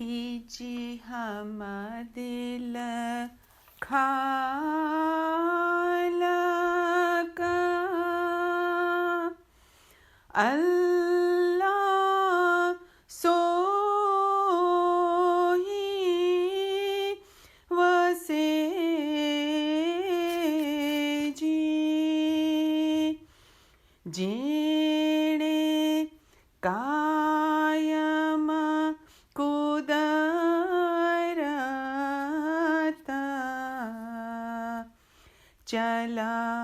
Easy हम दिल खाला का अल्लाह सोही वसे जेणे कायम कुदरता चलाई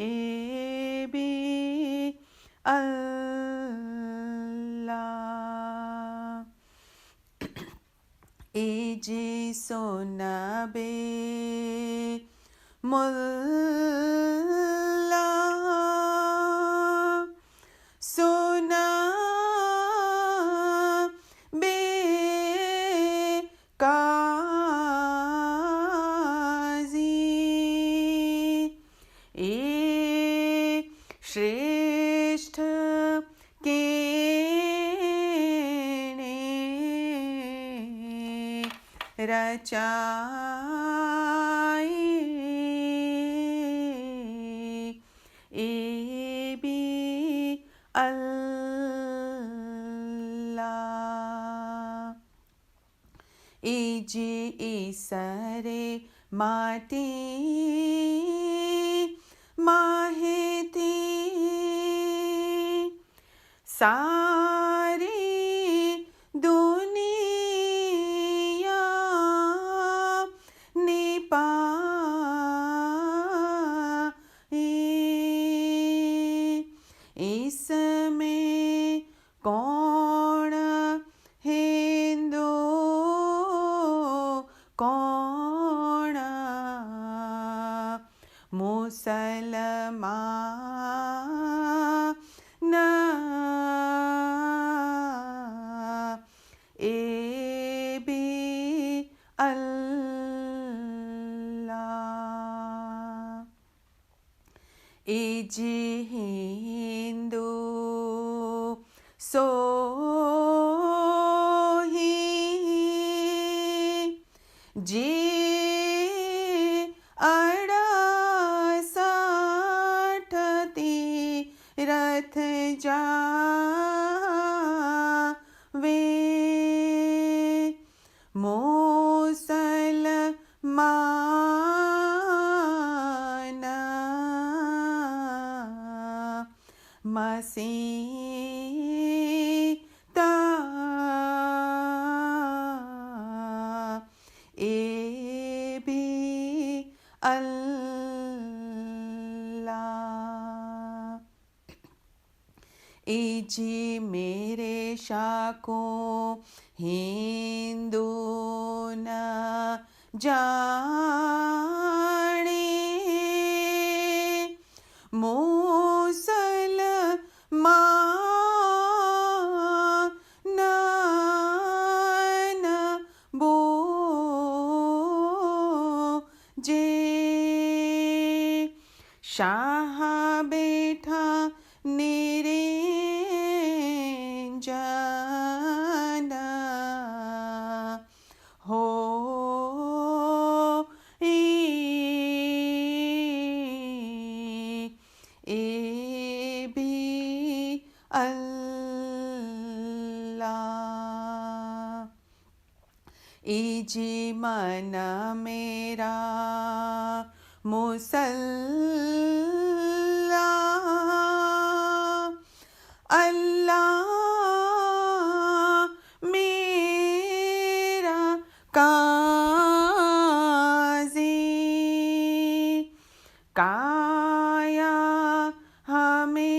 ए भी अल्लाह ए जी सोनबे मुल्ला सोना बे काजी ए श्रेष्ठ केणे रचाई ए भी अल्लाह ए जी ईसरे माटी माहेती सारी दुनिया इसमें कौन हिंदू कौन मुसलमान ए भी अल्लाह ए जी हिंदू सोही जे अड़सठ तीरथ जावे मुसलमान मसीता ए भी अल्लाह ए जी मेरे शाको हिंदू न जाने मुसलमान बोजे शाह बैठा नेरे जाना हो ए भी अल्लाह ए जी मन मेरा मुसल्ला अल्लाह मेरा काजी काया हमेरी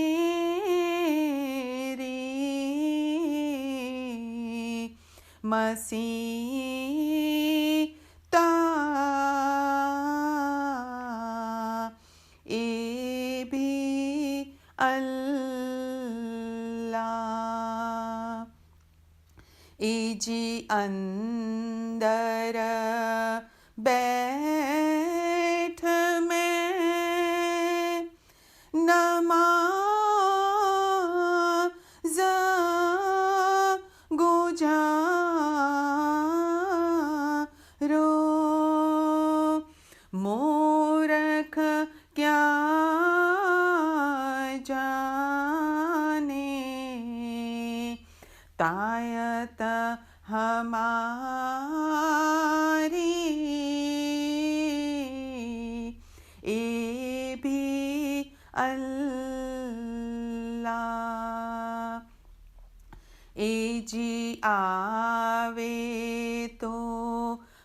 मसीता ए भी अल्लाह ए जी अंदर बैठ में नमाज तायत हमारी ए भी अल्लाह ए जी आवे तो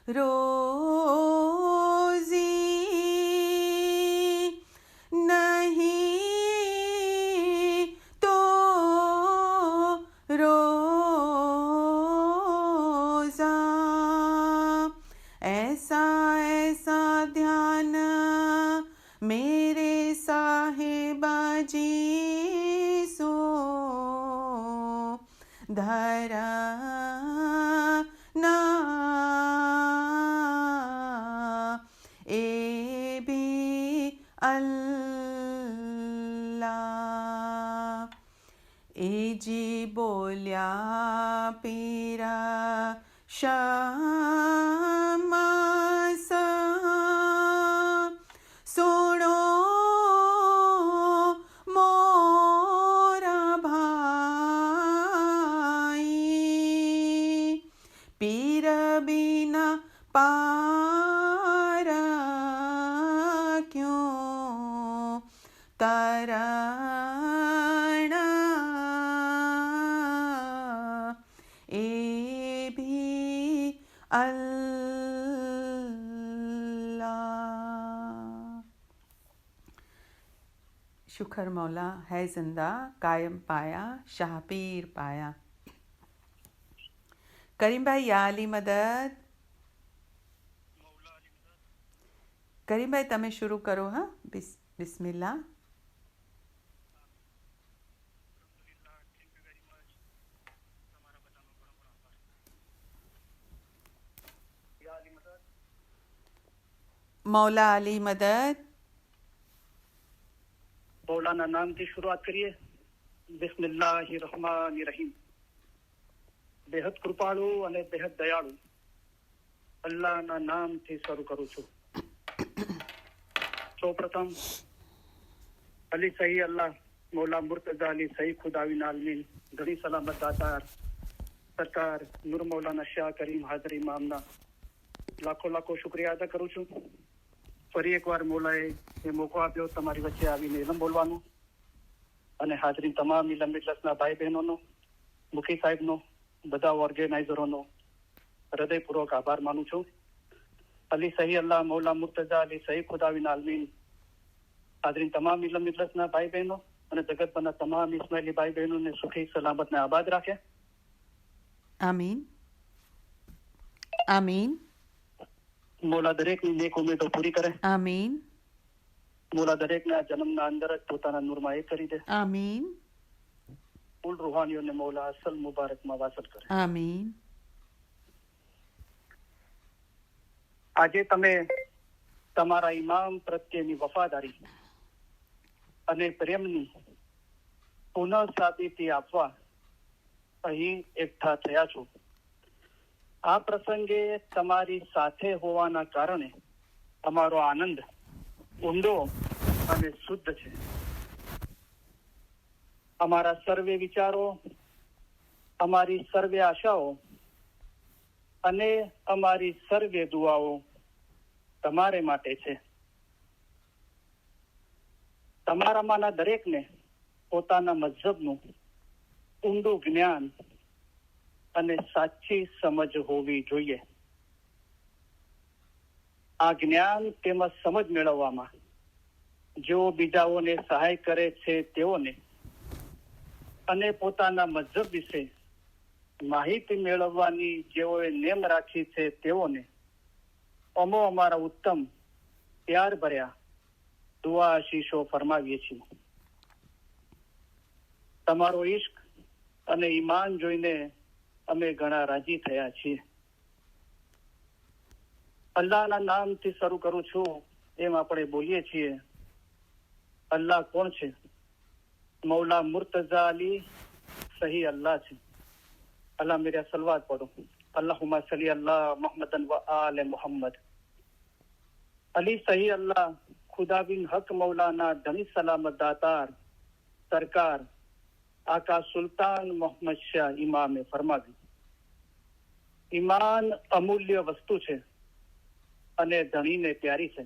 रोजी नहीं तो रोजा ऐसा ऐसा ध्यान मेरे साहिबा जी सो धरा ना ए भी अल्लाह ए जी बोल्या पीरा शामास सुनो मोरा भाई पीर बिना पार क्यों तरण ए भी अल्लाह शुक्र मौला है जिंदा कायम पाया शाह पीर पाया करीम भाई या अली मदद करीम भाई તમે શરૂ કરો હા બિસ્મિલ્લાહ मौला अली मदद मौलाना नाम की शुरुआत करिए बिस्मिल्लाहिर्रहमानिर्रहीम बेहद કૃપાળુ અને બેહદ દયાળુ અલ્લાહના નામથી શરૂ કરું છું સૌપ્રથમ અલી સહી અલ્લાહ મૌલા મુર્તઝા અલી સહી ખુદાવીન આલમીન ઘણી સલામત દાતાર સરકાર નૂર મૌલાના શાહ કરીમ હાજરી ઇમામના લાખો લાખો શુક્રિયા અદા કરું છું ફરી એકવાર મોલાએ એ મોકો આપ્યો તમારી વચ્ચે આવીને ઇલમ બોલવાનો અને હાજરી તમામ ઇલમ મિજલસના ભાઈ બહેનોનો મુખી સાહેબનો બધા ઓર્ગેનાઇઝરોનો હૃદયપૂર્વક આભાર માનું છું અલી સહી અલ્લાહ મૌલા મુર્તઝા અલી સહી ખુદાવીન આલમીન હાજરી તમામ ઇલમ મિજલસના ભાઈ બહેનો અને જગતભરના તમામ ઇસ્માઇલી ભાઈ બહેનોને સુખી સલામતને આબાદ રાખે આમીન આમીન મોલા દરેકની નેક ઉમેદો પૂરી કરે આમીન મોલા દરેકના જન્મના અંદર જ પોતાના નૂરમાં એક કરી દે આમીન કુલ રૂહાનીઓને મોલા અસલ મુબારકમાં વાસલ કરે આમીન આજે તમે તમારા ઇમામ પ્રત્યેની વફાદારી અને પ્રેમની પુનઃ સાબિતી આપવા અહીં એકઠા થયા છો આ પ્રસંગે તમારી સાથે હોવાના કારણે અમારો આનંદ ઊંડો અને શુદ્ધ છે અમારા સર્વે વિચારો અમારી સર્વે આશાઓ અને અમારી સર્વે દુઆઓ તમારે માટે છે તમારામાંના દરેકને પોતાના મઝહબનું ઊંડું જ્ઞાન અને સાચી સમજ હોવી જોઈએ આ જ્ઞાન તેમજ સમજ મેળવવામાં જેઓ બીજાઓને સહાય કરે છે તેઓને અને પોતાના મઝહબ વિશે માહિતી મેળવવાની જેઓએ નેમ રાખી છે તેઓને અમો અમારા ઉત્તમ પ્યાર ભર્યા દુઆ આશીષો ફરમાવીએ છીએ તમારો ઇશ્ક અને ઈમાન જોઈને અમે ઘણા રાજી થયા છીએ અલ્લાહના નામથી શરૂ કરું છું એમ આપણે બોલીએ છીએ અલ્લાહ કોણ છે मौला मुर्तजा अली सही अल्लाह છે अल्लाह मेरा सलवात पढ़ो अल्लाहुम्मा सल्ली अल्लाह मुहम्मदन व आले मुहम्मद अली सही अल्लाह खुदा बिन हक मौलाना धनी सलामत दातार सरकार આકા સુલતાન મોહમ્મદ શાહ ઇમામે ફરમાવ્યું, ઈમાન અમૂલ્ય વસ્તુ છે અને ધણીને પ્યારી છે.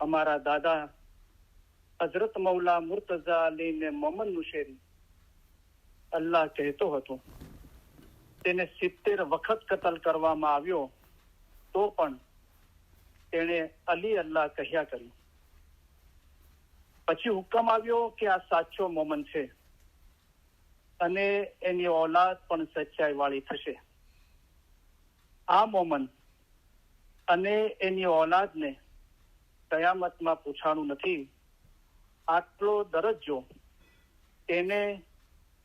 અમારા દાદા હઝરત મૌલા મુર્તઝા અલી ને મોહમ્મદ મુશેરી અલ્લાહ કહેતો હતો, તેને 70 વખત કતલ કરવામાં આવ્યો તો પણ તેણે અલી અલ્લાહ કહ્યા કર્યું. પછી હુકમ આવ્યો કે આ સાચો મોમન છે અને એની ઓલાદ પણ સચ્ચાઈ વાળી થશે. આ મોમન અને એની ઓલાદને કયામતમાં પૂછાણું નથી. આટલો દરજ્જો તેને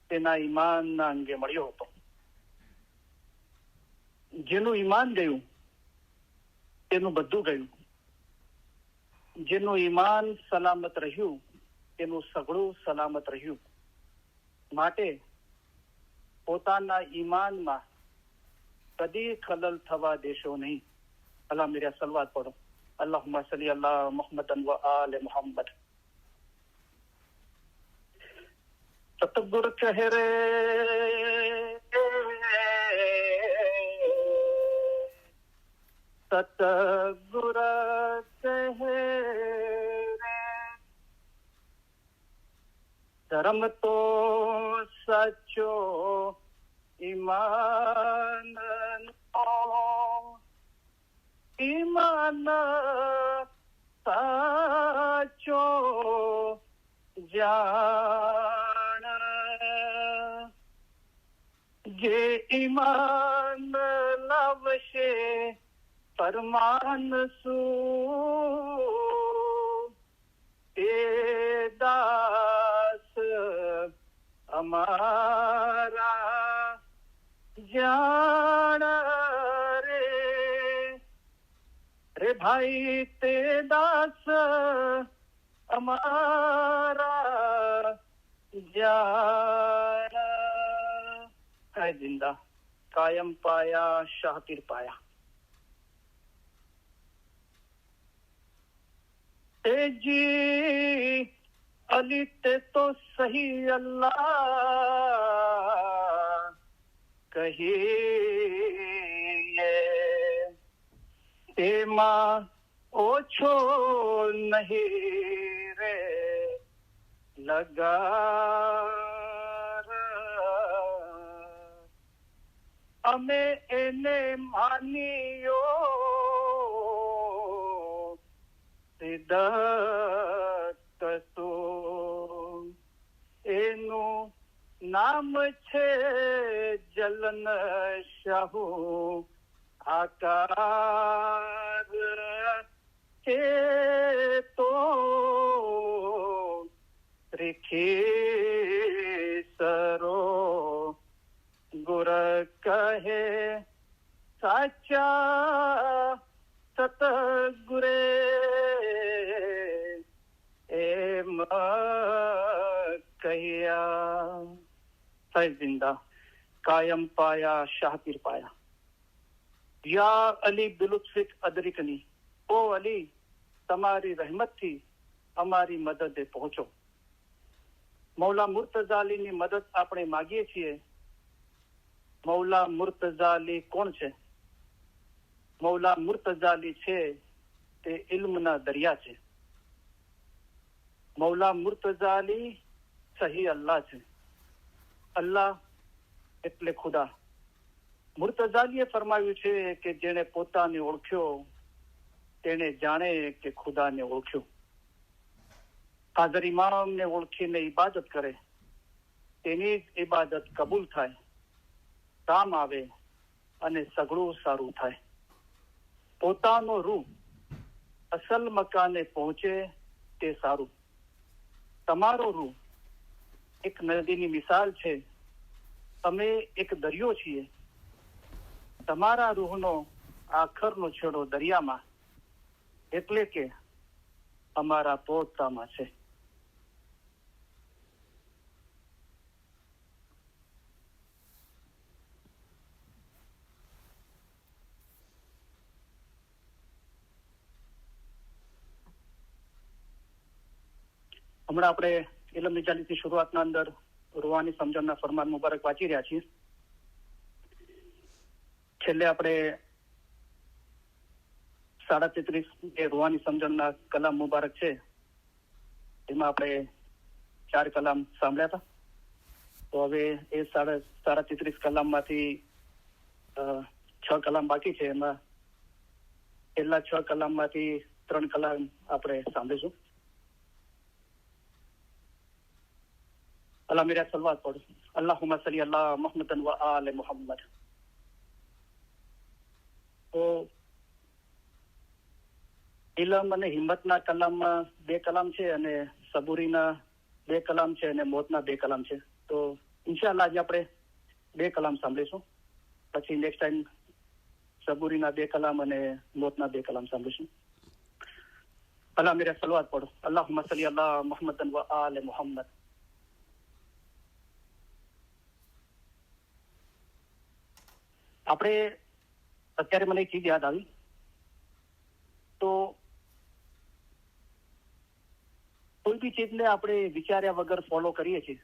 તેના ઈમાનના અંગે મળ્યો હતો. જેનું ઈમાન ગયું તેનું બધું ગયું. જેનું ઈમાન સલામત રહ્યું તેનું સઘળું સલામત રહ્યું. માટે પોતાના ઈમાનમાં કદી ખલલ થવા દેશો નહીં. અલ્લાહ મેરા સલવાત પઢો. અલ્લાहुम्मा सल्ली अला मुहम्मदन व आले मुहम्मद. सतगुरु कहे रे सतगुरु कहे रे, धर्म तो सचो ईमान ईमान साचो जान. जे ईमान लावशे फरमान सू ते दास અમારા જાણ રે ભાઈ તે દાસ અમારા જાણ. है जिंदा कायम पाया शातिर पाया. जी अली ते तो सही अल्लाह कहिए, तेमा ओछो नहीं रे लगा. अमे एने मानियो સિદ્ધત તો એનું નામ છે જલન શાહુ આકાર છે તો ત્રિખી સરો ગુર કહે સાચા સતગુરે એમ કહ્યા. સહી જિંદા કાયમ પાયા શાહપીર પાયા. યા અલી બિલુત્ફિક અદરિકની, ઓ અલી તમારી રહેમતથી અમારી મદદે પહોંચો. મૌલા મુર્તઝા અલીની મદદ આપણે માગીએ છીએ. મૌલા મુર્તઝા અલી કોણ છે? મૌલા મુર્તઝા અલી છે તે ઇલ્મના દરિયા છે. મૌલા મુર્તઝા અલી સહી અલ્લાહ છે. અલ્લાહ એટલે ખુદા. મુર્તઝા અલીએ ફરમાવ્યું છે કે જેણે પોતાને ઓળખ્યો તેને જાણે કે ખુદાને ઓળખ્યો. હાજર ઇમામને ઓળખીને ઇબાદત કરે તેની જ ઇબાદત કબૂલ થાય, કામ આવે અને સઘળું સારું થાય. પોતાનો રૂહ અસલ મકાને પહોંચે તે સારું. તમારો રૂહ એક નદીની મિસાલ છે. તમે એક દરિયો છીએ. તમારા રૂહનો આખરનો છેડો દરિયામાં એટલે કે અમારા પોતામાં છે. હમણાં આપણે ઇલમની ચાલીસની શરૂઆતના અંદર રૂહાની સમજણના ફરમાન મુબારક વાંચી રહ્યા છીએ. છેલ્લે આપણે 33.5 એ રૂહાની સમજણના કલામ મુબારક છે, એમાં આપણે 4 કલામ સાંભળ્યા હતા. તો હવે એ 33 કલામમાંથી 6 કલામ બાકી છે. એમાં છેલ્લા 6 કલામમાંથી 3 કલામ આપણે સાંભળીશું. અલ્લાહ મેરા સલવાત પઢો. અલ્લાહુમ્મા સલ્લી અલા મુહમ્મદન વ આલે મુહમ્મદ. તો ઇલમ અને હિંમતના કલામમાં 2 કલામ છે, અને સબૂરીના 2 કલામ છે, અને મોતના 2 કલામ છે. તો ઇન્શાઅલ્લાહ આજે આપણે 2 કલામ સાંભળીશું. પછી નેક્સ્ટ ટાઈમ સબૂરીના 2 કલામ અને મોતના 2 કલામ સાંભળીશું. અલ્લાહ મેરા સલવાત પઢો. અલ્લાહુમ્મા સલ્લી અલા મુહમ્મદન વ આલે મુહમ્મદ. આપણે અત્યારે મને એક ચીજ યાદ આવી. તો કોઈ બી ચીજને આપણે વિચાર્યા વગર ફોલો કરીએ છીએ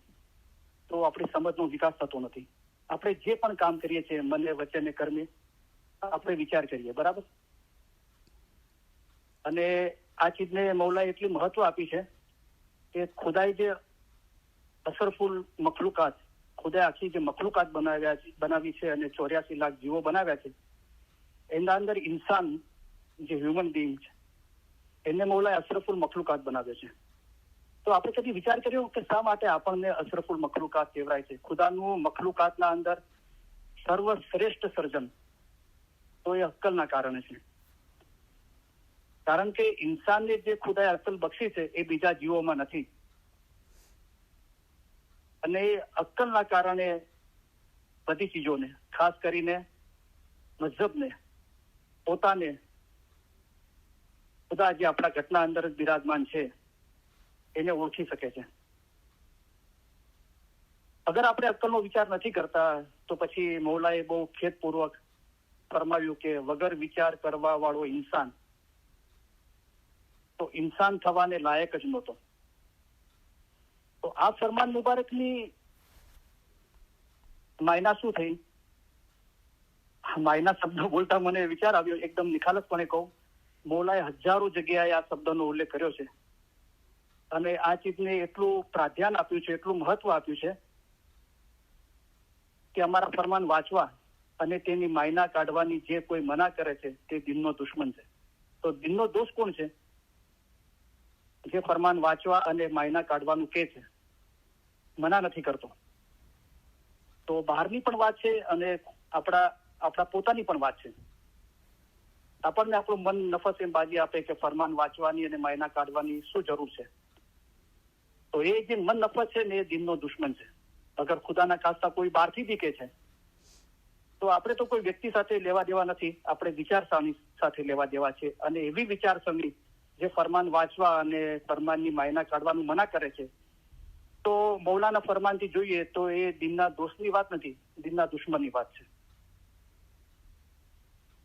તો આપણી સમજનો વિકાસ થતો નથી. આપણે જે પણ કામ કરીએ છીએ મને વચને કર્મે આપણે વિચાર કરીએ, બરાબર. અને આ ચીજને મૌલાએ એટલી મહત્વ આપી છે કે ખુદાએ જે અસરફુલ મખલુકાત, ખુદાએ આખી જે મખલુકાત બનાવી છે અને 84 લાખ જીવો બનાવ્યા છે, એના અંદર ઇન્સાન જે હ્યુમન બીંગ છે એને મૌલાએ અસરફુલ મખલુકાત બનાવે છે. તો આપણે કદી વિચાર કર્યો કે શા માટે આપણને અસરફુલ મખલુકાત કહેવાય છે? ખુદાનું મખલુકાતના અંદર સર્વશ્રેષ્ઠ સર્જન તો એ અક્કલના કારણે છે. કારણ કે ઇન્સાનને જે ખુદાએ અક્કલ બક્ષી છે એ બીજા જીવોમાં નથી, અને એ અક્કલના કારણે બધી ચીજોને, ખાસ કરીને મઝહબને, પોતાને ખુદા જે આપણા ઘટના અંદર જ બિરાજમાન છે એને ઓળખી શકે છે. અગર આપણે અક્કલનો વિચાર નથી કરતા તો પછી મૌલાએ બહુ ખેદપૂર્વક ફરમાવ્યું કે વગર વિચાર કરવા વાળો ઇન્સાન તો ઇન્સાન થવાને લાયક જ નહોતો. તો આ ફરમાન મુબારકની માયના શું થઈ? માયના શબ્દો બોલતા મને વિચાર આવ્યો, એકદમ નિખાલસપણે કહું, મૌલાએ હજારો જગ્યાએ આ શબ્દનો ઉલ્લેખ કર્યો છે અને આ ચીજને એટલું પ્રાધાન્ય આપ્યું છે, એટલું મહત્વ આપ્યું છે કે અમારા ફરમાન વાંચવા અને તેની માયના કાઢવાની જે કોઈ મના કરે છે તે દિનનો દુશ્મન છે. તો દિનનો દોષ કોણ છે? જે ફરમાન વાંચવા અને માયના કાઢવાનું કે છે, મના નથી કરતો. તો બહારની પણ વાત છે અને આપણા પોતાની પણ વાત છે. આપણને આપણું મન નફસ એમ બાજી આપે કે ફરમાન વાંચવાની અને માયના કાઢવાની શું જરૂર છે? તો એ જે મન નફસ છે ને એ દિનનો દુશ્મન છે. અગર ખુદાના ખાસ્તા કોઈ બહારથી બી કે છે તો આપણે તો કોઈ વ્યક્તિ સાથે લેવા દેવા નથી, આપણે વિચારસરણી સાથે લેવા દેવા છે. અને એવી વિચારસરણી જે ફરમાન વાંચવા અને ફરમાનની માયના કાઢવાનું મના કરે છે, તો મૌલાના ફરમાનથી જોઈએ તો એ દિનના દોષની વાત નથી, દિનના દુશ્મનની વાત છે.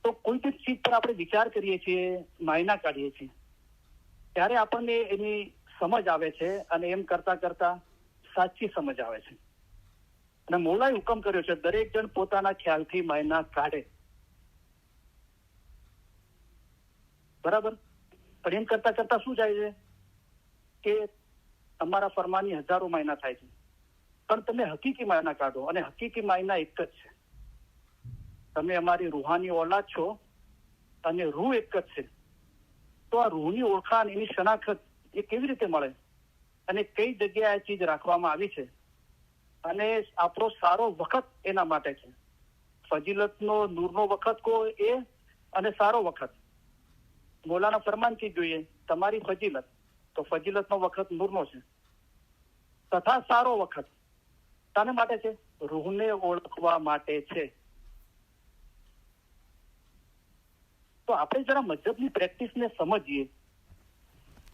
તો કોઈ પણ ચીજ પર આપણે વિચાર કરીએ છીએ, માયના કાઢીએ છીએ, ત્યારે આપણને એની સમજ આવે છે અને એમ કરતા કરતા સાચી સમજ આવે છે. અને મૌલાએ હુકમ કર્યો છે દરેક જણ પોતાના ખ્યાલથી માયના કાઢે, બરાબર. પણ એમ કરતા કરતા શું જાય છે કે તમારા ફરમાનની હજારો માયના થાય છે, પણ તમે હકીકી માયના કાઢો, અને હકીકી માયના એક જ છે. તમે અમારી રૂહાની ઓલાદ છો અને રૂહ એક જ છે. તો આ રૂહની ઓળખાણ, એની શનાખત એ કેવી રીતે મળે અને કઈ જગ્યાએ ચીજ રાખવામાં આવી છે? અને આપણો સારો વખત એના માટે છે. ફજીલતનો નૂરનો વખત કો એ અને સારો વખત મૌલાના ફરમાનથી જોઈએ તમારી ફજીલત, તો ફજીલતનો વખત નૂરનો છે, તથા સારો વખત શાને માટે છે? રૂહને ઓળખવા માટે છે. તો આપણે જરા મજહબની પ્રેક્ટિસને સમજીએ.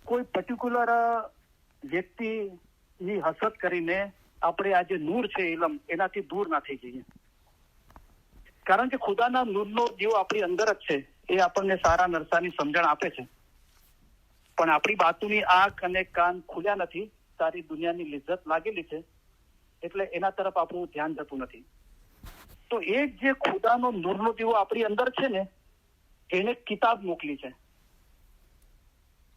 કોઈ પર્ટિક્યુલર વ્યક્તિની હસરત કરીને આપણે આ જે નૂર છે ઇલમ, એનાથી દૂર ના થઈ જઈએ. કારણ કે ખુદાના નૂરનો જેવો આપણી અંદર જ છે, એ આપણને સારા નરસાની સમજણ આપે છે. પણ આપણી બાતુની આંખ અને કાન ખુલ્યા નથી, સારી દુનિયાની લિજ્જત લાગેલી છે. એટલે એના તરફ આપણું ધ્યાન જતું નથી. તો એ જે ખુદાનો નૂરનો દીવો આપણી અંદર છે ને, એને કિતાબ મોકલી છે,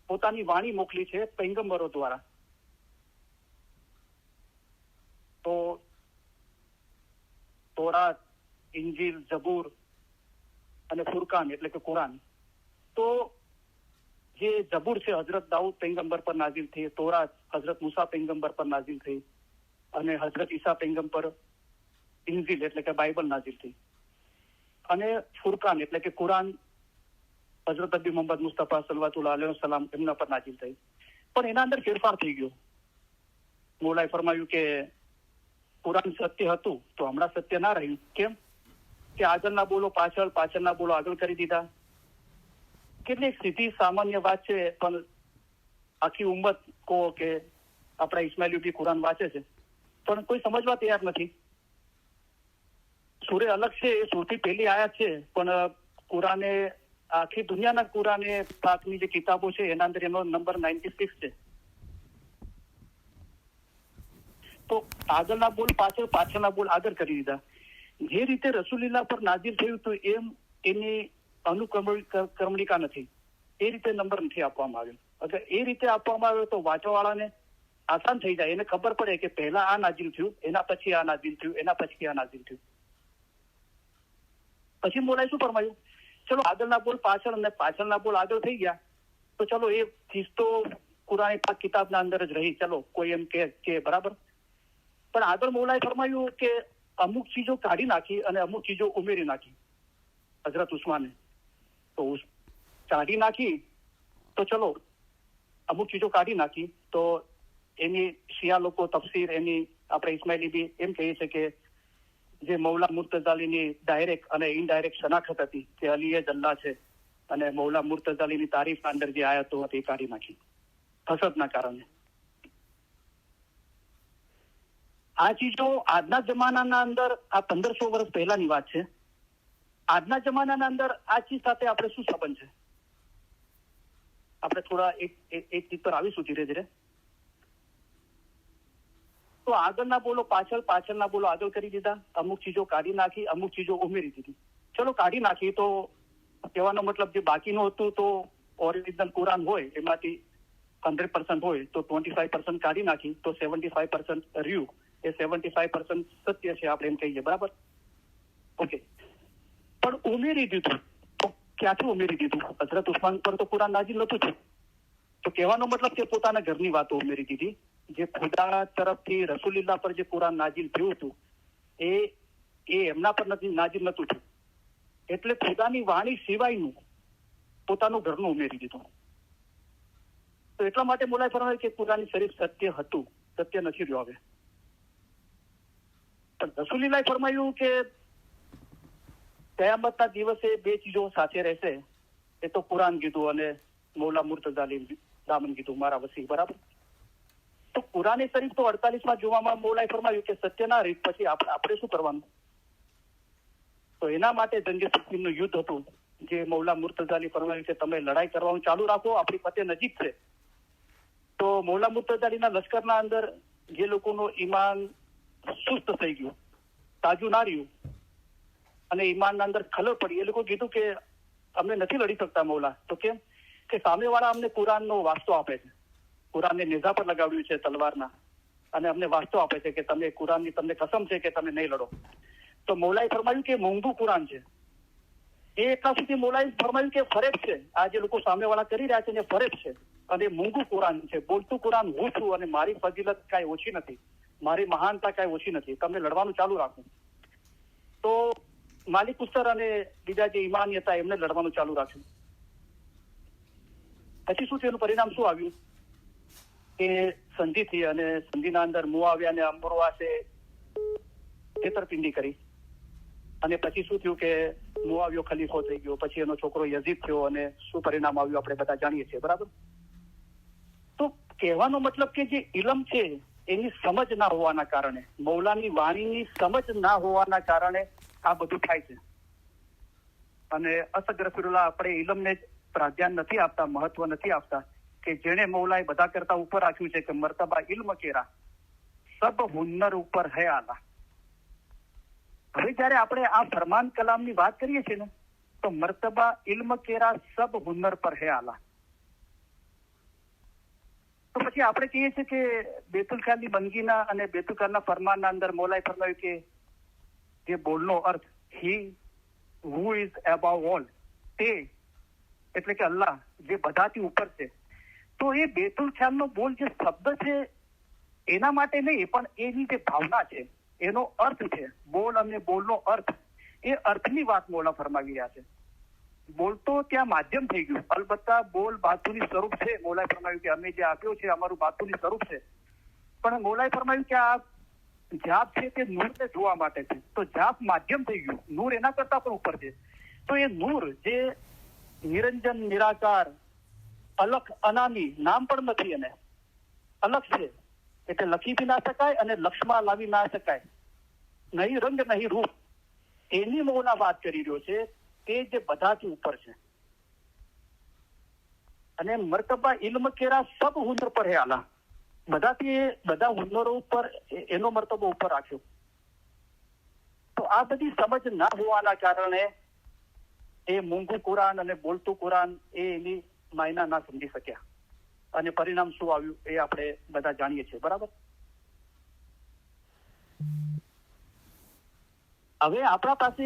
પોતાની વાણી મોકલી છે પૈગંબરો દ્વારા. તો તોરાત, ઇંજીલ, જબૂર અને ફુરકાન એટલે કે કુરાન. તો જે જબૂર છે હજરત દાઉદ પૈગંબર પર નાઝિલ થઈ, તોરાત હજરત મૂસા પૈગંબર પર નાઝિલ થઈ, અને હજરત ઈસા પૈગંબર પર ઇંજીલ એટલે કે બાઇબલ નાઝિલ થઈ, અને ફુરકાન એટલે કે કુરાન હજરત નબી મોહમ્મદ મુસ્તફા સલ્લલ્લાહુ અલૈહિ વસલ્લમ એમના પર નાઝિલ થઈ. પણ એના અંદર ફેરફાર થઈ ગયો. મૌલાએ ફરમાયું કે કુરાન સત્ય હતું તો હમણાં સત્ય ના રહ્યું. કેમ કે આગળના બોલો પાછળ, પાછળના બોલો આગળ કરી દીધા. કેટલીક સીધી સામાન્ય વાત છે, પણ આખી ઉમ્મત કહો કે આપણા ઇસ્માઇલી બી કુરાન વાંચે છે, પણ કોઈ સમજવા તૈયાર નથી. સૂરે અલગ છે, એ સૌથી પહેલી આયાત છે, પણ કુરાને આખી દુનિયાના કુરાને પાકની જે કિતાબો છે એના અંદર એનો નંબર 96 છે. તો આગળના બોલ પાછળ, પાછળના બોલ આગળ કરી દીધા. જે રીતે રસૂલુલ્લાહ પર નાઝિલ થયું હતું એમ એની અનુક્રમણિકા નથી, એ રીતે નંબર નથી આપવામાં આવ્યો. અગર એ રીતે આપવામાં આવ્યો તો વાંચવાવાળાને આસાન થઈ જાય, એને ખબર પડે કે પહેલા આ નાઝિલ થયું, એના પછી આ નાઝિલ થયું, એના પછી આ નાઝિલ થયું. પછી મોલાએ શું ફરમાયું, ચલો આગળના બોલ પાછળ અને પાછળના બોલ આગળ થઈ ગયા, તો ચલો એ ચીજ તો કુરાન પાક કિતાબના અંદર જ રહી, ચલો કોઈ એમ કે બરાબર. પણ આગળ મૌલાએ ફરમાયું કે અમુક ચીજો કાઢી નાખી અને અમુક ચીજો ઉમેરી નાખી હજરત ઉસ્માને. તો કાઢી નાખી તો ચલો અમુક ચીજો કાઢી નાખી, તો એની શિયા લોકો તફસીર, એની આપણે ઇસ્માઇલી બી એમ કહીએ છીએ કે જે મૌલા મુર્તઝાલીની ડાયરેક્ટ અને ઇનડાયરેક્ટ શનાખત હતી કે અલી એ જ અલ્લાહ છે, અને મૌલા મુર્તઝાલીની તારીફના અંદર જે આયતો હતી એ કાઢી નાખી હસદના કારણે. આ ચીજો આજના જમાનાના અંદર, આ 1500 વર્ષ પહેલાની વાત છે, આજના જમાનાના અંદર આ ચીજ સાથે આપણે શું સંબંધ છે? આપણે થોડા એક ચીજ પર આવીશું ધીરે ધીરે. તો આગળના બોલો પાછળ, પાછળના બોલો આગળ કરી દીધા, અમુક ચીજો કાઢી નાખી, અમુક ચીજો ઉમેરી દીધી. ચલો કાઢી નાખી તો કહેવાનો મતલબ જે બાકીનું હતું તો ઓરિજિનલ કુરાન હોય એમાંથી 100% હોય તો 25% કાઢી નાખી, તો 75% રહ્યું. એ 75% સત્ય છે આપણે એમ કહીએ, બરાબર? ઓકે. પણ ઉમેરી દીધું તો ક્યાંથી ઉમેરી દીધું? હજરત ઉસ્માન પર તો કુરાન નાઝિલ નહોતું થયું. તો કહેવાનો મતલબ કે પોતાના ઘરની વાતો ઉમેરી દીધી. જે ખુદા તરફથી રસૂલુલ્લાહ પર જે કુરાન નાઝિલ થયું હતું એ એમના પર નાઝિલ નહોતું થયું. એટલે ખુદાની વાણી સિવાયનું પોતાનું ઘરનું ઉમેરી દીધું. તો એટલા માટે બોલાય ફરમાય કે કુરાન શરીફ સત્ય હતું, સત્ય નથી રહ્યું. હવે પણ રસૂલુલ્લાહે ફરમાયું કે કયામતના દિવસે બે ચીજો સાથે રહેશે, એ તો કુરાન કીધું અને મૌલા મુર્તઝાલી દામન કીધું, મારા વસી, બરાબર? તો કુરાન શરીફ તો 48માં જોવામાં મૌલાએ ફરમાયું કે સત્ય ના રીત પછી આપણે શું કરવાનું? તો એના માટે જંગે સિફીનનું યુદ્ધ હતું, જે મૌલા મુર્તઝાલી ફરમાયું કે તમે લડાઈ કરવાનું ચાલુ રાખો, આપણી ફતેહ નજીક છે. તો મૌલા મુર્તઝાલીના લશ્કરના અંદર જે લોકોનો ઈમાન સુસ્ત થઈ ગયું, તાજુ ના રહ્યું, અને ઈમાનના અંદર ખલલ પડી, એ લોકો કીધું કે અમે નથી લડી શકતા મૌલા. તો કેમ? કે સામેવાળા અમને કુરાનનો વાસ્તો આપે છે, કુરાનને નેઝા પર લગાવ્યું છે તલવારના, અને અમને વાસ્તો આપે છે કે તમે કુરાનની તમને કસમ છે કે તમે નહીં લડો. તો મૌલાએ ફરમાયું કે મોંઘું કુરાન છે. એ એટલા સુધી મૌલાએ ફરમાયું કે ફરેબ છે, આ જે લોકો સામેવાળા કરી રહ્યા છે ને ફરેબ છે, અને મોંઘું કુરાન છે. બોલતું કુરાન હું છું, અને મારી ફજીલત કાંઈ ઓછી નથી, મારી મહાનતા કાંઈ ઓછી નથી, તમે લડવાનું ચાલુ રાખો. તો માલિક ઉસ્તર અને બીજા જે ઈમાની હતા એમને લડવાનું ચાલુ રાખ્યું. પછી શું થયું, પરિણામ શું આવ્યું કે સંધિ થઈ, અને સંધિના અંદર મુઆવિયા અને અમરવાસે છેતરપિંડી કરી, અને પછી શું થયું કે મુઆવિયો ખલીફો થઈ ગયો, પછી એનો છોકરો યઝીદ થયો, અને શું પરિણામ આવ્યું આપણે બધા જાણીએ છીએ, બરાબર? તો કહેવાનો મતલબ કે જે ઇલમ છે એની સમજ ના હોવાના કારણે, મૌલાની વાણીની સમજ ના હોવાના કારણે આ બધું થાય છે. અને અસગરફિરુલ્લાહ આપણે ઇલમને પ્રાધાન્ય નથી આપતા, મહત્વ નથી આપતા, કે જેને મૌલાએ બધા કરતા ઉપર રાખ્યું છે કે મર્તબા ઇલ્મ કેરા, સબ હુન્નર ઉપર હે આલા. હવે જયારે આપણે આ ફરમાન કલામની વાત કરીએ છીએ ને, તો મર્તબા ઇલ્મ કેરા સબ હુન્નર પર હે આલા. તો પછી આપણે કહીએ છીએ કે બેતુલ ખ્યાલની બંદગીના અને બેતુલ ખ્યાલના ફરમાનના અંદર મોલાએ ફરમાવ્યું કે જે બોલનો અર્થ હી હુ ઇઝ અબાવ ઓલ, તે એટલે કે અલ્લાહ જે બધાથી ઉપર છે. તો એ બેતુલ ખ્યાલનો બોલ જે શબ્દ છે એના માટે નહીં, પણ એની જે ભાવના છે, એનો અર્થ છે, બોલ અને બોલનો અર્થ, એ અર્થની વાત મોલા ફરમાવી રહ્યા છે. બોલ તો ત્યાં માધ્યમ થઈ ગયું, અલબત્તા બોલ બાતુની સ્વરૂપ છે. મોલાએ ફરમાવ્યું કે અમે જે આપ્યો છે અમારું બાતુની સ્વરૂપ છે, પણ મોલાએ ફરમાવ્યું કે આ જાપ છે તે નૂરને જોવા માટે છે. તો જાપ માધ્યમ થઈ ગયું, નૂર એના કરતા પણ ઉપર છે. તો એ નૂર જે નિરંજન, નિરાકાર, અલખ, અનામી, નામ પણ નથી, એને અલખ છે, એટલે લખી બી ના શકાય અને લક્ષમાં લાવી ના શકાય, નહીં રંગ નહીં રૂપ, એની મોલા વાત કરી રહ્યો છે, તે જે બધાથી ઉપર છે. અને મર્તબા ઇલ્મ કેરા સબ હુનર પર હે આલા, બધાથી બધા હુનરો ઉપર એનો મર્તબો ઉપર રાખ્યો. તો આ બધી સમજ ના હોવાના કારણે એ મૂંગું કુરાન અને બોલતું કુરાન એ એની માયના ના સમજી શક્યા, અને પરિણામ શું આવ્યું એ આપણે બધા જાણીએ છીએ, બરાબર. હવે આપણા પાસે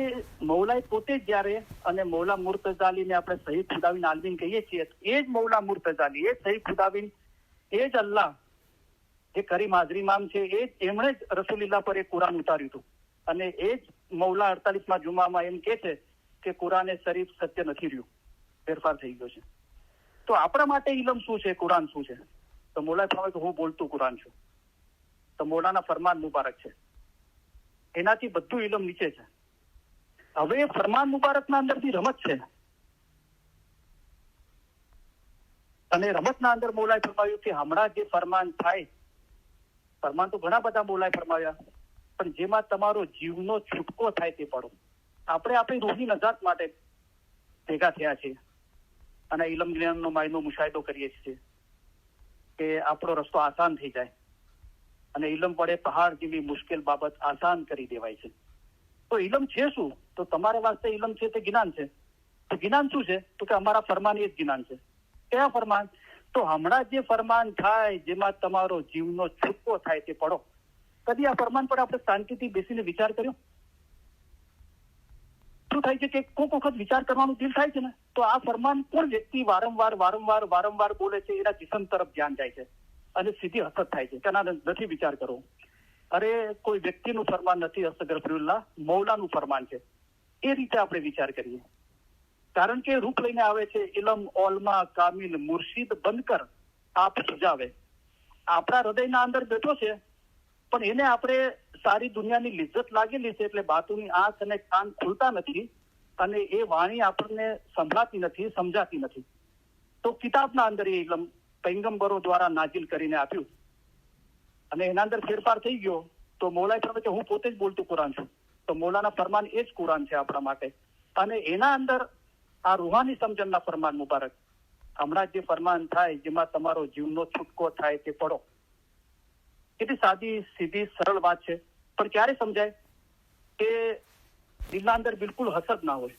મૌલાએ પોતે જ જયારે, અને મૌલા મુર્તઝાલીને આપણે શહીદ ખુદાવીન આલમીન કહીએ છીએ, એ જ મૌલા મુર્તઝાલી, એ જ શહીદ ખુદાવીન, એ જ અલ્લાહ જે કરીમ હાજરી ઇમામ છે, એ જ એમણે જ રસૂલિલ્લાહ પર એ કુરાન ઉતાર્યું હતું. અને એ જ મૌલા 48મા જુમામાં એમ કે છે કે કુરાને શરીફ સત્ય નથી રહ્યું, ફેરફાર થઈ ગયો છે. તો આપણા માટે ઇલમ શું છે, કુરાન શું છે? તો મોલાએ ફરમાવ્યું કે હું બોલતું કુરાન છું. તો મોલાના ફરમાન મુબારક છે, એનાથી બધું ઇલમ નીચે છે. હવે ફરમાન મુબારકના અંદરથી રમત છે, અને રમતના અંદર મોલાએ ફરમાવ્યું કે હમણાં જે ફરમાન થાય, ફરમાન તો ઘણા બધા મોલાએ ફરમાવ્યા, પણ જેમાં તમારો જીવનો છૂટકો થાય તે પડો. આપણે આપણી રૂહની નજાત માટે ભેગા થયા છીએ અને ઇલમ જ્ઞાનનો માયનો મુશાહિદો કરીએ છીએ કે આપણો રસ્તો આસાન થઈ જાય, અને ઇલમ વડે પહાડ જેવી મુશ્કેલ બાબત આસાન કરી દેવાય છે. તો ઇલમ છે શું? તો તમારા વાસ્તે ઇલમ છે તે જ્ઞાન છે. તો જ્ઞાન શું છે? તો કે અમારા ફરમાન એ જ જ્ઞાન છે. કયા ફરમાન? તો હમણાં જે ફરમાન થાય જેમાં તમારો જીવનો છૂટકો થાય તે પડો. કદી આ ફરમાન પર આપણે શાંતિથી બેસીને વિચાર કર્યો? શું થાય છે કે કોઈક વખત વિચાર કરવાનું દિલ થાય છે ને, તો આ ફરમાન કોણ વ્યક્તિ વારંવાર બોલે છે, એના જિસ્મ તરફ ધ્યાન જાય છે અને સીધી હસત થાય છે કે ના, નથી વિચાર કરવો. અરે કોઈ વ્યક્તિનું ફરમાન નથી, અસ્તગફિરુલ્લાહ, મૌલાનું ફરમાન છે. એ રીતે આપણે વિચાર કરીએ, કારણ કે રૂપ લઈને આવે છે, ઇલમ ઓલમા કામિલ મુર્શિદ બનકર આપ સુજાવે. આપણા હૃદયના અંદર બેઠો છે, પણ એને આપણે સારી દુનિયાની લિજ્જત લાગેલી છે, એટલે બાતુની આંખ અને કાન ખુલતા નથી, અને એ વાણી આપણને સંભળાતી નથી, સમજાતી નથી. તો કિતાબના અંદર એ ઇલમ પૈગંબરો દ્વારા નાજિલ કરીને આપ્યું, અને એના અંદર ફેરફાર થઈ ગયો. તો મૌલાએ ફરમાવ્યું કે હું પોતે જ બોલતું કુરાન છું. તો મૌલાના ફરમાન એ જ કુરાન છે આપણા માટે, અને એના અંદર આ રૂહાની સમજણના ફરમાન મુબારક, હમણાં જે ફરમાન થાય જેમાં તમારો જીવનો છૂટકો થાય તે પડો. કેટલી સાદી સીધી સરળ વાત છે, પણ ક્યારે સમજાય કે દિલના અંદર બિલકુલ હસદ ના હોય,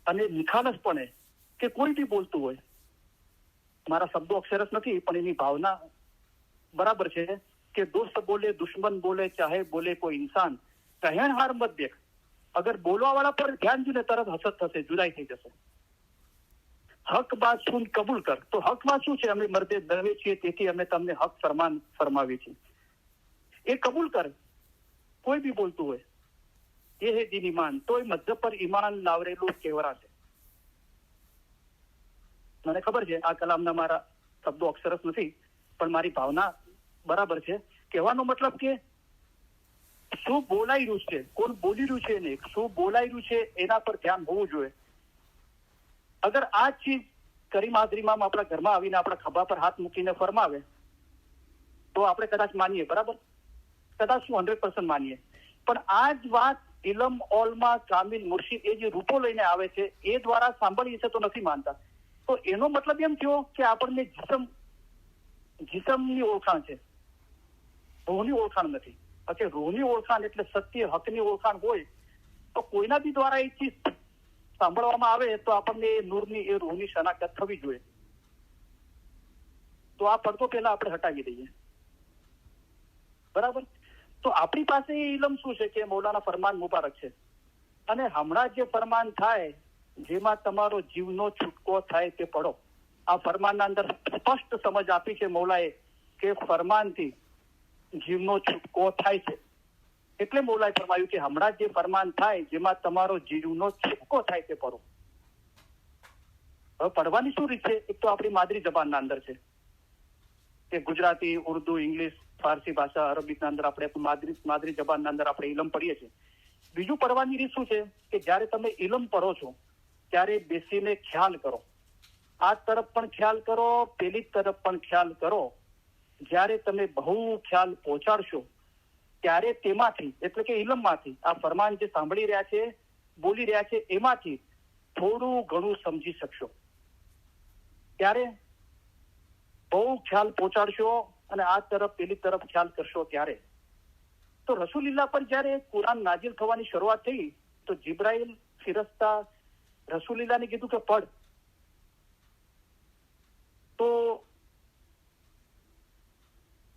અને નિખાલસપણે કે કોઈ બી બોલતું હોય, મારા શબ્દો અક્ષરસ નથી, પણ એની ભાવના બરાબર છે કે દોસ્ત બોલે, દુશ્મન બોલે, ચાહે બોલે કોઈ ઇન્સાન, કહેણ હાર મત દેખ. અગર બોલવા વાળા પર ધ્યાન દઈને તરત હસદ થશે, જુદાઈ થઈ જશે. હક બાત સુન કબૂલ કર. તો હક વાત શું છે? અમે મર્દે દવે છીએ, તેથી અમે તમને હક ફરમાન ફરમાવીએ છીએ. એ કબૂલ કર. કોઈ બી બોલતું હોય, એ હે દીન ઈમાન. તો એ મધ્ય પર ઈમાન લાવરેલું કેવરા છે. મને ખબર છે આ કલામના મારા શબ્દો અક્ષરસ નથી, પણ મારી ભાવના બરાબર છે. કહેવાનો મતલબ કે શું બોલાઈ રહ્યું છે, કોણ બોલી રહ્યું છે, ને શું બોલાઈ રહ્યું છે એના પર ધ્યાન હોવું જોઈએ. અગર આ ચીજ કરીમ હાજરીમાં આપણા ઘરમાં આવીને આપણા ખભા પર હાથ મૂકીને ફરમાવે તો આપણે કદાચ માનીએ, બરાબર, કદાચ શું 100% માનીએ. પણ આ જ વાત ઇલમ ઓલમાં કામિલ મુર્શિદ એ જે રૂપો લઈને આવે છે એ દ્વારા સાંભળીએ છે તો નથી માનતા. તો એનો મતલબ એમ થયો કે આપણને જીસમની ઓળખાણ છે, રૂહની ઓળખાણ નથી. પછી રૂહની ઓળખાણ એટલે સત્ય હકની ઓળખાણ હોય તો કોઈના બી દ્વારા એ ચીજ સાંભળવામાં આવે તો આપણને એ નૂરની એ રૂહની શનાખત થવી જોઈએ. તો આ પડદો પહેલા આપણે હટાવી દઈએ. બરાબર. તો આપણી પાસે એ ઇલમ શું છે કે મૌલાના ફરમાન મુબારક છે, અને હમણાં જે ફરમાન થાય જેમાં તમારો જીવનો છૂટકો થાય તે પડો. આ ફરમાનના અંદર સ્પષ્ટ સમજ આપી છે મૌલાએ કે ફરમાનથી જીવનો છૂટકો થાય છે. એટલે મૌલાએ ફરમાયું કે હમણાં જે ફરમાન થાય જેમાં તમારો જીવનો છૂટકો થાય તે પડો. હવે પડવાની શું રીત છે? એક તો આપણી માદરી જબાનના અંદર છે કે ગુજરાતી, ઉર્દુ, ઇંગ્લિશ, ફારસી ભાષા, અરબીના અંદર આપણે માદરી જબાનના અંદર આપણે ઇલમ પઢીએ છીએ. બીજું પડવાની રીત શું છે કે જ્યારે તમે ઇલમ પઢો છો ત્યારે બેસીને ખ્યાલ કરો. આ તરફ પણ ખ્યાલ કરો, પેલી તરફ પણ ખ્યાલ કરો. જ્યારે તમે બહુ ખ્યાલ પહોંચાડશો ત્યારે તેમાંથી એટલે કે ઇલમમાંથી આ ફરમાન જે સાંભળી રહ્યા છે, બોલી રહ્યા છે, એમાંથી થોડું ઘણું સમજી શકશો. ત્યારે બહુ ખ્યાલ પહોંચાડશો અને આ તરફ પેલી તરફ ખ્યાલ કરશો ત્યારે. તો રસૂલિલ્લાહ પર જ્યારે કુરાન નાઝિલ થવાની શરૂઆત થઈ તો જિબ્રાઈલ ફિરસ્તા રસૂલિલ્લાહને કીધું કે પઢ. તો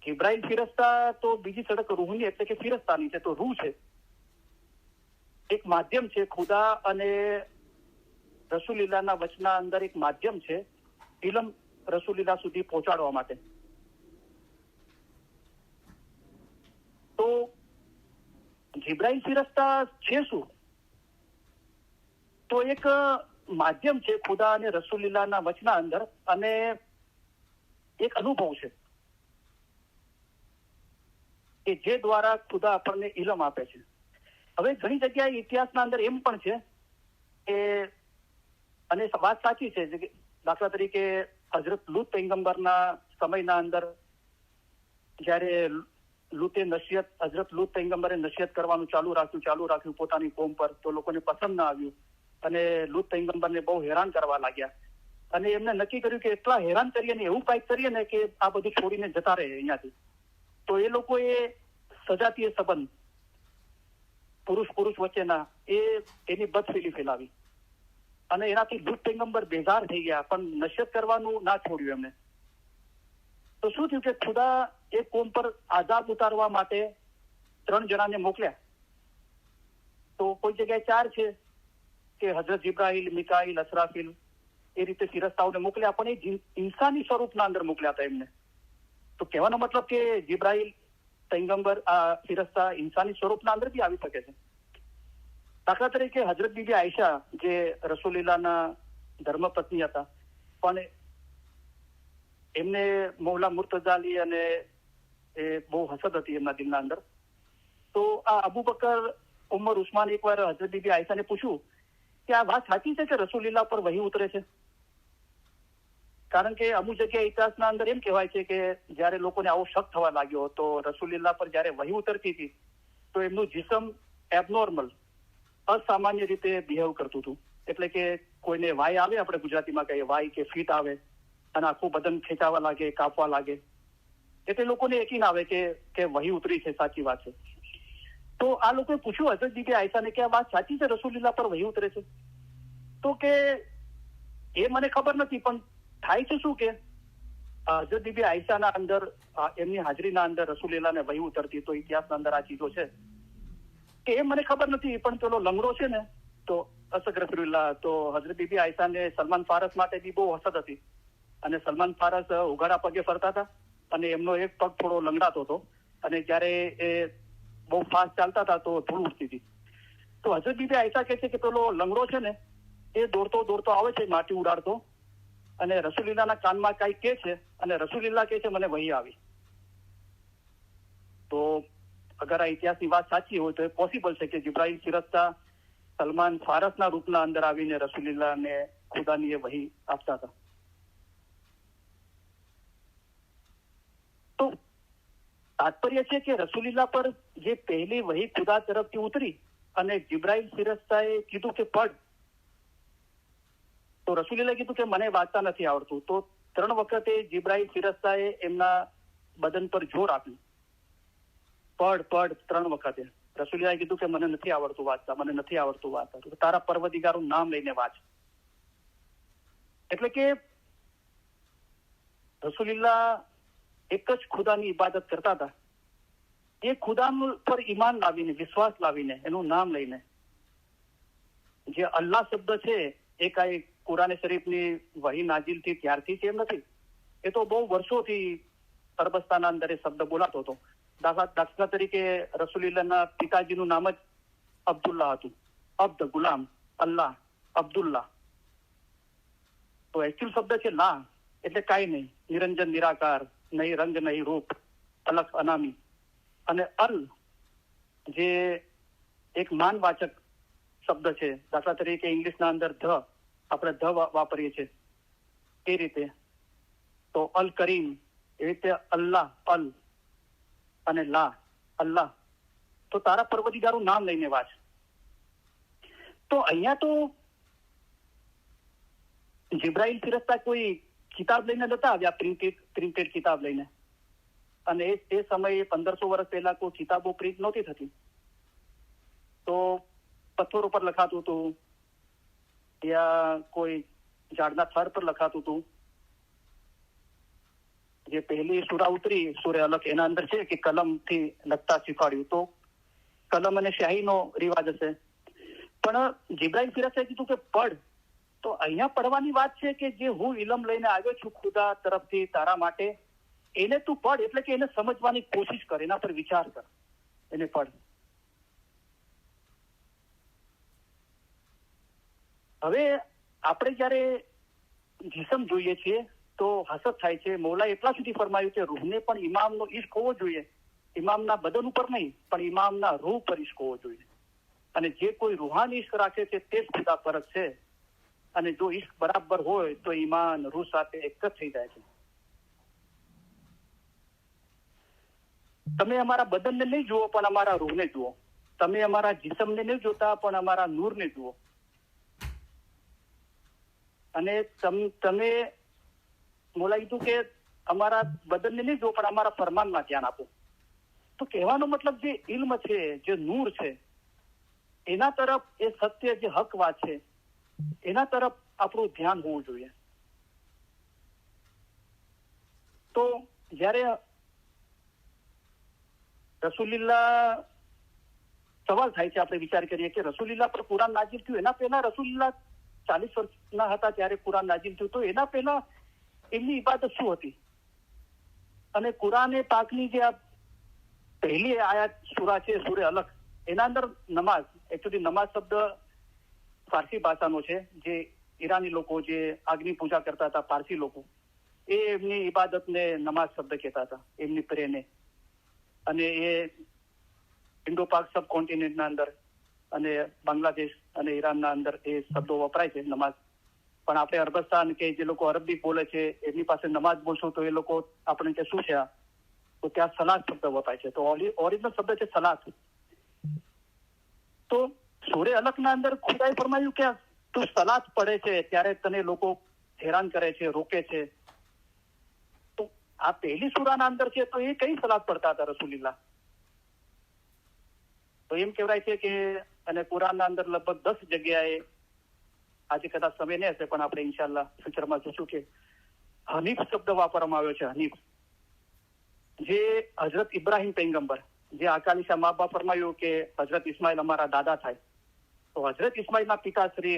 જિબ્રાઈલ ફિરસ્તા તો બીજી સડક રૂહની એટલે કે ફિરસ્તાની છે. તો રૂહ છે, એક માધ્યમ છે. ખુદા અને રસૂલિલ્લાહના વચના અંદર એક માધ્યમ છે ઇલમ રસૂલિલ્લાહ સુધી પહોંચાડવા માટે. તો જિબ્રાઈલ ફિરસ્તા છે શું? તો એક માધ્યમ છે ખુદા અને રસૂલિલ્લાહના વચના અંદર, અને એક અનુભવ છે કે જે દ્વારા ખુદા આપણને ઇલમ આપે છે. હવે ઘણી જગ્યાએ ઇતિહાસના અંદર એમ પણ છે કે, અને વાત સાચી છે, દાખલા તરીકે હજરત લૂત પૈગંબરના સમયના અંદર જ્યારે હજરત લૂત પૈગંબરે નસીહત કરવાનું ચાલુ રાખ્યું પોતાની કોમ પર, તો લોકોને પસંદ ના આવ્યું અને લૂત પૈગંબરને બહુ હેરાન કરવા લાગ્યા. અને એમને નક્કી કર્યું કે એટલા હેરાન કરીએ ને એવું કાંઈક કરીએ ને કે આ બધું છોડીને જતા રહે અહીંયાથી. તો એ લોકોએ સજાતીય સંબંધ પુરુષ વચ્ચેના એની બદફેલી ફેલાવી અને એનાથી લૂત પૈગંબર બેઝાર થઈ ગયા, પણ નસીહત કરવાનું ના છોડ્યું એમને. તો શું થયું કે ખુદા એ કોમ પર આઝાદ ઉતારવા માટે 3 જણાને મોકલ્યા. તો કોઈ જગ્યાએ 4 છે કે હજરત જિબ્રાઈલ, મિકાઈલ, અસરાફીલ, એ રીતે ફિરસ્તાઓને મોકલ્યા, પણ એ ઇન્સાની સ્વરૂપના અંદર મોકલ્યા હતા એમને. તો કહેવાનો મતલબ કે જિબ્રાઈલ પૈગંબર આ ફિરસ્તા ઇન્સાની સ્વરૂપના અંદર બી આવી શકે છે. દાખલા તરીકે હજરત બીબી આયશા જે રસૂલિલ્લાહના ધર્મપત્ની હતા, પણ એમને મૌલા મુર્તઝા અલી અને એ બહુ હસદ હતી એમના દિલના અંદર. તો આ અબુ બકર, ઉમર, ઉસ્માન એકવાર હજરત બીબી આયશાને પૂછ્યું કે આ વાત સાચી છે કે રસૂલિલ્લાહ પર વહી ઉતરે છે? કારણ કે અમુક જગ્યાએ ઇતિહાસના અંદર એમ કહેવાય છે કે જયારે લોકોને આવો શક થવા લાગ્યો તો રસૂલિલ્લાહ પર જયારે વહી ઉતરતી હતી તો એમનું જિસ્મ એબનોર્મલ, અસામાન્ય રીતે બિહેવ કરતું હતું. એટલે કે કોઈને વાય આવે, આપણે ગુજરાતીમાં કહીએ વાય કે ફીટ આવે, અને આખું બદન ખેંચાવા લાગે, કાપવા લાગે, એટલે લોકોને યકીન આવે કે વહી ઉતરી છે, સાચી વાત છે. તો આ લોકોએ પૂછ્યું હજરત બીબી આયશાને કે આ વાત સાચી છે, રસૂલિલ્લાહ પર વહી ઉતરે છે? તો કે એ મને ખબર નથી, પણ થાય છે શું કે હજરત બીબી આયશાના અંદર એમની હાજરીના અંદર રસૂલિલ્લાહને વહી ઉતરતી. તો ઇતિહાસના અંદર આ ચીજો છે કે એ મને ખબર નથી, પણ પેલો લંગડો છે ને, તો અસગરફિરુલ્લાહ, તો હજરત બીબી આયશાને સલમાન ફારસ માટે બી બહુ હસદ હતી, અને સલમાન ફારસ ઉઘાડા પગે ફરતા હતા અને એમનો એક પગ થોડો લંગડાતો હતો, અને જયારે એ બહુ ફાસ્ટ ચાલતા હતા તો ધૂળ ઉડતી હતી. તો હજરત બીબી આયશા કહે છે કે પેલો લંગડો છે ને એ દોડતો આવે છે માટી ઉડાડતો, અને રસૂલિલ્લાહના કાનમાં કાંઈ કહે છે, અને રસૂલિલ્લાહ કહે છે મને વહી આવી. તો અગર આ ઇતિહાસની વાત સાચી હોય તો એ પોસિબલ છે કે જિબ્રાઈલ ફિરસ્તા સલમાન ફારસના રૂપના અંદર આવીને રસૂલિલ્લાહને ખુદાની એ વહી આપતા હતા. તો તાત્પર્ય છે કે રસૂલિલ્લાહ પર જે પહેલી વહી ખુદા તરફથી ઉતરી અને જિબ્રાઈલ ફિરસ્તાએ કીધું કે પઢ, તો રસૂલિલ્લાહે કીધું કે મને વાંચતા નથી આવડતું. તો 3 વખતે જિબ્રાઈલ ફિરસ્તાએ એમના બદન પર જોર આપ્યું પડ 3 વખતે રસૂલિયાએ કીધું કે મને નથી આવડતું વાંચતા, મને નથી આવડતું વાંચતા. તો તારા પરવદિગારનું નામ લઈને વાંચ. એટલે કે રસૂલિલ્લાહ એક જ ખુદાની ઇબાદત કરતા હતા. એ ખુદા પર ઈમાન લાવીને, વિશ્વાસ લાવીને, એનું નામ લઈને, જે અલ્લાહ શબ્દ છે એ કાંઈ કુરાન શરીફની વહી નાજીલ થી ત્યારથી છે એમ નથી. એ તો બહુ વર્ષોથી અરબસ્તાનના અંદર એ શબ્દ બોલાતો હતો. દાખલા તરીકે રસૂલિલ્લાહના પિતાજીનું નામ જ અબ્દુલ્લાહ હતું. અબ્દ ગુલામ, અલ્લાહ, અબ્દુલ્લાહ. તો એકચ્યુઅલ શબ્દ છે લા, એટલે કાંઈ નહીં, નિરંજન, નિરાકાર, નહીં રંગ નહીં રૂપ, અલગ અનામી. અને અલ જે એક માનવાચક શબ્દ છે. દાખલા તરીકે ઇંગ્લિશના અંદર ધ, આપણે ધ વાપરીએ છીએ એ રીતે. તો અલ કરીમ, એ રીતે અલ્લાહ, અલ અને લા, અલ્લાહ. તો તારા પરવદિગારનું નામ લઈને વાંચ. તો અહીંયા તો જિબ્રાઈલ ફિરસ્તા કોઈ કિતાબ લઈને નતા આવ્યા, પ્રિન્ટેડ કિતાબ લઈને. અને એ સમયે 1500 વર્ષ પહેલા કોઈ કિતાબો પ્રિન્ટ નહોતી થતી. તો પથ્થર ઉપર લખાતું હતું, યા કોઈ ઝાડના થડ પર લખાતું હતું. જે પહેલી સૂરા ઉતરી, સૂરે અલક, એના અંદર છે કે કલમથી લખતા શીખવાડ્યું. તો કલમ અને શાહીનો રિવાજ હશે. પણ જિબ્રાઈલ ફિરસ્તે કીધું કે પઢ. તો અહીંયા પડવાની વાત છે કે જે હું ઇલમ લઈને આવ્યો છું ખુદા તરફથી તારા માટે, એને તું પઢ. એટલે કે એને સમજવાની કોશિશ કર, એના પર વિચાર કર, એને પઢ. હવે આપણે જયારે જીસમ જોઈએ છીએ તો હસદ થાય છે. મૌલાએ એટલા સુધી ફરમાયું કે રૂહને પણ ઇમામનો ઇશ્ક હોવો જોઈએ. ઇમામના બદન ઉપર નહીં, પણ ઇમામના રૂહ પર ઇશ્ક હોવો જોઈએ. અને જે કોઈ રૂહાની ઇશ્ક રાખે છે તે જ ખુદા પરક છે. અને જો ઇશ્ક બરાબર હોય તો ઈમાન રૂહ સાથે એક જ થઈ જાય છે. તમે અમારા બદનને નહીં જુઓ, પણ અમારા રૂહને જુઓ. તમે અમારા જીસમને નહીં જોતા, પણ અમારા નૂરને જુઓ. અને તમે મોલા કીધું કે અમારા બદનને નહીં જુઓ, પણ અમારા ફરમાનમાં ધ્યાન આપો. તો કહેવાનો મતલબ જે ઇલ્મ છે, જે નૂર છે, એના તરફ, એ સત્ય જે હક વાત છે, એના તરફ આપણું ધ્યાન હોવું જોઈએ. તો જયારે રસૂલિલ્લાહ, સવાલ થાય છે, આપણે વિચાર કરીએ કે રસૂલિલ્લાહ પર કુરાન નાઝિલ થયું, એના પહેલા રસૂલિલ્લાહ 40 વર્ષના હતા ત્યારે કુરાન નાઝિલ થયું. તો એના પહેલા એમની ઇબાદત શું હતી? અને કુરાને પાકની જે આ પહેલી આયાત સૂરા છે, સૂરે અલક, એના અંદર નમાઝ, એકચ્યુઅલી નમાઝ શબ્દ ફારસી ભાષાનો છે. જે ઈરાની લોકો જે અગ્નિ પૂજા કરતા હતા, પારસી લોકો, એ એમની ઇબાદતને નમાઝ શબ્દ કહેતા હતા, એમની પ્રેને. અને એ ઇન્ડો પાક સબ કોન્ટિનેન્ટના અંદર અને બાંગ્લાદેશ અને ઈરાનના અંદર એ શબ્દો વપરાય છે, નમાઝ. પણ આપણે અરબસ્તાન કે જે લોકો અરબી બોલે છે એમની પાસે નમાઝ બોલશું તો એ લોકો આપણે કે શું છે, તો ત્યાં સલાત શબ્દ વપરાય છે. તો ઓરિજિનલ શબ્દ છે સલાત. તો સૂરે અલકના અંદર ખુદાએ ફરમાયું કે તું સલાત પડે છે ત્યારે તને લોકો હેરાન કરે છે, રોકે છે. તો આ પહેલી સૂરાના અંદર છે, તો એ કઈ સલાત પડતા હતા રસૂલિલ્લાહ? તો એમ કહેવાય છે કે, અને કુરાનના અંદર લગભગ 10 જગ્યાએ, આજે કદાચ સમય નહીં હશે પણ આપણે ઇન્શાલ્લાહ ફ્યુચરમાં જોશું કે હનીફ શબ્દ વાપરવામાં આવ્યો છે. હનીફ, જે હજરત ઇબ્રાહીમ પૈગંબર, જે અકાલીશા મા બાપ ફરમાયું કે હજરત ઇસ્માઇલ અમારા દાદા થાય, તો હજરત ઇસ્માઇલના પિતા શ્રી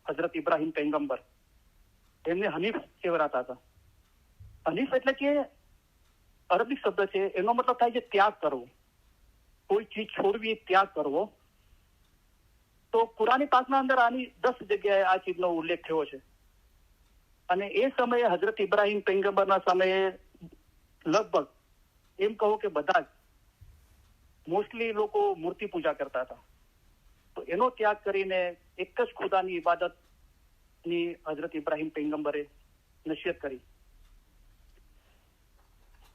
હજરત ઇબ્રાહીમ પૈગંબર, એમને હનીફ કહેવાતા હતા. હનીફ એટલે કે અરબી શબ્દ છે, એનો મતલબ થાય છે ત્યાગ કરવો, કોઈ ચીજ છોડવી, ત્યાગ કરવો. તો કુરાની પાકના અંદર આની 10 જગ્યાએ આ ચીજનો ઉલ્લેખ થયો છે. અને એ સમયે હજરત ઇબ્રાહીમ પૈગંબરના સમયે લગભગ એમ કહો કે બધા જ મોસ્ટલી લોકો મૂર્તિ પૂજા કરતા હતા. તો એનો ત્યાગ કરીને એક જ ખુદાની ઇબાદતની હજરત ઇબ્રાહીમ પૈગંબરે નસીહત કરી.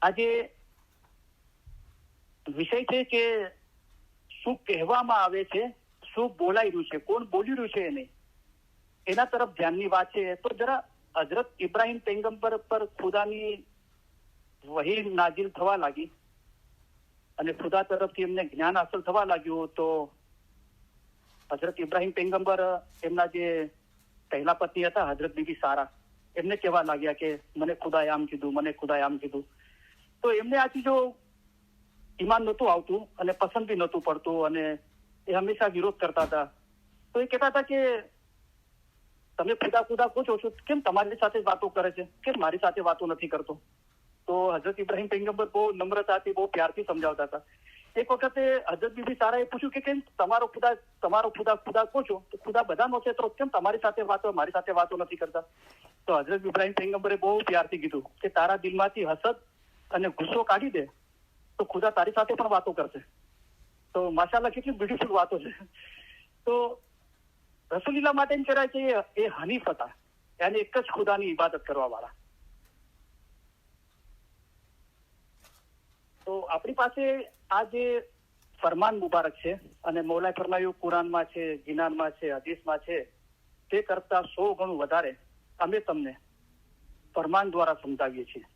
આજે વિષય છે કે શું કહેવામાં આવે છે, શું બોલાઈ રહ્યું છે, કોણ બોલી રહ્યું છે, એને એના તરફ ધ્યાનની વાત છે. તો જરા હજરત ઇબ્રાહીમ પૈગંબર પર ખુદાની વહી નાઝિલ થવા લાગી અને ખુદા તરફથી એમને જ્ઞાન હાંસલ થવા લાગ્યું તો હજરત ઇબ્રાહિમ પૈગંબર એમના જે પહેલા પત્ની હતા હજરત બીબી સારા, એમને કહેવા લાગ્યા કે મને ખુદાએ આમ કીધું, મને ખુદાએ આમ કીધું. તો એમને આ ચીજો ઈમાન નહોતું આવતું અને પસંદ બી નહોતું પડતું અને એ હંમેશા વિરોધ કરતા હતા. તો એ કહેતા હતા કે તમે ખુદા ખુદા પૂછો છો, કેમ તમારી સાથે વાતો કરે છે, કેમ મારી સાથે વાતો નથી કરતો? તો હજરત ઇબ્રાહિમ પૈગંબર બહુ નમ્રતાથી બહુ પ્યારથી સમજાવતા હતા. એક વખતે હજરત બીબી સારાએ પૂછ્યું કે કેમ તમારો ખુદા ખુદા કહો છો, તો ખુદા બધાનો છે તો કેમ તમારી સાથે મારી સાથે વાતો નથી કરતા? તો હજરત ઇબ્રાહિમ પૈગંબરે બહુ પ્યારથી કીધું કે તારા દિલમાંથી હસદ અને ગુસ્સો કાઢી દે તો ખુદા તારી સાથે પણ વાતો કરશે. તો માશાઅલ્લાહ કેટલી બ્યુટીફુલ વાતો છે. તો રસૂલુલ્લાહ માટે એમ કહેવાય કે એ હનીફ હતા, yani એક જ ખુદાની ઇબાદત કરવા વાળા. તો આપણી પાસે આ જે ફરમાન મુબારક છે અને મૌલાએ ફરમાયું કુરાનમાં છે, જીનાનમાં છે, હદીસમાં છે, તે કરતા 100 ગણું વધારે અમે તમને ફરમાન દ્વારા સમજાવીએ છીએ.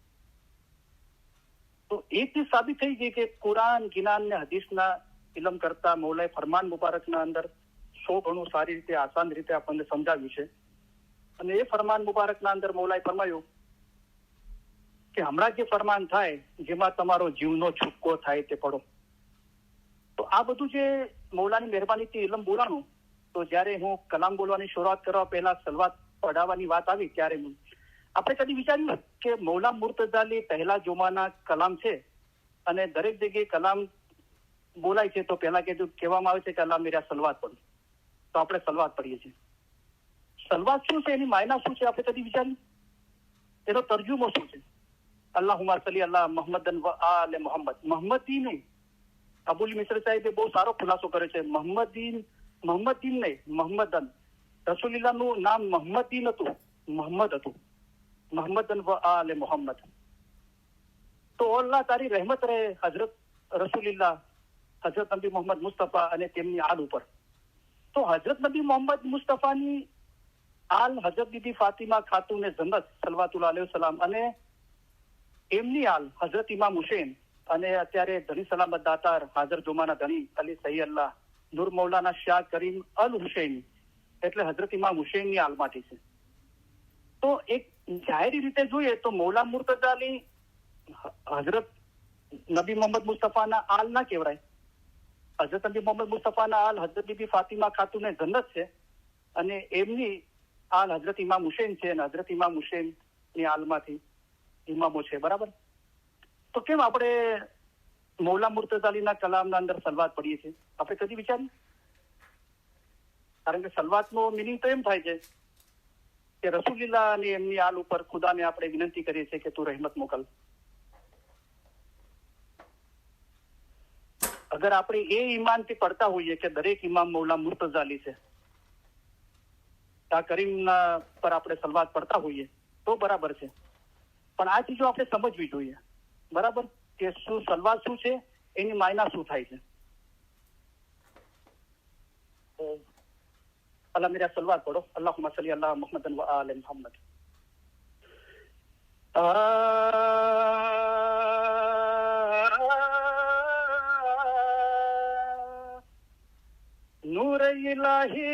તો એ ચીજ સાબિત થઈ ગઈ કે કુરાન, જીનાન ને હદીસના ઇલમ કરતા મૌલાએ ફરમાન મુબારકના અંદર 100 ગણું સારી રીતે, આસાન રીતે આપણને સમજાવ્યું છે. અને એ ફરમાન મુબારકના અંદર મૌલાએ ફરમાયું કે હમણાં જે ફરમાન થાય જેમાં તમારો જીવનો છૂટકો થાય તે પડો. તો આ બધું જે મૌલાની મહેરબાનીથી ઇલમ બોલાનું, તો જયારે હું કલામ બોલવાની શરૂઆત કરવા પહેલા સલવાત પઢાવવાની વાત આવી ત્યારે આપણે કદી વિચાર્યું કે મૌલા મુર્તઝાલી પહેલા જોમાના કલામ છે અને દરેક જગ્યાએ કલામ બોલાય છે તો પહેલા કહેવામાં આવે છે કે અલ્લાહ મેરા સલવાત પઢો. તો આપણે સલવાત પઢીએ છીએ. સલવાત શું છે, એની માયના શું છે, આપણે કદી વિચાર્યું? એનો તર્જુમો શું છે? અલ્લાહુમ્મા સલ્લી અલા મુહમ્મદન વ આલે મુહમ્મદ. મોહમ્મદી નહીં, અબુલ મિસર સાહેબે બહુ સારો ખુલાસો કર્યો છે. મોહમ્મદીન નહીં, મોહમ્મદન. રસૂલુલ્લાહનું નામ મોહમ્મદીન હતું, મોહમ્મદ હતું. મોહમ્મદન વ આલે મુહમ્મદ. તો અલ્લાહ તારી રહેમત રહે હજરત રસૂલુલ્લાહ, હજરત નબી મોહમ્મદ મુસ્તફા અને તેમની આલ ઉપર. તો હજરત નબી મોહમ્મદ મુસ્તફાની આલ હજરત બીબી ફાતિમા ખાતુને જન્નત સલ્વાતુલ્લાહ અલૈહિ વસલ્લમ અને એમની આલ હજરત ઇમામ હુસૈન અને અત્યારે ધની સલામત દાતાર હાજર જોમાના ધની અલી સહી અલ્લાહ નૂર મૌલાના શાહ કરીમ અલ હુસૈની, એટલે હજરત ઇમામ હુસૈનની આલમાંથી છે. તો એક જાહેરી રીતે જોઈએ તો મૌલા મુર્તઝાલી હજરત નબી મોહમ્મદ મુસ્તફાના આલ ના કહેવાય. હજરત નબી મોહમ્મદ મુસ્તફાના આલ હજરત બીબી ફાતિમા ખાતુને જન્નત છે અને એમની આલ હજરત ઇમામ હુસૈન છે અને હજરત ઇમામ હુસૈનની આલમાંથી ઇમામો છે. બરાબર? તો કેમ આપણે મૌલા મુર્તઝાલીના કલામના અંદર સલવાત પડીએ છીએ? આપણે કદી વિચાર્યું? કારણ કે સલવાતનો મિનિંગ તો એમ થાય છે કે રસૂલુલ્લાહ અને એમની આલ ઉપર ખુદાને આપણે વિનંતી કરીએ છીએ કે તું રહેમત મોકલ. અગર આપણે એ ઈમાનથી પડતા હોઈએ કે દરેક ઇમામ મૌલા મુર્તઝાલી છે, આ કરીમના પર આપણે સલવાત પડતા હોઈએ તો બરાબર છે. પણ આ ચીજો આપણે સમજવી જોઈએ. બરાબર? કે શું સલવાત શું છે, એની માયના શું થાય છે. અલ્લાહ મેરા સલવાત પઢો. અલ્લાહુમ્મા સલ્લી અલા મુહમ્મદન વ આલે મુહમ્મદ. नूर इलाही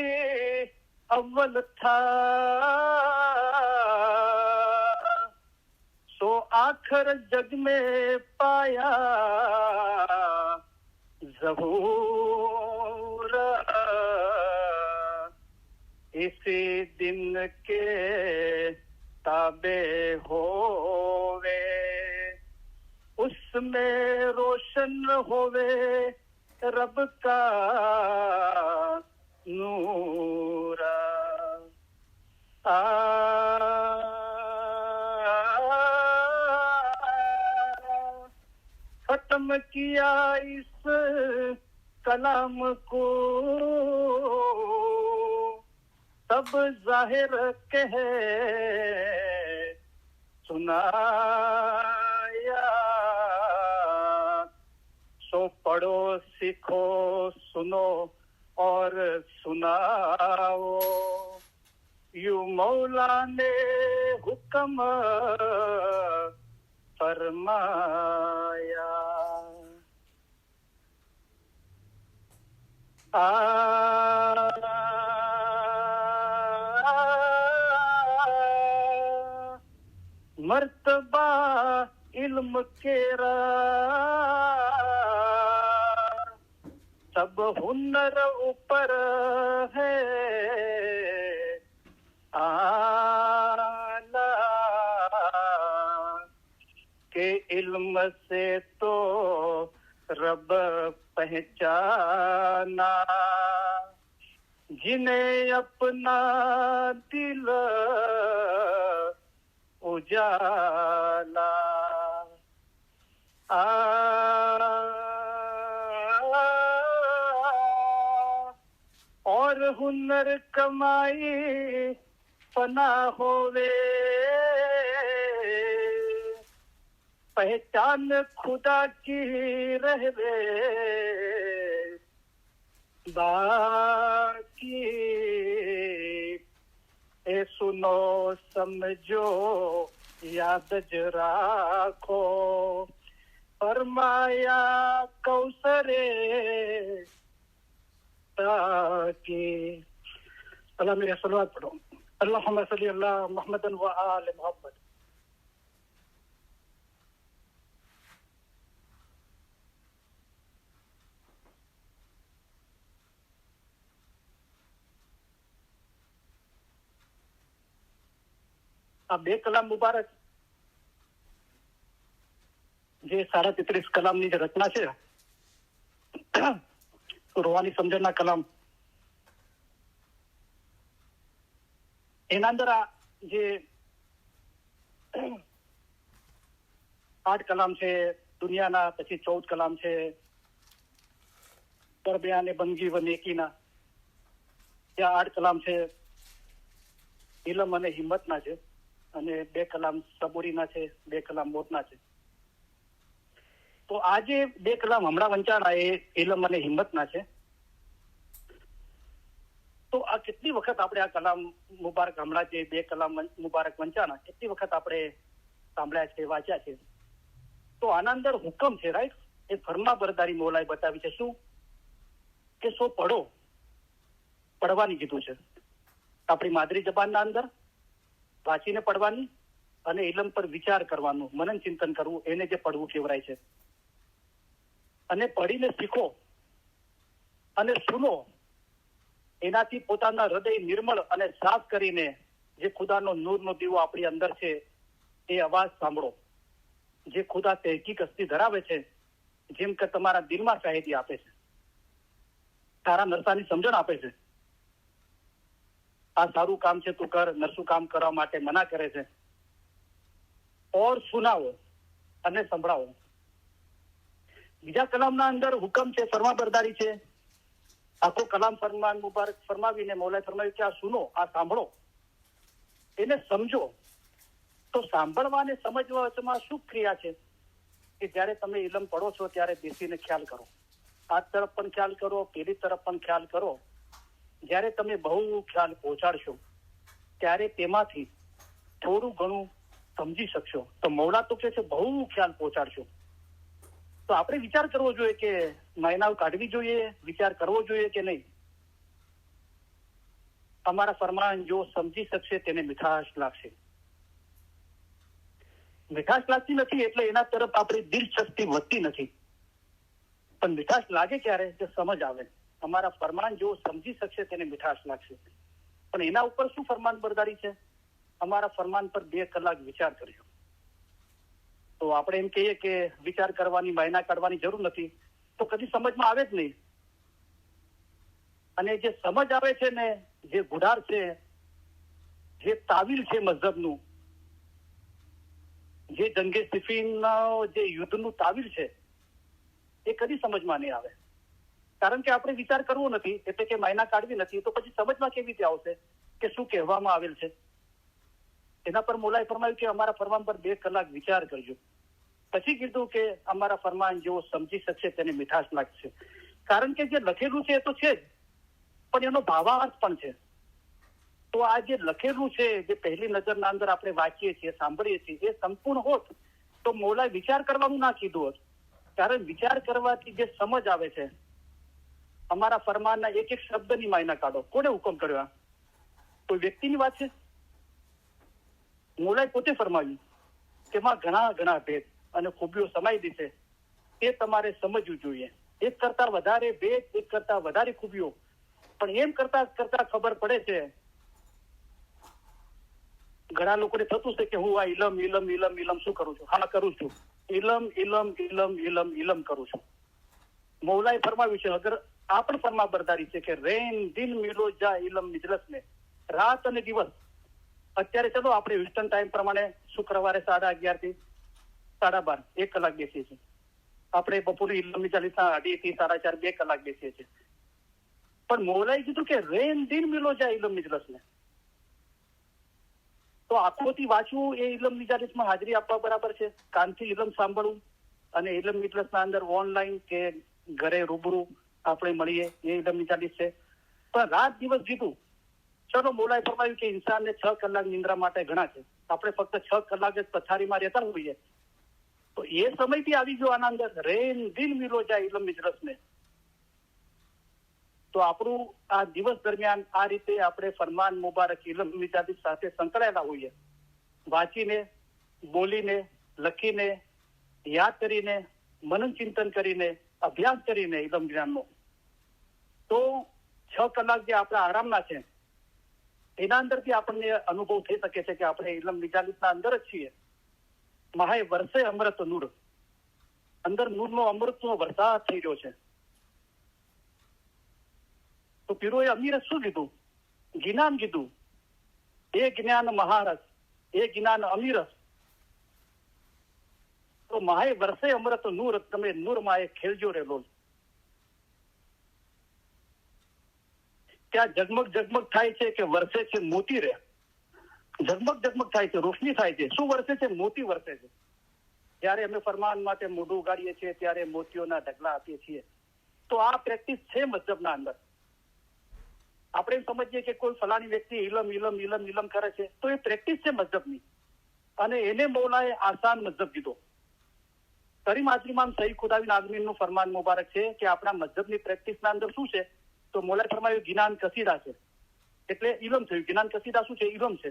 अव्वल था सो आखिर जग में पाया ज़हूर इसी दिन के ताबे होवे उसमें रोशन होवे रब का नूर. खत्म किया इस कलाम को सब जाहिर कह सुनाया सो पढ़ो सीखो सुनो और सुनाओ यू मौला ने हुक्म फरमाया. मर्तबा इल्म केरा सब हुनर ऊपर है आला के इल्म से तो रब पहचाना जिन्हें अपना दिल उजाला और हुनर कमाई फना होवे पहचान खुदा की रहवे बाकी ए सुनो समझो याद ज राखो फरमाया कौसरे ताकि अल्लाह मेरे सलवात पढ़ो अल्लाहुम्मा सल्ली अला मुहम्मदन व आले मोहम्मद। આ બે કલામ મુબારક જે 33 કલામની જે રચના છે રૂહાની સમજણના કલામ એના અંદર આ જે 8 કલામ છે દુનિયાના, પછી 14 કલામ છે તરબિયા ને બંદગી વ નેકીના, ત્યાં 8 કલામ છે ઇલમ અને હિંમતના છે, અને 2 કલામ સબૂરીના છે, 2 કલામ મોતના છે. તો આ જે 2 કલામ હમણાં વંચાણા એ ઇલમ અને હિંમતના છે. તો આ કેટલી વખત આપણે આ કલામ મુબારક હમણાં જે 2 કલામ મુબારક વંચાણા કેટલી વખત આપણે સાંભળ્યા છે, વાંચ્યા છે. તો આના અંદર હુકમ છે, રાઈટ, એ ફરમા બરદારી મૌલાએ બતાવી છે. શું કે સો પઢો, પડવાની કીધું છે. આપણી માદરી જબાનના અંદર વાંચીને પડવાની અને ઇલમ પર વિચાર કરવાનું, મનન ચિંતન કરવું, એને જે પડવું કહેવાય છે. અને પઢીને શીખો અને સુનો, એનાથી પોતાના હૃદય નિર્મળ અને સાફ કરીને જે ખુદાનો નૂરનો દીવો આપણી અંદર છે એ અવાજ સાંભળો, જે ખુદા તહેકીક હસ્તી ધરાવે છે, જેમ કે તમારા દિલમાં શાહિદી આપે છે, તારા નરસાની સમજણ આપે છે. આ સારું કામ છે તું કર, નરસું કામ કરવા માટે મના કરે છે. ઓર સુનાવો અને સંભળાવો. બીજા કલામના અંદર હુકમ છે, ફરમાબરદારી છે. આખો કલામ ફરમાન મુબારક ફરમાવીને મૌલાએ ફરમાવ્યું કે આ સુનો, આ સાંભળો, એને સમજો. તો સાંભળવા અને સમજવા વચ્ચેમાં શું ક્રિયા છે કે જ્યારે તમે ઇલમ પડો છો ત્યારે બેસીને ખ્યાલ કરો, આ તરફ પણ ખ્યાલ કરો, પેલી તરફ પણ ખ્યાલ કરો. જ્યારે તમે બહુ ખ્યાલ પહોંચાડશો ત્યારે તેમાંથી થોડું ઘણું સમજી શકશો. તો મૌલા તો કે છે બહુ ખ્યાલ પહોંચાડશો. તો આપણે વિચાર કરવો જોઈએ કે મહિનાઓ કાઢવી જોઈએ, વિચાર કરવો જોઈએ કે નહીં. અમારા ફરમાન જો સમજી શકશે તેને મીઠાશ લાગશે. મીઠાશ લાગતી નથી એટલે એના તરફ આપણી દિલચસ્પી વધતી નથી. પણ મીઠાશ લાગે ક્યારે? જે સમજ આવે. અમારા ફરમાન જો સમજી શકશે તેને મીઠાશ લાગશે. પણ એના ઉપર શું ફરમાન બરદારી છે? અમારા ફરમાન પર 2 કલાક વિચાર કરજો. તો આપણે એમ કહીએ કે વિચાર કરવાની, મહિના કાઢવાની જરૂર નથી, તો કદી સમજમાં આવે જ નહીં. અને જે સમજ આવે છે ને, જે ગુડાર છે, જે તાવીલ છે મઝહબનું, જે જંગે સિફીનનો જે યુદ્ધનું તાવીલ છે, એ કદી સમજમાં નહીં આવે. કારણ કે આપણે વિચાર કરવો નથી, એટલે કે મહિના કાઢવી નથી, તો પછી સમજમાં કેવી રીતે આવશે કે શું કહેવામાં આવેલ છે? એના પર મૌલાએ ફરમાવ્યું કે અમારા ફરમાન પર 2 કલાક વિચાર કરજો. પછી કીધું કે અમારા ફરમાન જેવો સમજી શકશે તેને મીઠાશ લાગશે. કારણ કે જે લખેલું છે એ તો છે જ, પણ એનો ભાવાર્થ પણ છે. તો આ જે લખેલું છે, જે પહેલી નજરના અંદર આપણે વાંચીએ છીએ, સાંભળીએ છીએ, એ સંપૂર્ણ હોત તો મૌલાએ વિચાર કરવાનું ના કીધું હોત. કારણ વિચાર કરવાથી જે સમજ આવે છે, અમારા ફરમાનના એક એક શબ્દની માયના કાઢો. કોને હુકમ કર્યો? આ કોઈ વ્યક્તિની વાત છે? મોલાએ પોતે ફરમાવ્યું કે એમાં ઘણા ઘણા ભેદ અને ખૂબીઓ સમાયેલી છે, એ તમારે સમજવું જોઈએ. એક કરતા વધારે ભેદ, એક કરતા વધારે ખૂબીઓ, પણ એમ કરતા કરતા ખબર પડે છે, ઘણા લોકોને થતું છે કે હું આ ઇલમ ઇલમ ઇલમ ઇલમ શું કરું છું? હા, કરું છું. ઇલમ ઇલમ ઇલમ ઇલમ ઇલમ કરું છું. મૌલાએ ફરમાવ્યું છે, અગર આ પણ ફરમાબરદારી છે કે રેન દિન મિલો જા ઇલમ મિજલસ ને, રાત અને દિવસ. અત્યારે ચલો આપણે વેસ્ટર્ન ટાઈમ પ્રમાણે શુક્રવારે 11:30 થી 12:30 1 કલાક બેસીએ છીએ. આપણે બપોરે ઇલમ મિજાલિસના 2:30 થી 4:30 2 કલાક બેસીએ છીએ. પણ મૌલાએ કીધું કે રેન દિન મિલો જા ઇલમ મિજલસ ને. તો આંખોથી વાંચવું એ ઇલમ મિજાલિસમાં હાજરી આપવા બરાબર છે. કાનથી ઇલમ સાંભળવું અને ઇલમ મિજલસના અંદર ઓનલાઈન કે ઘરે રૂબરૂ આપણે મળીએ એ ઇલમ મિજાલિસ છે. પણ રાત દિવસ જીતું, ચલો મૌલાએ ફરમાવ્યું કે ઇન્સાનને 6 કલાક નિંદ્રા માટે ઘણા છે. આપણે ફક્ત 6 કલાક જ પથારીમાં રહેતા હોઈએ, તો એ સમયથી આવી ગયો આના અંદર રેન દિન મિલો જાય ઇલમ મિજલસ ને. તો આપણું આ દિવસ દરમિયાન આ રીતે આપણે ફરમાન મુબારક ઇલમ મિજાલિસ સાથે સંકળાયેલા હોઈએ, વાંચીને, બોલીને, લખીને, યાદ કરીને, મનન ચિંતન કરીને, અભ્યાસ કરીને ઇલમ જ્ઞાનનો, તો 6 કલાક જે આપણા આરામના છે એના અંદરથી આપણને અનુભવ થઈ શકે છે કે આપણે ઇલમ મિજાલિસના અંદર જ છીએ. મહાય વર્ષે અમૃત નૂર, અંદર નૂરનો અમૃતનો વરસાદ થઈ રહ્યો છે. તો પીરોએ અમીરે શું કીધું? જ્ઞાન કીધું. એ જ્ઞાન મહારસ, એ જ્ઞાન અમીરસ. તો મહાય વર્ષે અમૃત નૂર, તમે નૂરમાં એ ખેલજો રે લોલ. ત્યાં ઝગમગ ઝગમગ થાય છે કે વર્ષે છે મોતી રે. ઝગમગ ઝગમગ થાય છે, રોશની થાય છે. શું વર્ષે છે? મોતી વર્ષે છે. જયારે અમે ફરમાન માટે મોઢું ઉગાડીએ છીએ ત્યારે મોતીઓના ઢગલા આપીએ છીએ. તો આ પ્રેક્ટિસ છે મજહબના અંદર. આપણે એમ સમજીએ કે કોઈ ફલાણી વ્યક્તિ ઇલમ ઇલમ ઇલમ ઇલમ કરે છે, તો એ પ્રેક્ટિસ છે મજહબની, અને એને મૌલાએ આસાન મજહબ કીધો. કરીમ આઝરીમામ સહી ખુદાવીન આઝમીનનું ફરમાન મુબારક છે કે આપણા મજહબની પ્રેક્ટિસના અંદર શું છે? તો મૌલાએ ફરમાયું ગિનાન કસીદા છે, એટલે ઇલમ થયું. ગિનાન કસીદા શું છે? ઇલમ છે.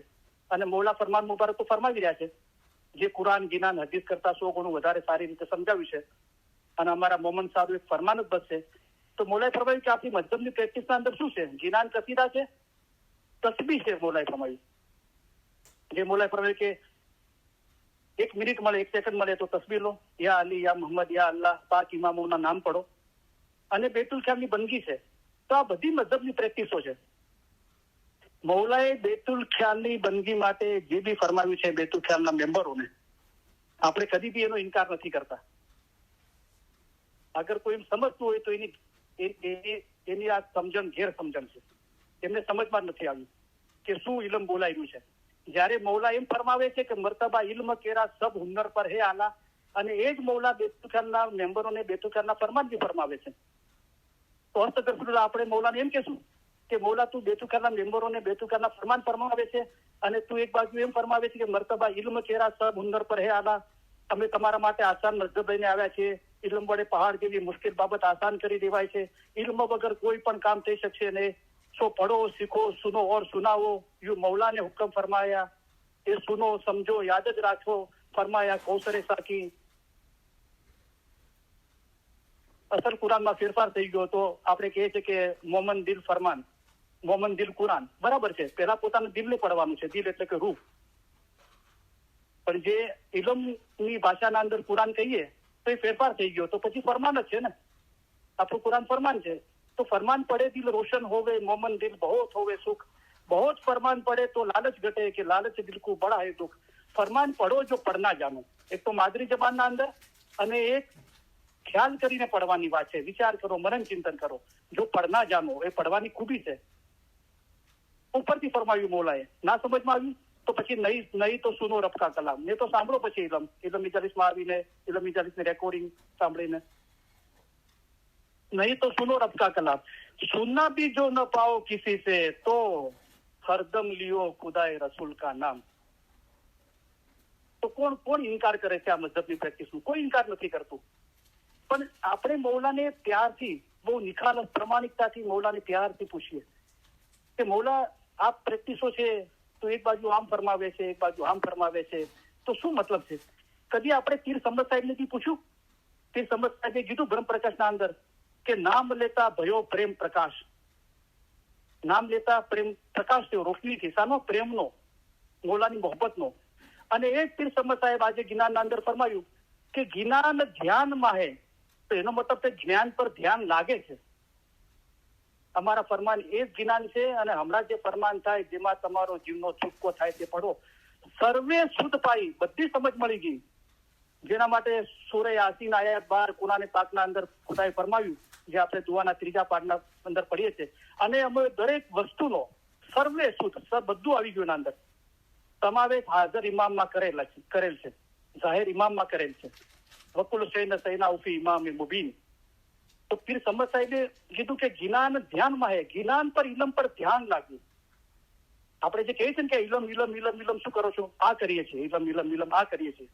અને મૌલા ફરમાન મુબારક તો ફરમાવી રહ્યા છે, જે કુરાન, ગિનાન, હદીસ કરતા 100 ગણું વધારે સારી રીતે સમજાવ્યું છે. અને અમારા મોમન સાહેબ એક ફરમાન જ બસ છે. તો મૌલાએ ફરમાવ્યું કે આપણી મજહબની પ્રેક્ટિસના અંદર શું છે? ગિનાન કસીદા છે, તસ્બીહ છે. મૌલાએ ફરમાવ્યું, જે મૌલાએ ફરમાવ્યું કે 1 મિનિટ મળે, 1 સેકન્ડ મળે તો તસ્બીહ લો, યા અલી, યા મોહમ્મદ, યા અલ્લાહ, પાક ઇમામોના નામ પઢો. અને બેતુલ ખ્યાલની બંદગી છે. તો આ બધી મજહબની પ્રેક્ટિસો છે. મૌલાએ બેતુલ ખ્યાલની બંદગી માટે જે બી ફરમાવ્યું છે બેતુલ ખ્યાલના મેમ્બરોને, આપણે કદી બી એનો ઇનકાર નથી કરતા. અગર કોઈ એમ સમજતું હોય તો એની આ સમજણ ગેર સમજણ છે. એમને સમજમાં નથી આવ્યું કે શું ઇલમ બોલાઈ રહ્યું છે. જયારે મૌલા એમ ફરમાવે છે કે મર્તબા ઇલ્મ કેરા સબ હુન્નર પર હે આલા, અને એ જ મૌલા બેતુલ ખ્યાલના મેમ્બરોને બેતુલ ખ્યાલના ફરમાન બી ફરમાવે છે. તો હસ્તગરફુલ્લાહ આપણે મૌલાને એમ કહેશું કે મૌલા તું બેતુલ ખ્યાલના મેમ્બરોને બેતુલ ખ્યાલના ફરમાન ફરમાવે છે, અને તું એક બાજુ એમ ફરમાવે છે કે મર્તબા ઇલ્મ કેરા સબ હુન્નર પર હે આલા, અમે તમારા માટે આસાન મજહબ લઈને આવ્યા છીએ. ઇલ્મ વડે પહાડ જેવી મુશ્કેલ બાબત આસાન કરી દેવાય છે. ઇલ્મ વગર કોઈ પણ કામ થઈ શકશે નહીં. સો પઢો, સીખો, સુનો ઓર સુનાવો, યુ મૌલા ને હુકમ ફરમાયા. એ સુનો, સમજો, યાદ જ રાખો, ફરમાયા કૌસરે સાકી. અસલ કુરાનમાં ફેરફાર થઈ ગયો તો આપણે કહીએ છીએ કે મોમન દિલ ફરમાન, મોમન દિલ કુરાન. બરાબર છે, પહેલા પોતાનું દિલને પડવાનું છે. દિલ એટલે કે રૂહ. પણ જે ઇલમની ભાષાના અંદર કુરાન કહીએ તો એ ફેરફાર થઈ ગયો, તો પછી ફરમાન જ છે ને. આપણું કુરાન ફરમાન છે. તો ફરમાન પડે દિલ રોશન હોવે, મોમન દિલ બહોત હોવે સુખ. બહોત ફરમાન પડે તો લાલચ ઘટે કે લાલચ દિલ કો બડા હે દુઃખ. ફરમાન પડો જો પડના જાણો. એક તો માદરી જબાનના અંદર, અને એક ખ્યાલ કરીને પડવાની વાત છે. વિચાર કરો, મનન ચિંતન કરો. જો પડના જાણો, એ પડવાની ખૂબી છે. ઉપરથી ફરમાવ્યું મૌલાએ. ના સમજમાં આવ્યું તો પછી નહીં તો સુનો રબકા કલામ, ને તો સાંભળો પછી ઇલમ મિજાલિસમાં આવીને, ઇલમ મિજાલિસની રેકોર્ડિંગ સાંભળીને. नहीं तो सुनो रब का कलाम, सुनना भी जो न पाओ किसी से तो हरदम लियो खुदाए रसूल का नाम. તો કોણ ઇનકાર કરે છે આ મજહબની પ્રેક્ટિસનું? કોઈ ઇનકાર નથી કરતું. પણ આપણે મૌલાને ત્યારથી બહુ નિખાલસ પ્રામાણિકતાથી મૌલાને પ્યારથી પૂછીએ કે મૌલા આ પ્રેક્ટિસો છે તો એક બાજુ આમ ફરમાવે છે, એક બાજુ આમ ફરમાવે છે, તો શું મતલબ છે? કદી આપણે પીર સમદ સાહેબને પૂછ્યું? પીર સમદ સાહેબે કીધું બ્રહ્મપ્રકાશના અંદર કે નામ લેતા ભયો પ્રેમ પ્રકાશ. નામ લેતા પ્રેમ પ્રકાશ થયો, રોશની થી શાનો? પ્રેમનો, મૌલાની મોહબ્બતનો. અને એ જ પીર સમદ સાહેબ આજે જ્ઞાનના અંદર ફરમાયું કે જ્ઞાન ધ્યાનમાં હે, તો એનો મતલબ કે જ્ઞાન પર ધ્યાન લાગે છે. અમારા ફરમાન એ જ જ્ઞાન છે. અને હમણાં જે ફરમાન થાય જેમાં તમારો જીવનો છૂટકો થાય તે પડો, સર્વે શુદ્ધ પાઈ, બધી સમજ મળી ગઈ. જેના માટે સૂરે યાસીન આયત 12 કુરાન પાકના અંદર ખુદાએ ફરમાવ્યું, જે આપણે દુઆના 3જા પાઠના અંદર પઢીએ છીએ. અને અમે દરેક વસ્તુનો સર્વે શુદ્ધ બધું આવી ગયું એના અંદર. સમાવેશ હાજર ઇમામમાં કરેલ છે, જાહેર ઇમામમાં કરેલ છે. વકુલ સૈન સૈના ઉફી ઇમામ મુબીન. તો પીર સમદ સાહેબે કીધું કે જ્ઞાન ધ્યાનમાં હે, જ્ઞાન પર ઇલમ પર ધ્યાન લાગ્યું. આપણે જે કહીએ છીએ કે ઇલમ ઇલમ ઇલમ ઇલમ શું કરો છો? આ કરીએ છીએ, ઇલમ ઇલમ ઇલમ આ કરીએ છીએ.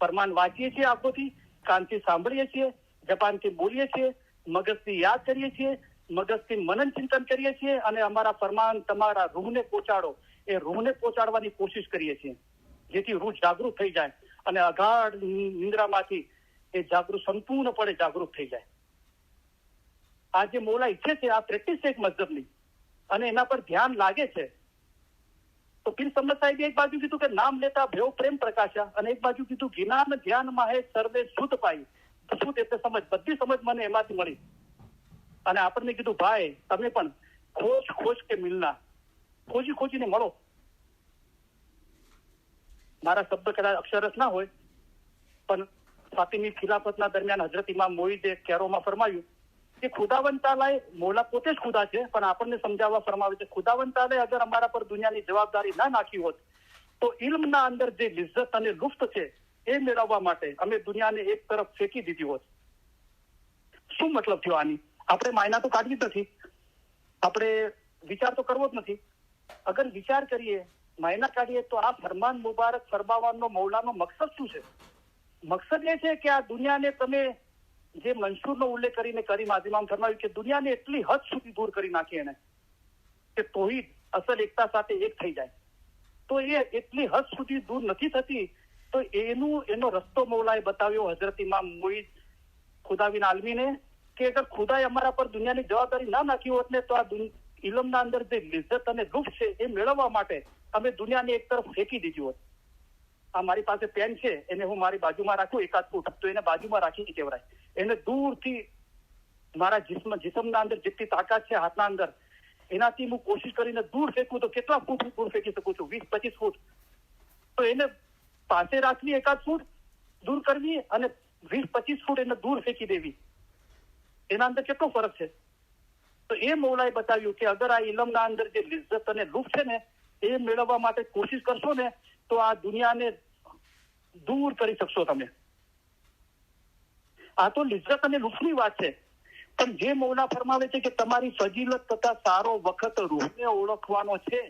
ફરમાન વાંચીએ છીએ આંખોથી, કાનથી સાંભળીએ છીએ, જબાનથી બોલીએ છીએ, મગજથી યાદ કરીએ છીએ, મગજથી મનન ચિંતન કરીએ છીએ. અને અમારા ફરમાન તમારા રૂહને પહોંચાડો, એ રૂહને પહોંચાડવાની કોશિશ કરીએ છીએ, જેથી રૂહ જાગૃત થઈ જાય અને અગાઢ નિંદ્રામાંથી એ જાગૃત સંપૂર્ણપણે જાગૃત થઈ જાય. આ જે મૌલા ઈચ્છે છે, આ પ્રેક્ટિસ છે એક મઝહબની, અને એના પર ધ્યાન લાગે છે. તો પીર સમદ સાહેબે એક બાજુ કીધું કે નામ લેતા ભયો પ્રેમ પ્રકાશા, અને એક બાજુ કીધું જ્ઞાન ધ્યાનમાં હે સર્વે શુદ્ધ પાઈ. શુદ્ધ એટલે સમજ, બધી સમજ મને એમાંથી મળી. અને આપણને કીધું ભાઈ તમે પણ ખોજ કે મિલના, ખોજીને મળો. મારા શબ્દ કદાચ અક્ષરસ ના હોય, પણ ફાતિમી ખિલાફતના દરમિયાન હજરત ઇમામ મોઈદે કેરોમાં ફરમાવ્યું કે ખુદાવંદ તાલાએ, મૌલા પોતે જ ખુદા છે પણ આપણને સમજાવવા ફરમાવે છે, ખુદાવંદ તાલાએ અગર અમારા પર દુનિયાની જવાબદારી ના નાખી હોત તો ઇલ્મના અંદર જે લિજ્જત અને લુફ્ત છે એ મેળવવા માટે અમે દુનિયાને એક તરફ ફેંકી દીધી હોત. શું મતલબ થયો આની? આપણે માયના તો કાઢવી જ નથી, આપણે વિચાર તો કરવો જ નથી. અગર વિચાર કરીએ, માયના કાઢીએ, તો આ ફરમાન મુબારક ફરમાવવાનો મૌલાનો મકસદ શું છે? મકસદ એ છે કે આ દુનિયાને તમે જે મંશૂરનો ઉલ્લેખ કરીને કરીમ આઝિમામ ફરમાવ્યું કે દુનિયાને એટલી હદ સુધી દૂર કરી નાખી એને કે તૌહીદ અસલ એકતા સાથે એક થઈ જાય. તો એ એટલી હદ સુધી દૂર નથી થતી. તો એનો રસ્તો મૌલાએ બતાવ્યો હઝરત ઇમામ મોઈદ ખુદાવિન આલમીને કે અગર ખુદાએ અમારા પર દુનિયાની જવાબદારી ના નાખી હોત ને, તો આ ઇલમના અંદર જે લિજ્જત અને લુફ્ત છે એ મેળવવા માટે અમે દુનિયાને એક તરફ ફેંકી દીધી હોત. આ મારી પાસે પેન છે, એને હું મારી બાજુમાં રાખું 1 ફૂટ, તો એને બાજુમાં રાખી કહેવાય. એને દૂરથી મારા જિસ્મના અંદર જેટલી તાકાત છે હાથના અંદર, એનાથી હું કોશિશ કરીને દૂર ફેંકું તો કેટલા ફૂટ દૂર ફેંકી શકું છું? 20-25 ફૂટ. તો એને પાસે રાખવી 1 ફૂટ દૂર કરવી અને 20-25 ફૂટ એને દૂર ફેંકી દેવી, એના અંદર કેટલો ફરક છે? તો એ મૌલાએ બતાવ્યું કે અગર આ ઇલમના અંદર જે લિજ્જત અને લુફ્ત છે ને એ મેળવવા માટે કોશિશ કરશો ને, તો આ દુનિયાને દૂર કરી શકશો તમે. આ તો લિજ્જત અને લુફ્તની વાત છે. પણ જે મૌલા ફરમાવે છે કે તમારી ફજીલત તથા સારો વખત રૂહને ઓળખવાનો છે,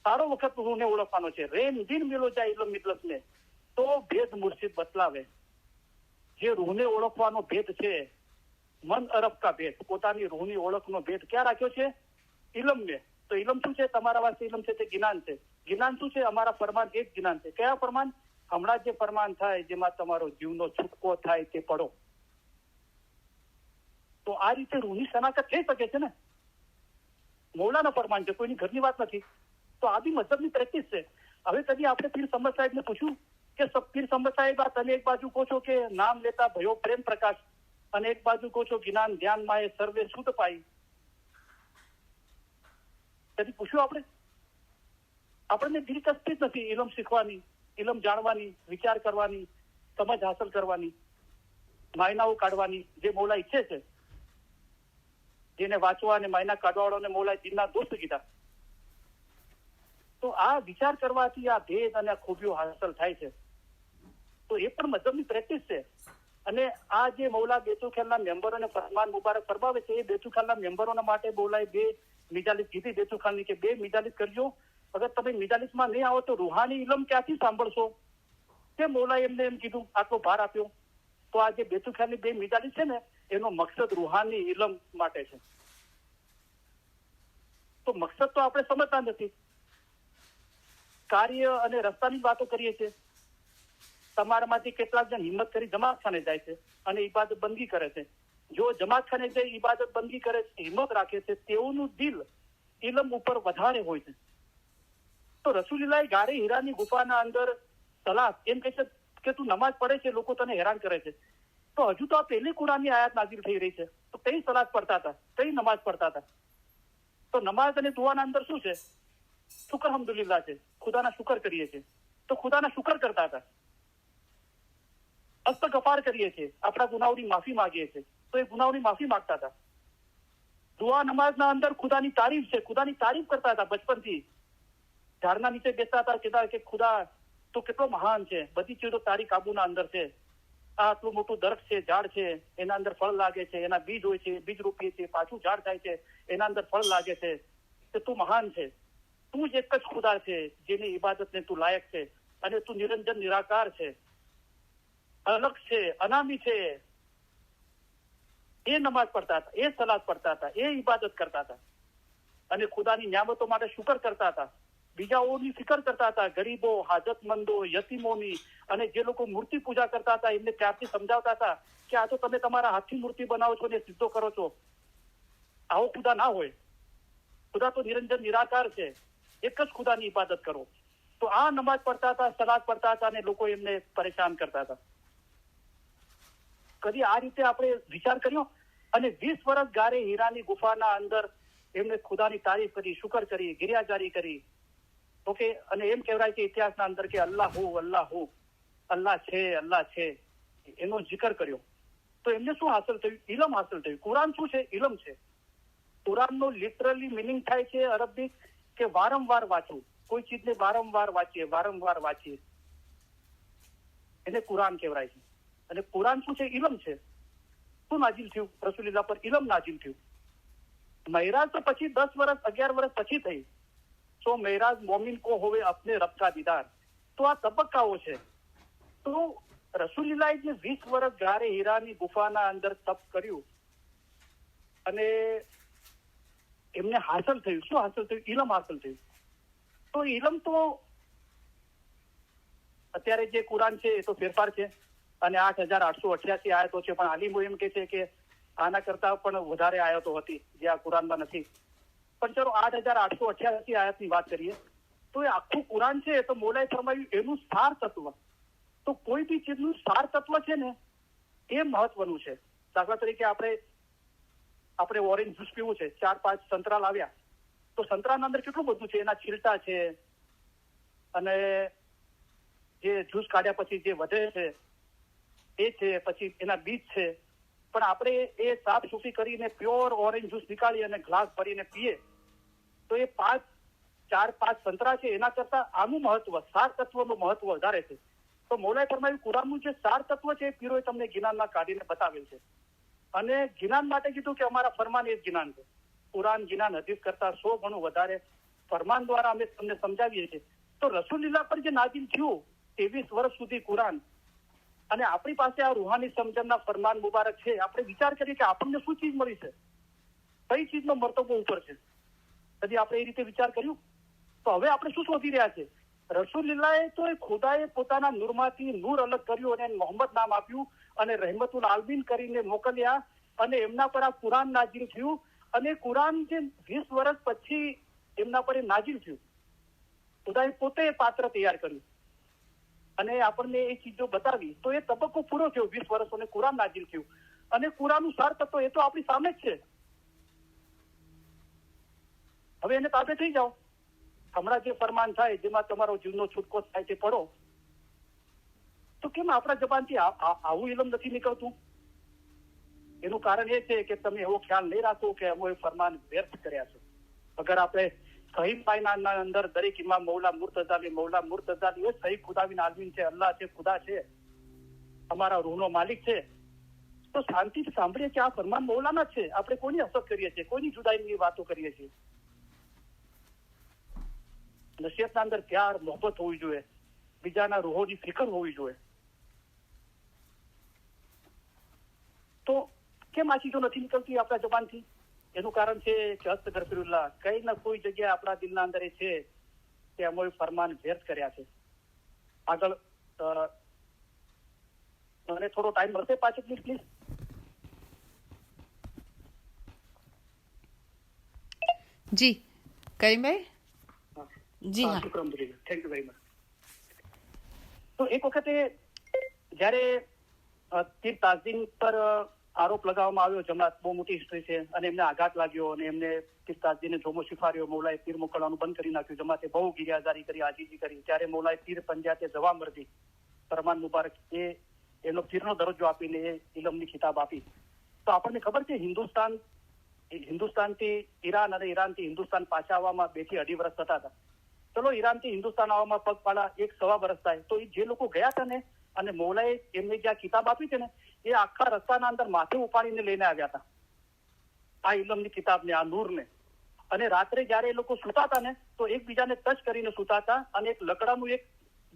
સારો વખત રૂહને ઓળખવાનો છે. રેન દિન મિલો જાય ઇલમ મિદલસ ને, તો ભેદ મુર્શિદ બતલાવે. જે રૂહને ઓળખવાનો ભેદ છે, મન અરબ કા ભેદ, પોતાની રૂહની ઓળખનો ભેદ ક્યાં રાખ્યો છે? ઇલમ ને. તો ઇલમ શું છે? તમારા વાસ્તે ઇલમ છે તે જ્ઞાન છે. જ્ઞાન શું છે? અમારા ફરમાન એક જ્ઞાન છે. કયા ફરમાન? હમણાં જે ફરમાન થાય જેમાં તમારો જીવનો છૂટકો થાય તે પડો. તો આ રીતે રૂહની શનાખત થઈ શકે છે ને. મૌલાના ફરમાન છે, કોઈની ઘરની વાત નથી. તો આ બી મઝહબની પ્રેક્ટિસ છે. હવે કદી આપણે પીર સમદ સાહેબને પૂછ્યું કે પીર સમદ સાહેબ તમે એક બાજુ કહો છો કે નામ લેતા ભયો પ્રેમ પ્રકાશ, અને એક બાજુ કહો છો જ્ઞાન ધ્યાનમાં એ સર્વે શુદ્ધ પાઈ. કદી પૂછ્યું આપણને દિલચસ્પી જ નથી ઇલમ શીખવાની, ઇલમ જાણવાની, વિચાર કરવાની, સમજ હાંસલ કરવાની, માયનાઓ કાઢવાની. જે મૌલા ઈચ્છે છે, જેને વાંચવા અને માયના કાઢવાવાળાને મૌલાએ દિલના દોસ્ત કીધા. તો આ વિચાર કરવાથી આ ભેદ અને ખૂબીઓ હાંસલ થાય છે. તો એ પણ મઝહબની પ્રેક્ટિસ છે. અને આ જે મૌલા બેતુખાલના મેમ્બરોને ફરમાન મુબારક ફરમાવે છે, એ બેતુખાલના મેમ્બરોના માટે મૌલાએ 2 મિજાલિસ કીધી બેતુખાલની કે 2 મિજાલિસ કરજો. અગર તમે મિજાલિસમાં નહીં આવો તો રૂહાની ઇલમ ક્યાંથી સાંભળશો? કે મૌલાએ એમને એમ કીધું, આટલો ભાર આપ્યો. તો આ જે બેતુખ્યાલની 2 મિજાલી છે ને, એનો મકસદ રૂહાની ઇલમ માટે છે. તો મકસદ તો આપણે સમજતા નથી, કાર્ય અને રસ્તાની વાતો કરીએ છીએ. તમારામાંથી કેટલાક જણ હિંમત કરી જમાતખાને જાય છે અને ઇબાદત બંદગી કરે છે. જો જમાતખાને જઈ ઇબાદત બંદગી કરે છે, હિંમત રાખે છે, તેઓનું દિલ ઇલમ ઉપર વધારે હોય છે. તો રસૂલુલ્લાહ ગારે હીરાની ગુફાના અંદર સલાત એમ કહે છે કે તું નમાજ પડે છે, લોકો તને હેરાન કરે છે. તો હજુ તો આ પહેલી કુરાનની આયાત નાઝિલ થઈ રહી છે, તો કઈ સલાત પડતા હતા, કઈ નમાજ પડતા હતા? તો નમાજ અને દુઆના અંદર શું છે? શુક્ર અલ્હમ્દુલિલ્લાહ છે, ખુદાના શુક્ર કરીએ છીએ. તો ખુદાના શુક્ર કરતા હતા, અસ્તગફાર કરીએ છીએ, આપણા ગુનાહોની માફી માંગીએ છીએ, તો એ ગુનાહોની માફી માંગતા હતા. દુઆ નમાજના અંદર ખુદાની તારીફ છે, ખુદાની તારીફ કરતા હતા. બચપનથી ઝાડના નીચે બેસતા હતા, કહેતા કે ખુદા તો કેટલો મહાન છે, બધી ચીજો તારી કાબુના અંદર છે. આ આટલું મોટું દરખત છે, ઝાડ છે, એના અંદર ફળ લાગે છે, એના બીજ હોય છે, બીજ રોપીએ છીએ, પાછું ઝાડ થાય છે, એના અંદર ફળ લાગે છે, કે તું મહાન છે. તું જ એક જ ખુદા છે જેની ઇબાદતને તું લાયક છે, અને તું નિરંજન નિરાકાર છે, અલગ છે, અનામી છે. એ નમાજ પડતા હતા, એ સલાત પડતા હતા, એ ઇબાદત કરતા હતા, અને ખુદાની નિયામતો માટે શુકર કરતા હતા. બીજાઓની ફિકર કરતા હતા, ગરીબો, હાજતમંદો, યતીમોની. અને જે લોકો મૂર્તિ પૂજા કરતા હતા એમને ત્યારથી સમજાવતા હતા કે આ તો તમે તમારા હાથથી મૂર્તિ બનાવો છો ને સિદ્ધો કરો છો, આવો ખુદા ના હોય. ખુદા તો નિરંજન નિરાકાર છે, એક જ ખુદાની ઇબાદત કરો. તો આ નમાજ પડતા હતા, સલાત પડતા હતા, અને લોકો એમને પરેશાન કરતા હતા. કદી આ રીતે આપણે વિચાર કર્યો? અને 20 વર્ષ ગારે હીરાની ગુફાના અંદર એમને ખુદાની તારીફ કરી, શુકર કરી, ગિરિયાજારી કરી. ઓકે, અને એમ કહેવાય છે ઇતિહાસના અંદર કે અલ્લાહ હુ, અલ્લાહ હુ, અલ્લાહ છે, અલ્લાહ છે, એનો જિકર કર્યો. તો એમને શું હાંસલ થયું? ઇલમ હાંસલ થયું. કુરાન શું છે? ઇલમ છે. કુરાનનો લિટરલી મિનિંગ થાય છે અરબિક કે વારંવાર વાંચવું. કોઈ ચીજને વારંવાર વાંચીએ, એને કુરાન કહેવાય છે. અને કુરાન શું છે? ઇલમ છે. શું નાજીલ થયું? રસૂલુલ્લાહ પર ઇલમ નાજીલ થયું. મહેરાજ તો પછી 10 વર્ષ 11 વર્ષ પછી થઈ. સો મહેરાજ મોમિન કો હોવે અપને રબ કા દીદાર. તો આ તબક્કાઓ છે. તો રસૂલુલ્લાહ જે 20 વર્ષ ગારે હીરાની ગુફાના અંદર તપ કર્યું, અને એમને હાંસલ થયું. શું હાંસલ થયું? ઇલમ હાંસલ થયું. તો ઇલમ તો અત્યારે જે કુરાન છે એ તો ફેરફાર છે, અને 8,888 આયતો છે. પણ આલિમો એમ કે છે કે આના કરતા પણ વધારે આયતો હતી જે આ કુરાનમાં નથી. પણ ચલો 8,888 આયતની વાત કરીએ, તો એ આખું કુરાન છે તો મોલાએ ફરમાવ્યું એનું સાર તત્વ. તો કોઈ બી ચીજનું સાર તત્વ છે ને એ મહત્વનું છે. દાખલા તરીકે આપણે ઓરેન્જ જ્યુસ પીવું છે, 4-5 સંતરા લાવ્યા, તો સંતરાના અંદર કેટલું બધું છે, એના છીલટા છે, અને જે જ્યુસ કાઢ્યા પછી જે વધે છે એ છે, પછી એના બીજ છે. પણ આપણે એ સાફ સૂફી કરીને પ્યોર ઓરેન્જ જ્યુસ નીકાળી અને ગ્લાસ ભરીને પીએ તો એ 4-5 સંતરા છે એના કરતા આનું મહત્વ, સાર તત્વનું મહત્વ વધારે છે. તો મૌલાએ ફરમાવ્યું કુરાનનું જે સાર તત્વ છે એ પીરોએ તમને જ્ઞાનમાં કાઢીને બતાવેલ છે, અને જ્ઞાન માટે કીધું કે અમારા ફરમાન એ જ જ્ઞાન છે. કુરાન જ્ઞાન હદીસ કરતા 100 ગણું વધારે ફરમાન દ્વારા અમે તમને સમજાવીએ છીએ. તો રસૂલુલ્લાહ પર જે નાઝિલ થયું 23 વર્ષ સુધી કુરાન, અને આપણી પાસે આ રૂહાની સમજણના ફરમાન મુબારક છે. આપણે વિચાર કરીએ કે આપણને શું ચીજ મળી છે, કઈ ચીજનો મર્તબો ઉપર છે. કદી આપણે એ રીતે વિચાર કર્યું? તો હવે આપણે શું શોધી રહ્યા છે? રસૂલુલ્લાહે તો એ ખુદાએ પોતાના નૂરમાંથી નૂર અલગ કર્યું અને મોહમ્મદ નામ આપ્યું અને રહેમતુલ આલમીન કરીને મોકલ્યા, અને એમના પર આ કુરાન નાઝિલ થયું. અને કુરાન જે 20 વર્ષ પછી એમના પર એ નાઝિલ થયું, ખુદાએ પોતે એ પાત્ર તૈયાર કર્યું અને આપણને એ ચીજો બતાવી. તો એ તબક્કો પૂરો થયો, 20 વર્ષોને કુરાન નાઝિલ થયું. અને કુરાનનું સાર તત્વ એ તો આપણી સામે જ છે. હવે એને તાબે થઈ જાઓ. હમણાં જે ફરમાન થાય જેમાં તમારો જીવનો છૂટકો થાય તે પડો. તો કેમ આપણા જબાનથી આવું ઇલમ નથી નીકળતું? એનું કારણ એ છે કે તમે એવો ખ્યાલ નહીં રાખો કે અમે ફરમાન વ્યર્થ કર્યા છે. અગર આપણે સહી પાયના અંદર દરેક ઇમામ મૌલા મુર્તઝાલી એ સહી ખુદાબિન આલમીન છે, અલ્લાહ છે, ખુદા છે, અમારા રૂહનો માલિક છે, તો શાંતિથી સાંભળીએ કે આ ફરમાન મૌલાના છે. આપણે કોની અસર કરીએ છીએ, કોઈની જુદાઈની વાતો કરીએ છીએ. નસીહતના અંદર પ્યાર મોહબ્બત હોવી જોઈએ, બીજાના રૂહોની ફિકર હોવી જોઈએ. કેમ આ ચીજો નથી નીકળતી આપણા જબાનથી? એનું કારણ છે કે હસ્ત ગફીરુલ્લાહ કઈ ના કોઈ જગ્યાએ આપણા દિલના અંદર એ છે કે અમે ફરમાન વ્યર્થ કર્યા છે. આગળ મને થોડો ટાઈમ મળશે 5 મિનિટ પ્લીઝ? જી કરીમભાઈ. જી હા, શુક્રમ થેન્ક યુ વેરી મચ. તો એક વખતે જયારે તીર તાઝીમ પર આરોપ લગાવવામાં આવ્યો, જમાત બહુ મોટી હિસ્ટ્રી છે, અને એમને આઘાત લાગ્યો અને એમને તીર તાઝીને જોમો શિફાર્યો, મૌલાએ તીર મોકલવાનું બંધ કરી નાખ્યું, જમાતે બહુ ગિરિયાજારી કરી, આજીજી કરી, ત્યારે મૌલાએ તીર પંજાતે જવા મરદી ફરમાન મુબારક એનો તીરનો દરજ્જો આપીને એ ઇલમની ખિતાબ આપી. તો આપણને ખબર છે હિન્દુસ્તાનથી ઈરાન અને ઈરાનથી હિન્દુસ્તાન પાછા આવવામાં 2 થી 2.5 વર્ષ થતા હતા. ચલો ઈરાનથી હિન્દુસ્તાન આવવામાં પગપાળા 1-1.25 વર્ષ થાય. તો જે લોકો ગયા હતા ને, અને મૌલાએ એમને જ્યાં કિતાબ આપી છે ને, એ આખા રસ્તાના અંદર માથે ઉપાડીને લઈને આવ્યા હતા આ ઇલમની કિતાબને, આ નૂરને. અને રાત્રે જયારે એ લોકો સૂતા હતા ને, તો એકબીજાને ટચ કરીને સૂતા હતા, અને એક લકડાનું એક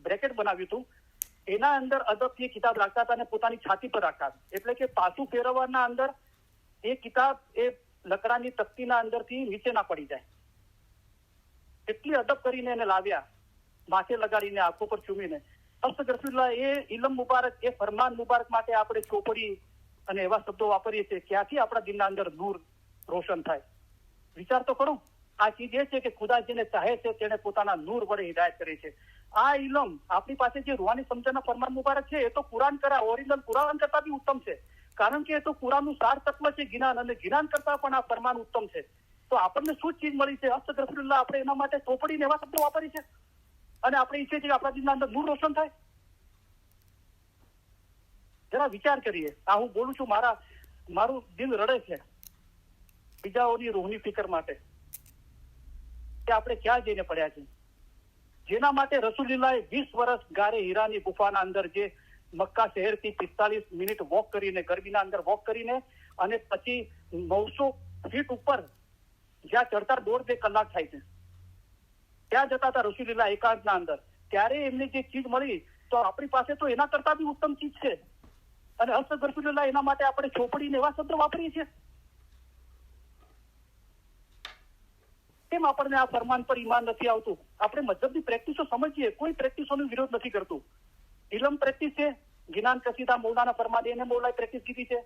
બ્રેકેટ બનાવ્યું હતું, એના અંદર અદબથી કિતાબ રાખતા હતા અને પોતાની છાતી પર રાખતા હતા. એટલે કે પાછું ફેરવવાના અંદર એ કિતાબ એ લકડાની તકતીના અંદરથી નીચે ના પડી જાય, એટલી અદબ કરીને એને લાવ્યા, માથે લગાડીને, આંખો પર ચૂમીને. અસ્તગફિરુલ્લાહ એ ઇલમ મુબારક, એ ફરમાન મુબારક માટે આપણે ચોપડી અને એવા શબ્દો વાપરીએ છીએ, ક્યાંથી આપણા દિલના અંદર નૂર રોશન થાય? વિચાર તો કરો. આ ચીજ એ છે કે ખુદા જેને ચાહે છે તેને પોતાના નૂર વડે હિદાયત કરે છે. આ ઇલમ આપણી પાસે જે રૂહાની સમજણના ફરમાન મુબારક છે, એ તો કુરાન ઓરિજિનલ કુરાન કરતા બી ઉત્તમ છે, કારણ કે એ તો કુરાનનું સાર તત્વ છે, જ્ઞાન, અને જ્ઞાન કરતા પણ આ ફરમાન ઉત્તમ છે. તો આપણને શું ચીજ મળી છે? અસ્તગફિરુલ્લાહ આપણે એના માટે ચોપડીને એવા શબ્દો વાપરી છે, અને આપણે ઈચ્છીએ છીએ કે આપણા દિલના અંદર નૂર રોશન થાય. જરા વિચાર કરીએ. આ હું બોલું છું, મારું દિલ રડે છે બીજાઓની રૂહની ફિકર માટે, કે આપણે ક્યાં જઈને પડ્યા છે. જેના માટે રસૂલુલ્લાહે 20 વર્ષ ગારે હીરાની ગુફાના અંદર, જે મક્કા શહેરથી 45 મિનિટ વોક કરીને, ગરમીના અંદર વોક કરીને, અને પછી 900 ફીટ ઉપર જ્યાં ચડતા 1.5-2 કલાક થાય છે, ત્યાં જતા હતા રસૂલુલ્લાહ એકાંતના અંદર. ત્યારે એમને જે ચીજ મળી, તો આપણી પાસે તો એના કરતા બી ઉત્તમ ચીજ છે. અને અસ્તગફિરુલ્લાહ એના માટે આપણે ચોપડીને એવા શબ્દો વાપરીએ છીએ. કેમ આપણને આ ફરમાન પર ઈમાન નથી આવતું? આપણે મજહબની પ્રેક્ટિસો સમજીએ, કોઈ પ્રેક્ટિસોનો વિરોધ નથી કરતું. ઇલમ પ્રેક્ટિસ છે, જ્ઞાન કસીદા મૌલાના ફરમાન, એને મૌલાએ પ્રેક્ટિસ કીધી છે,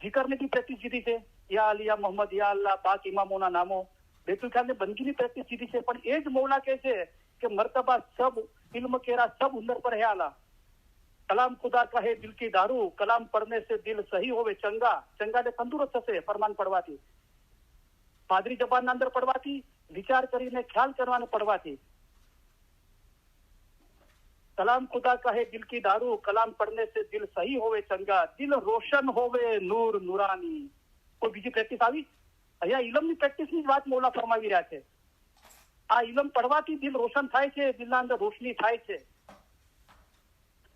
જીકરની બી પ્રેક્ટિસ કીધી છે, યા અલી યા મોહમ્મદ યા અલ્લાહ પાક ઇમામોના નામો, બેતુલ ખ્યાલને બંદગીની પ્રેક્ટિસ કીધી છે. પણ એ જ મૌલા કહે છે કે મર્તબા સબ ઇલ્મ કેરા સબ હુનર પર હે આલા, કલામ ખુદા કા હે દિલ કી દારૂ, કલામ પડને સે દિલ સહી હોવે ચંગા. ચંગાને તંદુરસ્ત થશે ફરમાન પડવાથી, પાદરી જબાનના અંદર પડવાથી, વિચાર કરીને ખ્યાલ કરવાને પડવાથી. કલામ ખુદા કા હે દિલ કી દારૂ, કલામ પડને સે દિલ સહી હોવે ચંગા, દિલ રોશન હોવે નૂર નુરાની. કોઈ બીજી પ્રેક્ટિસ આવી? અહીંયા ઇલમની પ્રેક્ટિસની જ વાત મૌલા ફરમાવી રહ્યા છે. આ ઇલમ પડવાથી દિલ રોશન થાય છે, દિલના અંદર રોશની થાય છે.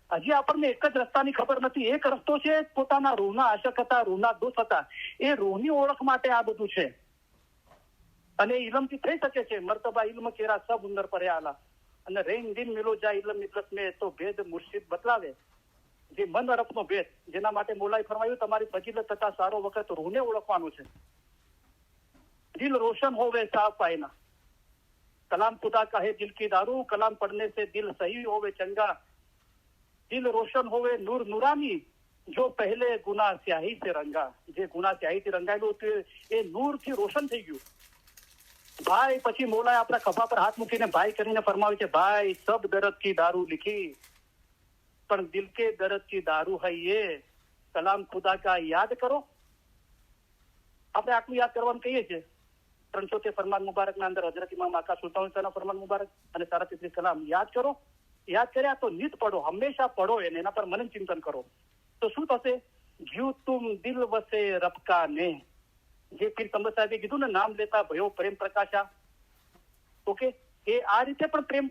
હજી આપણને એક જ રસ્તાની ખબર નથી. એક રસ્તો છે પોતાના રૂહના આશક હતા, રૂહના દોસ્ત હતા, એ રૂહની ઓળખ માટે આ બધું છે, અને ઇલમથી થઈ શકે છે. મર્તબા ઇલ્મ કેરા સબ હુનર પર આલા, અને રેન દિન મિલો જા ઇલમ નિકલસ મેં, તો ભેદ મુર્શિદ બતલાવે. જે મન અરફનો ભેદ, જેના માટે મૌલાએ ફરમાવ્યું તમારી ફજીલત તથા સારો વખત રૂહને ઓળખવાનું છે. દિલ રોશન હોવે સાફ આયના, કલામ ખુદા કા હે દિલ કી દારૂ, કલામ પડને સે દિલ સહી હોવે ચંગા, દિલ રોશન હોવે નૂર નુરાની, જો પહેલે ગુના સ્યાહી से રંગા. જે ગુના સ્યાહીથી રંગાયેલું હતું એ નૂરથી રોશન થઈ ગયું. ભાઈ પછી મૌલાએ આપણા ખભા પર હાથ મૂકીને ભાઈ કરીને ફરમાવે છે, ભાઈ સબ દર્દ કી દારૂ લીખી, પણ દિલ કે દર્દ કી દારૂ હૈ યે, કલામ ખુદા કા યાદ કરો. આપણે આટલું યાદ કરવાનું કહીએ છીએ. 300 ફરમાન મુબારકના અંદર હજરત ઇમામ આકા સુલ્તાન ફરમાન મુબારક અને 37 કલામ યાદ કરો. યાદ કર્યા તો નિત પડો, હંમેશા પડો એને, એના પર મનન ચિંતન કરો. તો શું થશે? જ્યુ તુમ દિલ વસે રબકા ને, જે પીર કમર સાહેબે કીધું ને, નામ લેતા ભયો પ્રેમ પ્રકાશા. ઓકે, એ આ રીતે પણ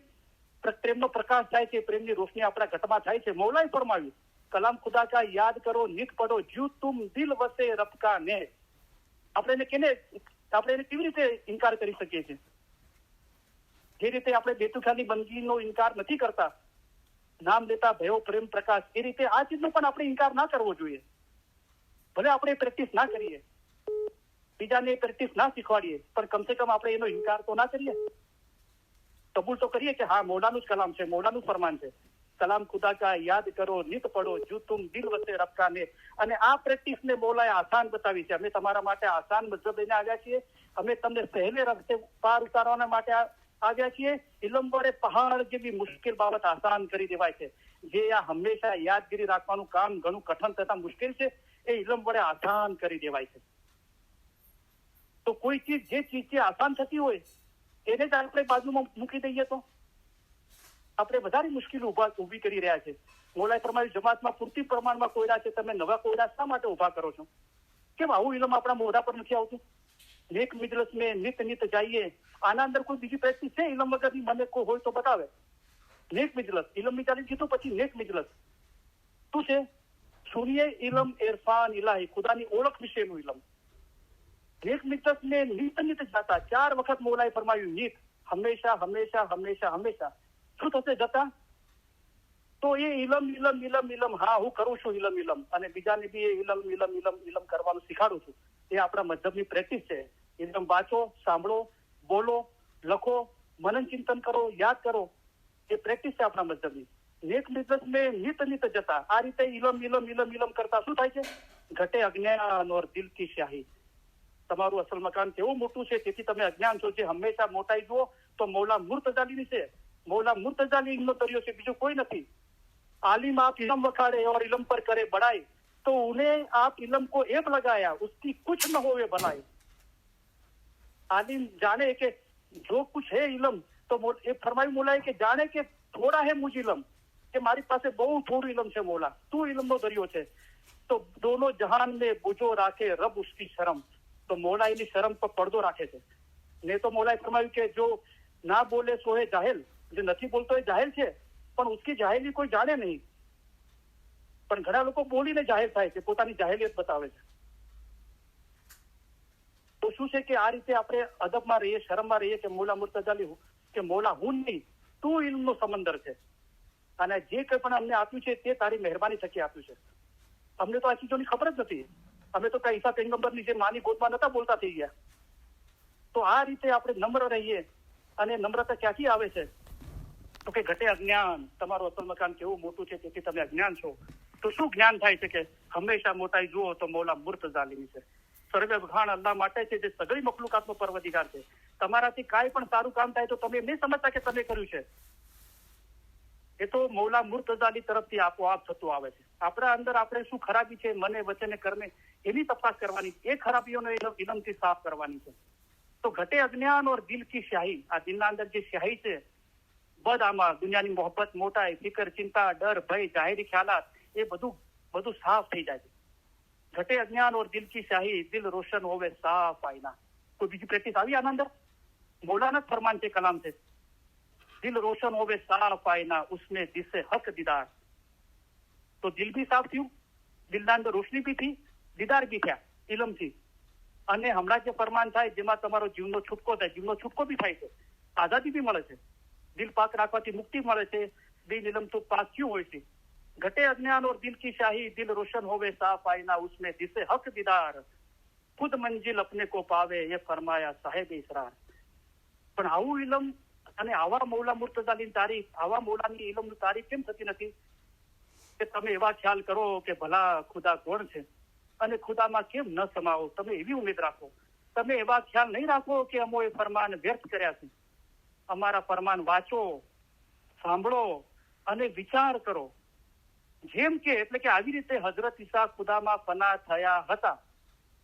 પ્રેમનો પ્રકાશ થાય છે, પ્રેમની રોશની આપણા ઘટમાં થાય છે. મૌલાએ ફરમાવ્યું કલામ ખુદા કા યાદ કરો, નિત પડો, જ્યુ તુમ દિલ વસે રબકા ને. આપણે એને કેવી રીતે ઇનકાર કરી શકીએ છીએ? જે રીતે આપણે બેતુલ ખ્યાલની બંદગીનો ઇનકાર નથી કરતા, નામ લેતા ભયો પ્રેમ પ્રકાશ, એ રીતે આ ચીજનો પણ આપણે ઇનકાર ના કરવો જોઈએ. ભલે આપણે પ્રેક્ટિસ ના કરીએ, બીજાને પ્રેક્ટિસ ના શીખવાડીએ, પણ કમસે કમ આપણે એનો ઇનકાર તો ના કરીએ, કબૂલ તો કરીએ કે હા મૌલાનું જ કલામ છે, મૌલાનું ફરમાન છે, કલામ ખુદા કા યાદ કરો નિત પડો જો તુમ દિલ વસે રબકાને. અને આ પ્રેક્ટિસને મૌલાએ આસાન બતાવી છે. અમે તમારા માટે આસાન મતલબ લઈને આવ્યા છીએ, અમે તમને સહેલે રસ્તે પાર ઉતારવાના માટે આવ્યા છીએ. ઇલમ વડે પહાડ જેવી મુશ્કેલ બાબત આસાન કરી દેવાય છે. જે આ હંમેશા યાદગીરી રાખવાનું કામ ઘણું કઠણ તથા મુશ્કેલ છે, એ ઇલમ વડે આસાન કરી દેવાય છે. તો કોઈ ચીજ જે ચીજ આસાન થતી હોય એને જ આપણે બાજુમાં મૂકી દઈએ તો આપણે વધારે મુશ્કેલી ઉભી કરી રહ્યા છે. મૌલાએ ફરમાવ્યું જમાતમાં પૂરતી પ્રમાણમાં કોયડા છે, તમે નવા કોયડા શા માટે ઉભા કરો છો? કેમ આવું ઇલમ આપણા મોઢા પર નથી આવતું? નેક મિજલસ મેં નિત જાઈએ. આના અંદર કોઈ બીજી પ્રેક્ટિસ છે ઇલમ વગરની? મને કોઈ હોય તો બતાવે. નેક મિજલસ ઇલમ ની કીધું, પછી નેક મિજલસ શું છે? સુનિએ ઇલમ ઇરફાન ઇલાહી, ખુદાની ઓળખ વિશેનું ઇલમ. નેક મિજલસ મેં નિત જાતા. 4 વખત મૌલાએ ફરમાવ્યું નિત, હંમેશા હંમેશા હંમેશા હંમેશા. શું થશે જતા? તો એ ઇલમ હા હું કરું છું ઇલમ, અને બીજાને બી એ ઇલમ કરવાનું શીખાડું છું. એ આપણા મધ્યમની પ્રેક્ટિસ છે. ઇલમ વાંચો, સાંભળો, બોલો, લખો, મનન ચિંતન કરો, યાદ કરો, એ પ્રેક્ટિસ છે આપણા મધ્યમની. નેક મિજલસ મેં નિત જતા. આ રીતે ઇલમ કરતા શું થાય છે? ઘટે અજ્ઞાન ઓર દિલ કી શાહી. તમારું અસલ મકાન કેવું મોટું છે તેથી તમે અજ્ઞાન છો. જે હંમેશા મોટાઈ જુઓ તો મૌલા મુર્તજાલીની છે. मौला मुर्तजाली इल्म दरियो से बीजू कोई नहीं. आलिम आप इल्म वखाड़े और इल्म पर करे बढ़ाई, तो उन्हें आप इल्म को एब लगाया, उसकी कुछ न होवे भलाई. आलिम जाने के जो कुछ है इल्म, तो फरमाई मौलाए के जाने के थोड़ा है मुझ इल्म, કે મારી પાસે બહુ થોડું ઇલ્મ છે મૌલા, તું ઇલ્મનો દરિયો છે. તો દોનો જહાન में बुझो રાખે રબ उसकी શરમ. તો મૌલા એની શરમ પર પડદો રાખે છે. ને તો મૌલાએ ફરમાવ્યું કે જો ના બોલે સો હે જાહેલ, જે નથી બોલતો એ જાહેલ છે, પણ ઉસકી જાહેલી કોઈ જાણે નહીં. પણ ઘણા લોકો બોલીને જાહેર થાય છે, પોતાની જાહેલિયત બતાવે છે. તો શું છે કે આ રીતે આપણે અદબમાં રહીએ, શરમમાં રહીએ કે મૌલા મુર્તજાલી કે મૌલા હું નહીં, તું ઇલ્મનો સમંદર છે, અને જે કંઈ પણ અમને આપ્યું છે તે તારી મહેરબાની થકી આપ્યું છે. અમને તો આ ચીજોની ખબર જ નથી. અમે તો કઈ ઈસા પૈગંબરની જે માની ગોદમાં નતા બોલતા થઈ ગયા. તો આ રીતે આપણે નમ્ર રહીએ. અને નમ્રતા ક્યાંથી આવે છે? તો કે ઘટે અજ્ઞાન. તમારું અસલ મકાન કેવું મોટું છે તેથી તમે અજ્ઞાન છો. તો શું જ્ઞાન થાય છે કે હંમેશા મોટાઈ જુઓ તો મૌલા મુર્તજાલીની છે. સર્વે વખાણ અલ્લાહ માટે છે, જે સગળી મખલુકાતનો પરવદિગાર છે. તમારાથી કાંઈ પણ સારું કામ થાય તો તમે એમ નહીં સમજતા કે તમે કર્યું છે. એ તો મૌલા મુર્તજાલી તરફથી આપોઆપ થતું આવે છે. આપણા અંદર આપણે શું ખરાબી છે મને વચને કર્મે, એની તપાસ કરવાની, એ ખરાબીઓને ઇલમથી સાફ કરવાની છે. તો ઘટે અજ્ઞાન ઓર દિલ કી શાહી. આ દિલના અંદર જે શાહી છે, બદ આમાં દુનિયાની મોહબ્બત, મોટાઈ, ફિકર, ચિંતા, ડર, ભય, જાહેરી ખ્યાલાત, એ બધું સાફ થઈ જાય છે. ઘટે અજ્ઞાન ઓર દિલ કી શાહી, દિલ રોશન હોવે સાફ આઈના. કોઈ બીજી પ્રેક્ટિસ આવી આના અંદર? મૌલાના ફરમાન છે, કલામ છે. દિલ રોશન હોવે સાફ આઈના, ઉસમે દિસે હક દીદાર. તો દિલ બી સાફ થયું, દિલના અંદર રોશની બી થઈ, દીદાર બી થયા ઇલમથી. અને હમણાં જે ફરમાન થાય જેમાં તમારો જીવનો છૂટકો થાય, જીવનો છૂટકો બી થાય છે, આઝાદી બી મળે છે. દિલ પાક રાખવાથી મુક્તિ મળે છે. દિલ ઇલમ તો પાક ક્યું હોય છે? ઘટે અજ્ઞાન ઓર દિલ કી શાહી, દિલ રોશન હોવે સાફ આઈના, ઉસમે દિસે હક દીદાર, ખુદ મંજિલ અપને કો પાવે, એ ફરમાયા સાહેબ ઇસરાર. પણ આવું ઇલમ અને આવા મૌલા મુર્તજાલીની તારીફ, આવા મૌલાની ઇલમની તારીફ કેમ થતી નથી? કે તમે એવા ખ્યાલ કરો કે ભલા ખુદા કોણ છે અને ખુદામાં કેમ ન સમાવો. તમે એવી ઉમેદ રાખો. તમે એવા ખ્યાલ નહીં રાખો કે અમોએ ફરમાન વ્યર્થ કર્યા છે. અમારા ફરમાન વાંચો, સાંભળો અને વિચાર કરો. જેમ કે એટલે કે આવી રીતે હઝરત ઈસા ખુદામાં ફના થયા હતા.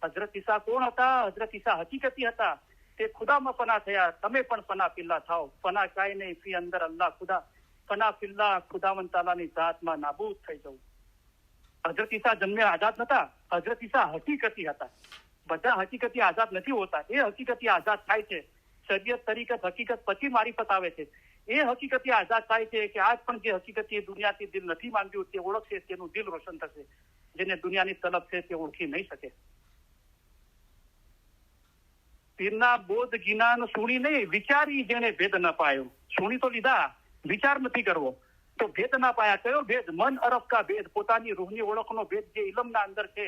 હઝરત ઈસા કોણ હતા? હઝરત ઈસા હકીકતી હતા, તે ખુદામાં ફના થયા. તમે પણ ફના ફિલ્લા થાઓ. ફના કાંઈ નહીં, ફી અંદર અલ્લાહ ખુદા. ફના ફિલ્લા, ખુદાવંત તાલાની ઝાતમાં નાબૂદ થઈ જવું. હઝરત ઈસા જન્મ્યા આઝાદ નતા. હઝરત ઈસા હકીકતી હતા. બધા હકીકતી આઝાદ નથી હોતા. એ હકીકતી આઝાદ થાય છે. શરીયત તરીકે હકીકત પછી મારીફત આવે છે. એ હકીકતી આઝાદ થાય છે કે આજ પણ જે હકીકતી દુનિયાથી દિલ નથી માંગ્યું તે ઓળખશે, તેનું દિલ રોશન થશે. જેને દુનિયાની તલબ છે તે ઓળખી નહીં શકે. પીરના બોધ જ્ઞાન સુણી નહીં, વિચારી જેને ભેદ ન પાયો. સુણી તો લીધા, વિચાર નથી કરવો તો ભેદ ના પાયા. કયો ભેદ? મન અરફ કા ભેદ, પોતાની રૂહની ઓળખનો ભેદ જે ઇલમના અંદર છે.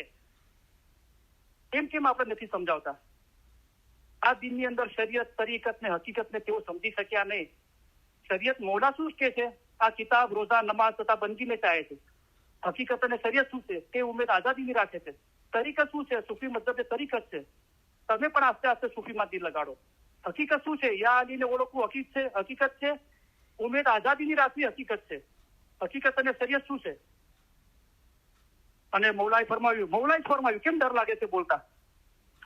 કેમ આપણે નથી સમજાવતા? આ દિનની અંદર શરીયત, તરીકત ને હકીકત ને તેઓ સમજી શક્યા નહીં. શરીયત મૌલા શું કે છે? આ કિતાબ, રોઝા, નમાઝ તથા બંદગીને ચાહે છે. હકીકત અને શરીયત શું છે? તે ઉમેદ આઝાદીની રાખે છે. તરીકત શું છે? સૂફી મતલબ એ તરીકત છે. તમે પણ આસ્તે આસ્તે સૂફીમાં દિલ લગાડો. હકીકત શું છે? યા અલીને ઓળખવું હકીકત છે. ઉમેદ આઝાદીની રાખવી હકીકત છે. હકીકત અને શરીયત શું છે? અને મૌલાએ ફરમાવ્યું કેમ ડર લાગે છે બોલતા?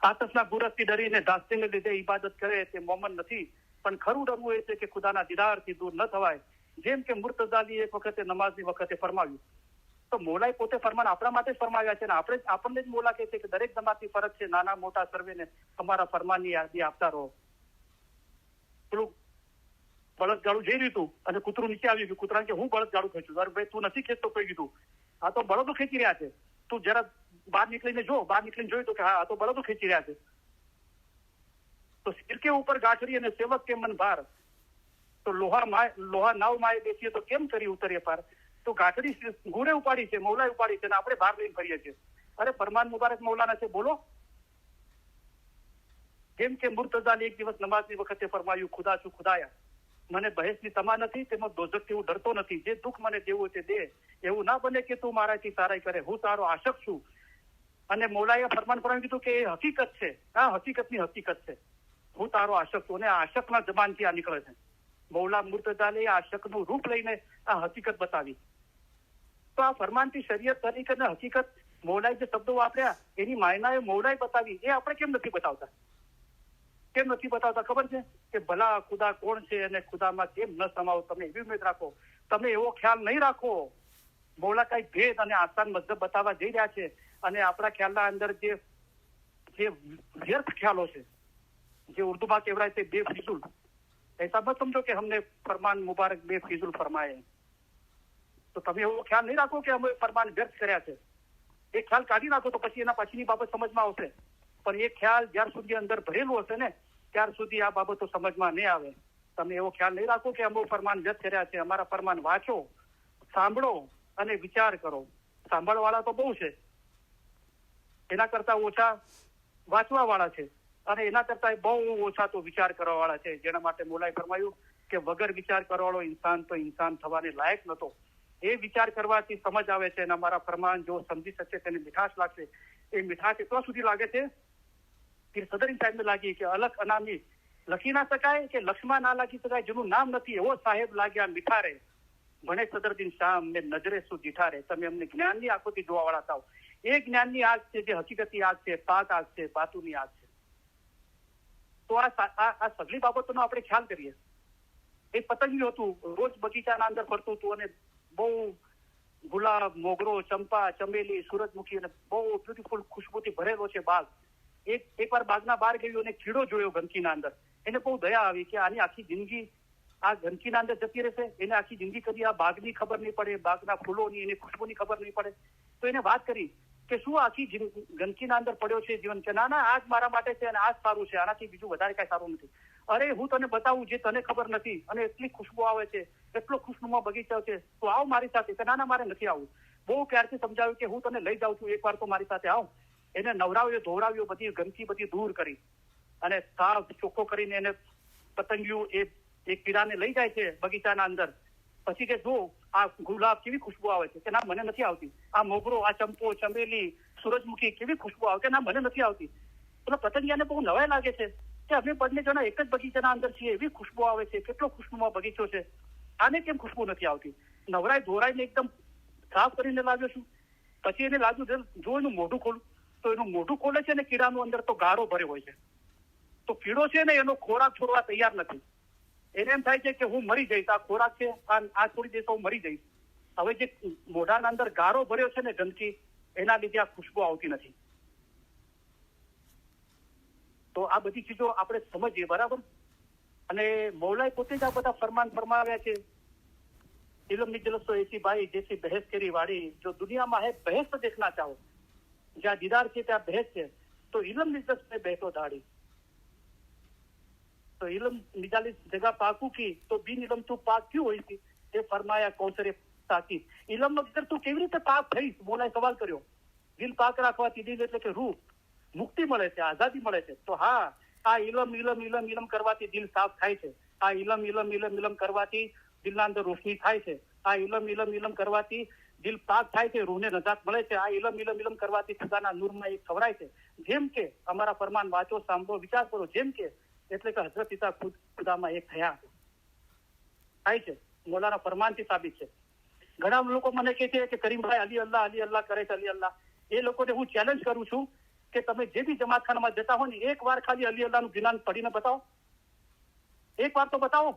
આતશના ગુરસથી ડરીને ધાસ્તીને લીધે ઇબાદત કરે તે મોમન નથી, પણ ખરું ડરવું એ છે કે ખુદાના દીદારથી દૂર ન થવાય. જેમ કે મુર્તઝાલી એક વખતે નમાઝની વખતે ફરમાવ્યું. તો મૌલાએ પોતે ફરમાન આપણા માટે જ ફરમાવ્યા છે, અને આપણને જ મૌલા કહે છે કે દરેક જમાતની ફરજ છે નાના મોટા સર્વેને અમારા ફરમાનની યાદી આપતા રહો. પેલું બળદગાડું જઈ રહ્યું હતું અને કૂતરું નીચે આવી ગયું. કૂતરાને કે હું બળદગાડું ખેંચું. અરે ભાઈ તું નથી ખેંચતો, કોઈ કીધું આ તો બળદો ખેંચી રહ્યા છે. તું જરા બહાર નીકળીને જોયું તો કે હા આ તો બળદો ખેંચી રહ્યા છે. તો સિર કે ઉપર ગાંઠરી અને સેવક કે મન ભાર, તો લોહા નાવ માએ બેસીએ તો કેમ કરી ઉતરીએ પાર. તો ગાંઠરી ઘોડે ઉપાડી છે, મૌલાએ ઉપાડી છે, અને આપણે બહાર લઈને ફરીએ છીએ. અરે ફરમાન મુબારક મૌલાના છે, બોલો. જેમ કે મુર્તઝાલી એક દિવસ નમાઝની વખતે ફરમાયું, ખુદા છું ખુદાયા, મને બહેસની તમા નથી, તેમાં દોઝખથી હું ડરતો નથી. જે દુઃખ મને દેવું તે દે, એવું ના બને કે તું મારાથી તારાઈ કરે. હું તારો આશક છું. અને મૌલાએ ફરમાન ફરમાવી કીધું કે એ હકીકત છે. આ હકીકતની હકીકત છે. હું તારો આશક છું. અને આશકના જબાનથી આ નીકળે છે. મૌલા મુર્તઝાલી આશકનું રૂપ લઈને આ હકીકત બતાવી. તો આ ફરમાનથી શરીયત, તરીકત અને હકીકત મૌલાએ જે શબ્દો વાપર્યા એની માયનાએ મૌલાએ બતાવી. એ આપણે કેમ નથી બતાવતા? ખબર છે કે ભલા ખુદા કોણ છે અને ખુદામાં કેમ ન સમાવો. તમે એવી ઉમેદ રાખો, તમે એવો ખ્યાલ નહીં રાખો. મૌલા કઈ ભેદ અને આસાન મતલબ બતાવવા જઈ રહ્યા છે, અને આપણા ખ્યાલના અંદર જે વ્યર્થ ખ્યાલો છે, જે ઉર્દુમાં કહેવાય છે બેફિઝુલ, ऐसा मत समझो कि हमने फरमान मुबारक बेफिजुल फरमाए. તો તમે એવો ખ્યાલ નહીં રાખો કે અમે ફરમાન વ્યર્થ કર્યા છે. એ ખ્યાલ કાઢી નાખો તો પછી એના પછીની બાબત સમજમાં આવશે. પણ એ ખ્યાલ જ્યાર સુધી અંદર ભરેલું હશે ને ત્યાર સુધી આ બાબતો સમજમાં નહીં આવે. તમે એવો ખ્યાલ નહીં રાખો કે અમે ફરમાન વ્યર્થ કર્યા છે. અમારા ફરમાન વાંચો, સાંભળો અને વિચાર કરો. સાંભળવાળા તો બહુ છે, એના કરતા ઓછા વાંચવા વાળા છે, અને એના કરતા બહુ ઓછા તો વિચાર કરવા વાળા છે. જેના માટે મૌલાએ ફરમાયું કે વગર વિચાર કરવાળો ઇન્સાન તો ઇન્સાન થવાને લાયક નતો. એ વિચાર કરવાથી સમજ આવે છે, અને અમારા ફરમાન જો સમજી શકશે તેને મીઠાશ લાગશે. એ મીઠાશ એટલા સુધી લાગે છે કે સદરી સાહેબને લાગી કે અલગ અનામી લખી ના શકાય, કે લક્ષ્મણ ના લખી શકાય, જેનું નામ નથી એવો સાહેબ લાગ્યા મીઠારે. ભણે સદરદીન શામ ને નજરે શું જીઠારે. તમે અમને જ્ઞાનની આંખોથી જોવા વાળા થાવ. એ જ્ઞાનની આગ છે જે હકીકતની આગ છે, પાક આગ છે, બાતુની આગ છે. તો આ સગળી બાબતોનો આપણે ખ્યાલ કરીએ. એ પતંગિયું હતું, રોજ બગીચાના અંદર ફરતું હતું, અને બહુ ગુલાબ, મોગરો, ચંપા, ચમેલી, સૂરજમુખી અને બહુ બ્યુટીફુલ ખુશ્બુથી ભરેલો છે બાગ. એકવાર બાગના બહાર ગયું અને કીડો જોયો ગંદકીના અંદર. એને બહુ દયા આવી કે આની આખી જિંદગી આ ગંદકીના અંદર જતી રહેશે. એને આખી જિંદગી કદી આ બાગની ખબર નહીં પડે, બાગના ફૂલોની, એની ખુશ્બુની ખબર નહીં પડે. તો એને વાત કરી કે શું આખી ગંદકીના અંદર પડ્યો છે જીવન? કે ના આ જ મારા માટે છે, અને આ જ સારું છે, આનાથી બીજું વધારે કઈ સારું નથી. અરે હું તને બતાવું જે તને ખબર નથી, અને એટલી ખુશ્બુ આવે છે, એટલો ખુશનુમા બગીચો છે, તો આવ મારી સાથે. કે ના મારે નથી આવવું. બહુ ક્યારથી સમજાવ્યું કે હું તને લઈ જાઉં છું, એકવાર તો મારી સાથે આવ. એને નવરાવ્યો, ધોવરાવ્યો, બધી ગંદકી બધી દૂર કરી, અને સાફ ચોખ્ખો કરીને એને પતંગિયું એ કીડાને લઈ જાય છે બગીચાના અંદર. પછી કે જો આ ગુલાબ કેવી ખુશ્બુ આવે છે. કે ના મને નથી આવતી. આ મોગરો, આ ચંપો, ચમેલી, સૂરજમુખી કેવી ખુશ્બુ આવે. કે ના મને નથી આવતી. એટલે પતંગિયાને બહુ નવાઈ લાગે છે કે અમે બંને જણા એક જ બગીચાના અંદર છીએ, એવી ખુશ્બુ આવે છે, કેટલો ખુશ્બુમાં બગીચો છે, આને કેમ ખુશ્બુ નથી આવતી? નવરાઈ ધોરાઈને એકદમ સાફ કરીને લાવ્યો છું. પછી એને લાગ્યું જો એનું મોઢું ખોલું, તો એનું મોઢું ખોલે છે ને કીડાનું અંદર તો ગારો ભર્યો હોય છે. તો કીડો છે ને એનો ખોરાક છોડવા તૈયાર નથી. એને એમ થાય છે કે હું મરી જઈશ, આ ખોરાક છે આ છોડી દઈશ તો હું મરી જઈશ. હવે જે મોઢાના અંદર ગારો ભર્યો છે ને ગંદકી, એના લીધે આ ખુશ્બુ આવતી નથી. તો આ બધી ચીજો આપણે સમજીએ, બરાબર. અને મૌલાએ પોતે જ આ બધા ફરમાન ફરમાવ્યા છે. इल्म निजलस तो ऐसी भाई जैसी बहस करी वाड़ी, जो दुनिया में है बहस तो देखना चाहो, જ્યાં દીદાર છે ત્યાં બહેસ છે, તો ઇલમ નિજલસ में बैठो दाढ़ी. तो इल्म निजाली जगह पाकू की तो बिन इल्म તું પાક ક્યું હોય છે? એ ફરમાયા કૌસરે તાકી. ઇલ્મ વગર તું કેવી રીતે પાક થઈશ? મોલાએ સવાલ કર્યો. દિલ પાક રાખવાથી, દિલ એટલે કે રૂહ, મુક્તિ મળે છે, આઝાદી મળે છે. તો હા, આ ઇલમ ઇલમ ઇલમ ઇલમ કરવાથી દિલ સાફ થાય છે. આ ઇલમ ઇલમ ઇલમ ઇલમ કરવાથી દિલના અંદર રોશની થાય છે. આ ઇલમ ઇલમ ઇલમ કરવાથી દિલ પાક થાય છે, રૂહને નજાત મળે છે. આ ઇલમ ઇલમ ઇલમ કરવાથી ખુદાના નૂરમાં એક ખવરાય છે. જેમ કે અમારા ફરમાન વાંચો, સાંભળો, વિચાર કરો. જેમ કે એટલે કે હઝરત ઈસા ખુદામાં એક થયા થાય છે. મોલાના ફરમાનથી સાબિત છે. ઘણા લોકો મને કહે છે કે કરીમભાઈ અલી અલ્લાહ કરે છે, અલી અલ્લાહ. એ લોકોને હું ચેલેન્જ કરું છું કે તમે જે બી જમાતખાનામાં જતા હો ને, એક વાર ખાલી અલી અલ્લાહનું જ્ઞાન પડીને બતાવો. એક વાર તો બતાવો.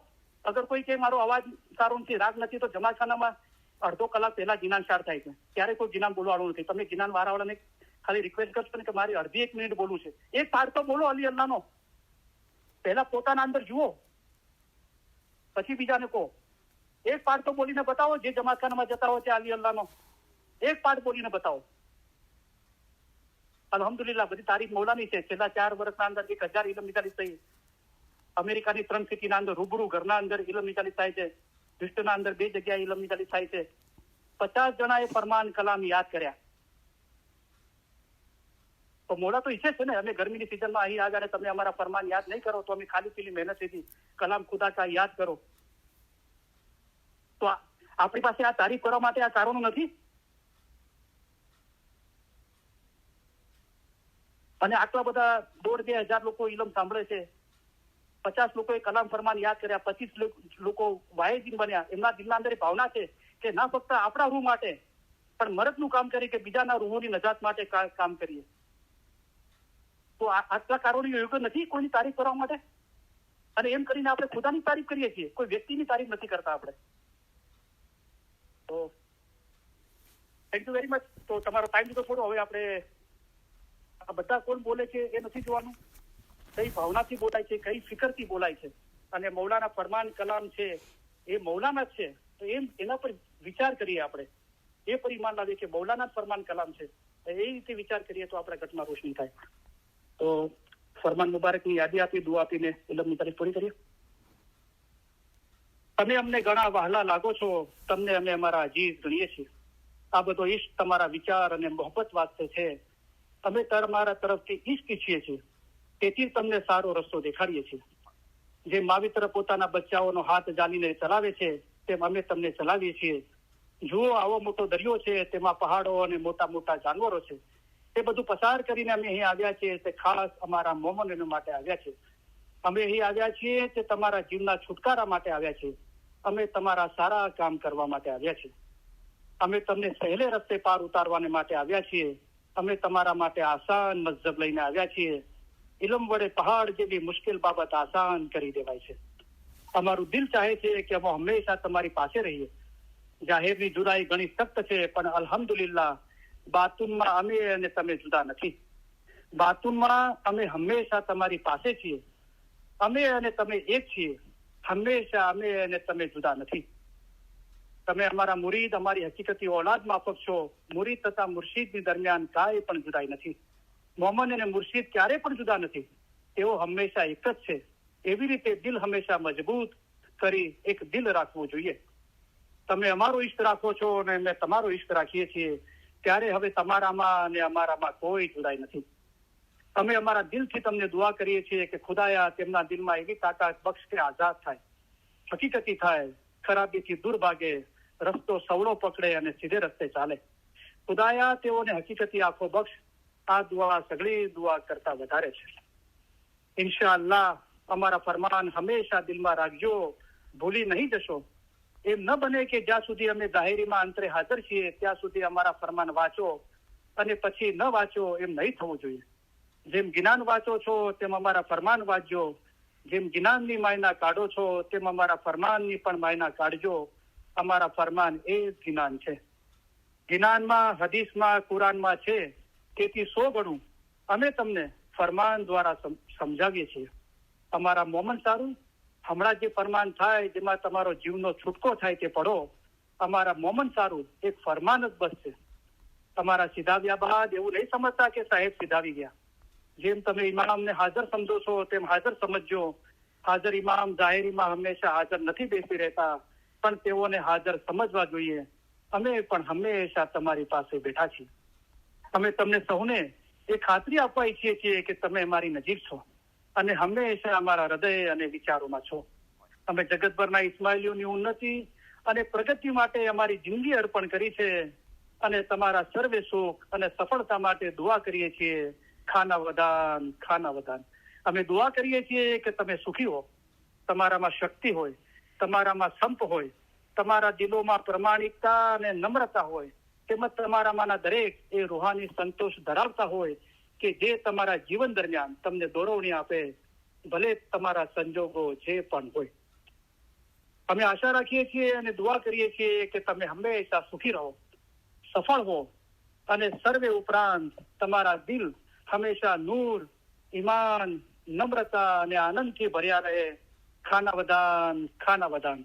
અગર કોઈ કે મારો અવાજ સારો નથી, રાગ નથી, તો જમાતખાનામાં અડધો કલાક પહેલા જ્ઞાન સ્ટાર્ટ થાય છે. ત્યારે કોઈ જ્ઞાન બોલવાનું નથી. તમે જ્ઞાન વાળાવાળાને ખાલી રિક્વેસ્ટ કરશો ને કે મારી અડધી 1 મિનિટ બોલવું છે, એક પાઠ તો બોલો અલી અલ્લાહનો. પહેલા પોતાના અંદર જુઓ, પછી બીજાને કહો. એક પાઠ તો બોલીને બતાવો. જે જમાતખાનામાં જતા હોય ત્યાં અલી અલ્લાહનો એક પાઠ બોલીને બતાવો. અલ્હમ્દુલિલ્લાહ, બધી તારીફ મૌલાની છે. છેલ્લા 4 વર્ષના અંદર 1000 ઇલમ નિકાલી થઈ. અમેરિકાની 3 સિટીના અંદર રૂબરૂ ઘરના અંદર ઇલમ નિકાલી થાય છે. વિશ્વના અંદર 2 જગ્યાએ ઇલમ નિકાલી થાય છે. 50 જણાએ ફરમાન કલામ યાદ કર્યા. તો મોડા તો ઈચ્છે છે ને અમે ગરમીની સિઝનમાં અહીં આગળ તમે અમારા ફરમાન યાદ નહીં કરો તો અમે ખાલી પેલી મહેનત લીધી કલામ ખુદા કા યાદ કરો. તો આપણી પાસે આ તારીફ કરવા માટે આ કારણો નથી. અને આટલા બધા 1,500 લોકો ઇલમ સાંભળે છે. 50 લોકોએ કલામ ફરમાન યાદ કર્યા. 25 લોકો વાયદીન બન્યા. એમના દિલના અંદર ભાવના છે કે ના ફક્ત આપણા રૂહ માટે પણ મરદનું કામ કરી કે બીજાના રૂહોની નજાત માટે કામ કરીએ. તો આટલા કારણો યોગ્ય નથી કોઈની તારીફ કરવા માટે. અને એમ કરીને આપણે ખુદાની તારીફ કરીએ છીએ, કોઈ વ્યક્તિની તારીફ નથી કરતા આપણે. તો થેન્ક યુ વેરી મચ. તો તમારો ટાઈમ લીધો થોડો. હવે આપણે આ બધા કોણ બોલે છે એ નથી જોવાનું, કઈ ભાવનાથી બોલાય છે, કઈ ફિકરથી બોલાય છે. અને મૌલાના ફરમાન કલામ છે એ મૌલાના જ છે. તો એના પર વિચાર કરીએ આપણે. એ પરિમાણ લાવીએ કે મૌલાના ફરમાન કલામ છે. એ રીતે વિચાર કરીએ તો આપણા ઘટમાં રોશની થાય. તો ફરમાન મુબારકની યાદી આપી, દુઆ આપીને ઇલમની તારીફ પૂરી કરીએ. તમે અમને ઘણા વહાલા લાગો છો, તમને અમે અમારા અજીઝ ગણીએ છીએ. આ બધો ઈશ્ક તમારા વિચાર અને મોહબ્બત વાસ્તે છે. અમે તમારા તરફથી ઈશ્ક ઈચ્છીએ છીએ, તેથી તમને સારો રસ્તો દેખાડીએ છીએ. જેમ માવિત્ર પોતાના બચ્ચાઓનો હાથ જાલીને ચલાવે છે તેમ અમે તમને ચલાવીએ છીએ. જુઓ, આવો મોટો દરિયો છે, તેમાં પહાડો અને મોટા મોટા જાનવરો છે. તે બધું પસાર કરીને અમે અહીં આવ્યા છીએ તે ખાસ અમારા મોમનો માટે આવ્યા છે. અમે અહીં આવ્યા છીએ તે તમારા જીવના છુટકારા માટે આવ્યા છીએ. અમે તમારા સારા કામ કરવા માટે આવ્યા છીએ. અમે તમને સહેલે રસ્તે પાર ઉતારવાને માટે આવ્યા છીએ. અમે તમારા માટે આસાન મઝહબ લઈને આવ્યા છીએ. ઇલમ વડે પહાડ જેવી મુશ્કેલ બાબત આસાન કરી દેવાય છે. અમારું દિલ ચાહે છે કે અમે હંમેશા તમારી પાસે રહીએ. જાહેરની જુદાઈ ઘણી સખ્ત છે, પણ અલ્હમ્દુલિલ્લાહ બાતુનમાં અમે અને તમે જુદા નથી. બાતુનમાં અમે હંમેશા તમારી પાસે છીએ. અમે અને તમે એક છીએ. હંમેશા અમે અને તમે જુદા નથી. તમે અમારા મુરીદ, અમારી હકીકતી ઓલાદ માફક છો. મુરીદ તથા મુર્શીદની દરમિયાન કાંઈ પણ જુદાઈ નથી. મોમન અને મુર્શીદ ક્યારે પણ જુદા નથી. તેઓ હંમેશા એક જ છે. એવી રીતે દિલ હંમેશા મજબૂત કરી એક દિલ રાખવું જોઈએ. તમે અમારો ઈશ્ક રાખો છો અને અમે તમારો ઈશ્ક રાખીએ છીએ. ત્યારે હવે તમારામાં અને અમારામાં કોઈ જુદાઈ નથી. અમે અમારા દિલથી તમને દુઆ કરીએ છીએ કે ખુદાયા તેમના દિલમાં એવી તાકાત બક્ષ કે આઝાદ થાય, હકીકતી થાય, ખરાબીથી દૂર ભાગે, રસ્તો સવળો પકડે અને સીધે રસ્તે ચાલે. ખુદાયા તેઓને હકીકતી આંખો બક્ષ. આ દુઆ સગળી દુઆ કરતા વધારે છે. ઇન્શાઅલ્લાહ અમારા ફરમાન હંમેશા દિલમાં રાખજો, ભૂલી નહીં જશો. એમ ન બને કે જ્યાં સુધી અમે જાહેરીમાં અંતરે હાજર છીએ ત્યાં સુધી અમારા ફરમાન વાંચો અને પછી ન વાંચો, એમ નહીં થવું જોઈએ. જેમ જ્ઞાન વાંચો છો તેમ અમારા ફરમાન વાંચજો. જેમ જ્ઞાનની માયના કાઢો છો તેમ અમારા ફરમાનની પણ માયના કાઢજો. અમારા ફરમાન એ જ જ્ઞાન છે. જ્ઞાનમાં, હદીસમાં, કુરાનમાં છે. તેથી 100 ગણું અમે તમને ફરમાન દ્વારા સમજાવીએ છીએ. અમારા મોમન સારું, હમણાં જે ફરમાન થાય જેમાં તમારો જીવનો છૂટકો થાય તે પડો. અમારા મોમન સારું એક ફરમાન જ બસ છે. તમારા સિધાવ્યા બાદ એવું નહીં સમજતા કે સાહેબ સિધાવી ગયા. જેમ તમે ઇમામને હાજર સમજો છો તેમ હાજર સમજજો. હાજર ઇમામ જાહેરીમાં હંમેશા હાજર નથી બેસી રહેતા, પણ તેઓને હાજર સમજવા જોઈએ. અમે પણ હંમેશા તમારી પાસે બેઠા છીએ. અમે તમને સૌને એ ખાતરી આપવા ઈચ્છીએ છીએ કે તમે અમારી નજીક છો અને હંમેશા અમારા હૃદય અને વિચારોમાં છો. અમે જગતભરના ઇસ્માઇલીઓની ઉન્નતિ અને પ્રગતિ માટે અમારી જિંદગી અર્પણ કરી છે અને તમારા સર્વે સુખ અને સફળતા માટે દુઆ કરીએ છીએ. ખાના વદાન, ખાના વદાન. અમે દુઆ કરીએ છીએ કે તમે સુખી હો, તમારામાં શક્તિ હોય, તમારામાં સંપ હોય, તમારા દિલોમાં પ્રમાણિકતા અને નમ્રતા હોય, તેમજ તમારામાંના દરેક એ રૂહાની સંતોષ ધરાવતા હોય કે જે તમારા જીવન દરમિયાન તમને દોરવણી આપે, ભલે તમારા સંજોગો જે પણ હોય. અમે આશા રાખીએ છીએ અને દુઆ કરીએ છીએ કે તમે હંમેશા સુખી રહો, સફળ હો અને સર્વે ઉપરાંત તમારા દિલ હંમેશા નૂર, ઈમાન, નમ્રતા અને આનંદથી ભર્યા રહે. ખાના વદાન, ખાના વદાન.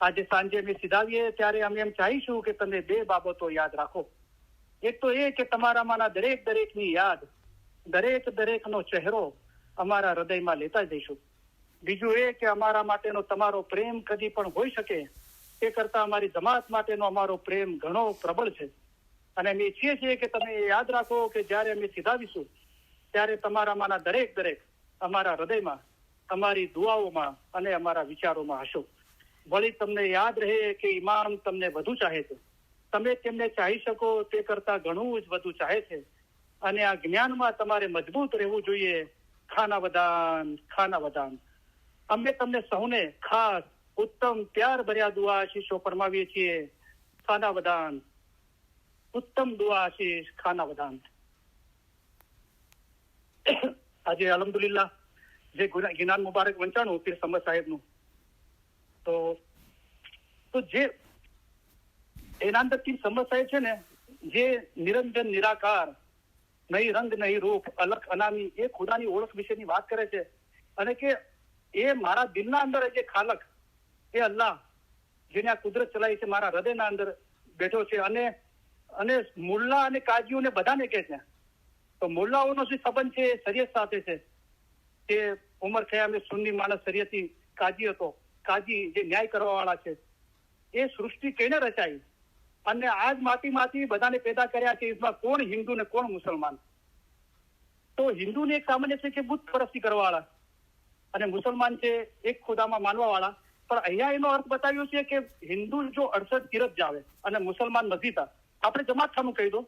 આજે સાંજે અમે સિધાવીએ ત્યારે અમે એમ ચાહીશું કે તમે 2 બાબતો યાદ રાખો. એક તો એ કે તમારામાંના દરેકની યાદ, દરેકનો ચહેરો અમારા હૃદયમાં લેતા જઈશું. બીજું એ કે અમારા માટેનો તમારો પ્રેમ કદી પણ હોઈ શકે તે કરતા અમારી જમાત માટેનો અમારો પ્રેમ ઘણો પ્રબળ છે. અને અમે ઈચ્છીએ છીએ કે તમે યાદ રાખો કે જ્યારે અમે સિધાવીશું ત્યારે તમારામાંના દરેક અમારા હૃદયમાં, અમારી દુઆઓમાં અને અમારા વિચારોમાં હશો. વળી તમને યાદ રહે કે ઇમામ તમને વધુ ચાહે છે. તમે તેમને ચાહી શકો તે કરતા ઘણું જ વધુ ચાહે છે અને આ જ્ઞાનમાં તમારે મજબૂત રહેવું જોઈએ. ખાના વદાન, ખાના વદાન. અમે તમને સૌને ખાસ ઉત્તમ પ્યાર ભર્યા દુઆ આશીષો ફરમાવીએ છીએ. ખાના વદાન, ઉત્તમ દુઆ આશીષ, ખાના વદાન. આજે અલ્હમ્દુલિલ્લાહ જે ગિનાન મુબારક વંચાણું પીર સમદ સાહેબનું, તો જે એના અંદર પીર સમદ સાહેબ છે ને, જે નિરંજન નિરાકાર, નહીં રંગ નહીં રૂપ, અલખ અનામી, એ ખુદાની ઓળખ વિશેની વાત કરે છે. અને કે એ મારા દિલના અંદર જે ખાલક, એ અલ્લાહ જેને આ કુદરત ચલાવી છે, મારા હૃદયના અંદર બેઠો છે. અને મુલ્લા અને કાજીઓને બધાને કહે છે. તો મુલ્લાઓનો જે સંબંધ છે એ શરીયત સાથે છે. કે ઉમર ખયામે સુન્ની માણસ શરીયતી કાજી હતો. કાજી જે ન્યાય કરવા વાળા છે. એ સૃષ્ટિ કેને રચાઈ અને આજ માટીમાંથી બધાને પેદા કર્યા છે. એમાં કોણ હિન્દુ ને કોણ મુસલમાન? તો હિન્દુને એક સામાન્ય છે કે બુત પરસ્તી કરવા વાળા, અને મુસલમાન છે એક ખુદામાં માનવા વાળા. પણ અહીંયા એનો અર્થ બતાવ્યો છે કે હિન્દુ જો 68 તીરથ જાવે અને મુસલમાન મસ્જિદા, આપણે જમાત ખાનું કહી દો,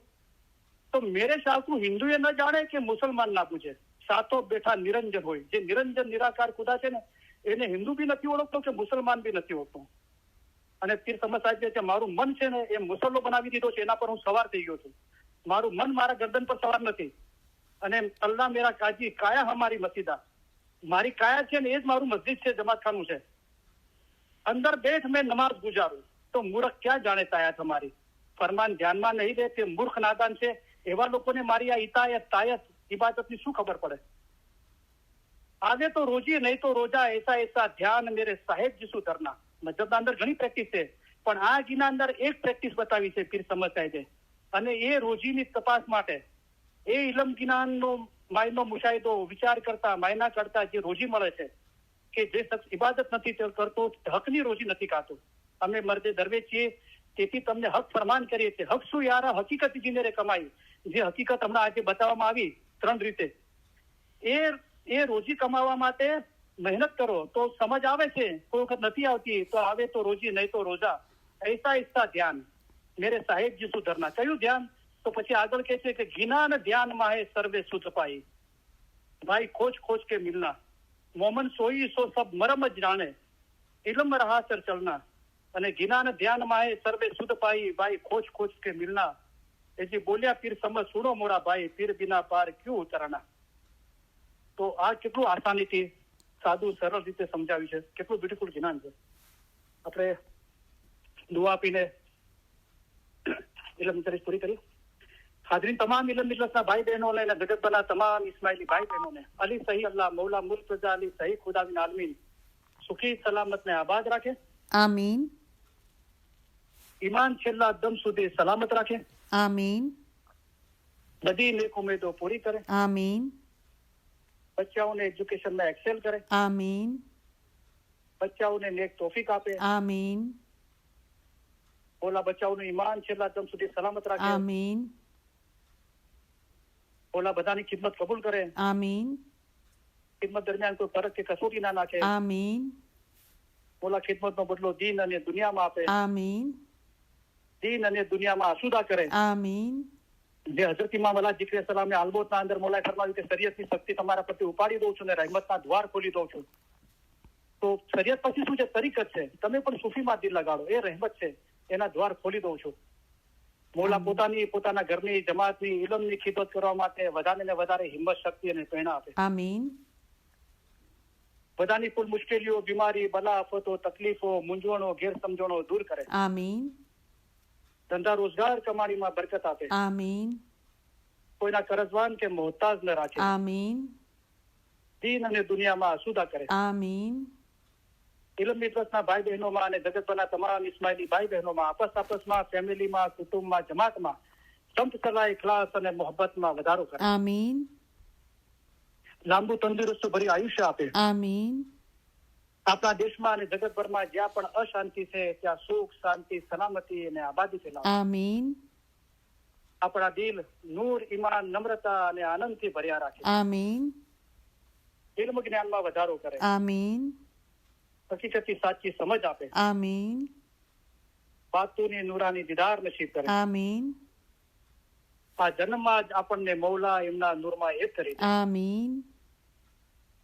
તો મેરે સાસુ હિન્દુ એ ન જાણે કે મુસલમાન ના પૂછે. સાતો બેઠા નિરંજન હોય, જે નિરંજન નિરાકાર ખુદા છે ને, એને હિન્દુ બી નથી ઓળખતો કે મુસલમાન બી નથી ઓળખતો. અને પીર સમદ સાહેબ કે મારું મન છે ને એ મુસલ્લો બનાવી દીધો છે, એના પર હું સવાર થઈ ગયો છું. મારું મન મારા ગરદન પર સવાર નથી. અને અલ્લાહ મેરા કાજી, કાયા હમારી મસ્જિદા, મારી કાયા છે ને એ જ મારું મસ્જિદ છે, જમાત ખાનું છે. અંદર બેઠ મેં નમાજ ગુજારું તો મૂર્ખ ક્યાં જાણે તાયાત અમારી. ફરમાન ધ્યાનમાં નહીં દે તે મૂર્ખ નાદાન છે. એવા લોકોને મારી આ ઇતાયત તાયત ઇબાદતની શું ખબર પડે? આજે તો રોજી નહીં તો રોજા, એસા ધ્યાન મેરે સાહેબ જીસુ ધરના. મજબના અંદર ઘણી પ્રેક્ટિસ છે, પણ આ ગીના અંદર એક પ્રેક્ટિસ બતાવી છે પીર સમદ સાહેબે. અને એ રોજીની તપાસ માટે, એ ઇલમ જ્ઞાનનો માયનો મુશાહિદો, વિચાર કરતા, માયના કરતા જે રોજી મળે છે, કે જે શખ્સ ઇબાદત નથી કરતો, હકની રોજી નથી ખાતો. અમે મર્દે દરવેશ છીએ, તેથી તમને હક ફરમાન કરીએ છીએ. હક શું યાર? હકીકત જીનેરે કમાઈ. જે હકીકત હમણાં આજે બતાવવામાં આવી 3 રીતે, એ રોજી કમાવા માટે મહેનત કરો તો સમજ આવે છે. કોઈ વખત નથી આવતી તો આવે તો રોજી નહીં તો રોજા. એસા ધ્યાન મેરે સાહેબ જી સુધરના. કયું ધ્યાન? તો પછી આગળ કહે છે કે જ્ઞાન ધ્યાન માં હે સર્વે સુધ પાઈ, ભાઈ ખોજ કે મિલના, મોમન સોઈ સો સબ મરમ જ જાણે, ઇલમ રહા સર ચલના. અને જ્ઞાન ધ્યાન માં હે સર્વે સુધ પાઈ, ભાઈ ખોજ કે મિલના. એ જે બોલ્યા પીર સમજ સુનો મોરા ભાઈ, પીર બિના પાર ક્યું ઉતરણા. તો આ કેટલું આસાનીથી, સાદું સરળ રીતે સમજાવ્યું છે. કેટલું બ્યુટીફુલ જ્ઞાન છે. આપણે દુઆ આપીને ઇલમ તરીફ પૂરી કરી. હાજરીન તમામ ઇલમ મિલતના ભાઈ બહેનોને અને જગતભરના તમામ ઇસ્માઇલી ભાઈ બહેનોને અલી સહી અલ્લાહ મૌલા મુર્તઝા અલી સહી ખુદાબિન આલમીન સુખી સલામત ને આબાદ રાખે. આમીન. ઈમાન છેલ્લા દમ સુધી સલામત રાખે. આમીન. બધી નેક ઉમેદો પૂરી કરે. આમીન. બચ્ચાઓને એજ્યુકેશનમાં એક્સેલ કરે. આમીન. બચ્ચાઓને નેક તોફીક આપે. આમીન. બોલા બચ્ચાઓનું ઈમાન છેલ્લા દમ સુધી સલામત રાખે. આમીન. મોલા બધાની ખિદમત કબૂલ કરે, આમીન, ખિદમત દરમિયાન કોઈ ફરક કે કસોટી ના નાખે, આમીન, મોલા ખિદમતનો બદલો દીન અને દુનિયામાં આપે, આમીન, દીન અને દુનિયામાં આસુદા કરે. આમીન, જે હઝરત ઇમામ અલા જીક્ર સલામે આલમોતના અંદર મોલાએ ફરમાવ્યું કે શરીયતની શક્તિ તમારા પરથી ઉપાડી દઉં છું ને રહેમતના દ્વાર ખોલી દઉં છું. તો શરીયત પછી શું છે? તરીકત છે. તમે પણ સૂફીમાં દિલ લગાડો, એ રહેમત છે, એના દ્વાર ખોલી દઉં છું. મોલા પોતાના ઘરની જમાતની ઇલમની ખિદમત કરવા માટે વધારે ને વધારે હિંમત, શક્તિ અને પ્રેરણા આપે. આમીન, બધાની કુલ મુશ્કેલીઓ, બીમારી, બલા, આફતો, તકલીફો, મૂંઝવણો, ગેરસમજણો દૂર કરે. આમીન, ધંધા રોજગાર કમાણીમાં બરકત આપે. આમીન, કોઈના કરજવાન કે મોહતાજ ન રાખે. આમીન, દીન અને દુનિયામાં આસુદા કરે. આમીન, ઇલમ મિત્રસના ભાઈ બહેનોમાં અને જગતભરના તમામ ઇસ્માઇલી ભાઈ બહેનોમાં આપસમાં, ફેમિલીમાં, કુટુંબમાં, જમાતમાં સંત સલાહ, ઇખલાસ અને મોહબ્બતમાં વધારો કરે. આમીન, લાંબુ તંદુરસ્ત ભરી આયુષ્ય આપે. આમીન, આપણા દેશમાં અને જગતભરમાં જ્યાં પણ અશાંતિ છે ત્યાં સુખ, શાંતિ, સલામતી અને આબાદી ફેલાવે. આમીન, આપણા દિલ નૂર, ઈમાન, નમ્રતા અને આનંદથી ભર્યા રાખે. આમીન, ઇલ્મ જ્ઞાનમાં વધારો કરે. આમીન, હકીકતની સાચી સમજ આપે. આમીન, બાતુની નૂરાની દીદાર નસીબ કરે. આમીન, આ જન્મમાં જ આપણને મૌલા એમના નૂરમાં એક કરી દે. આમીન,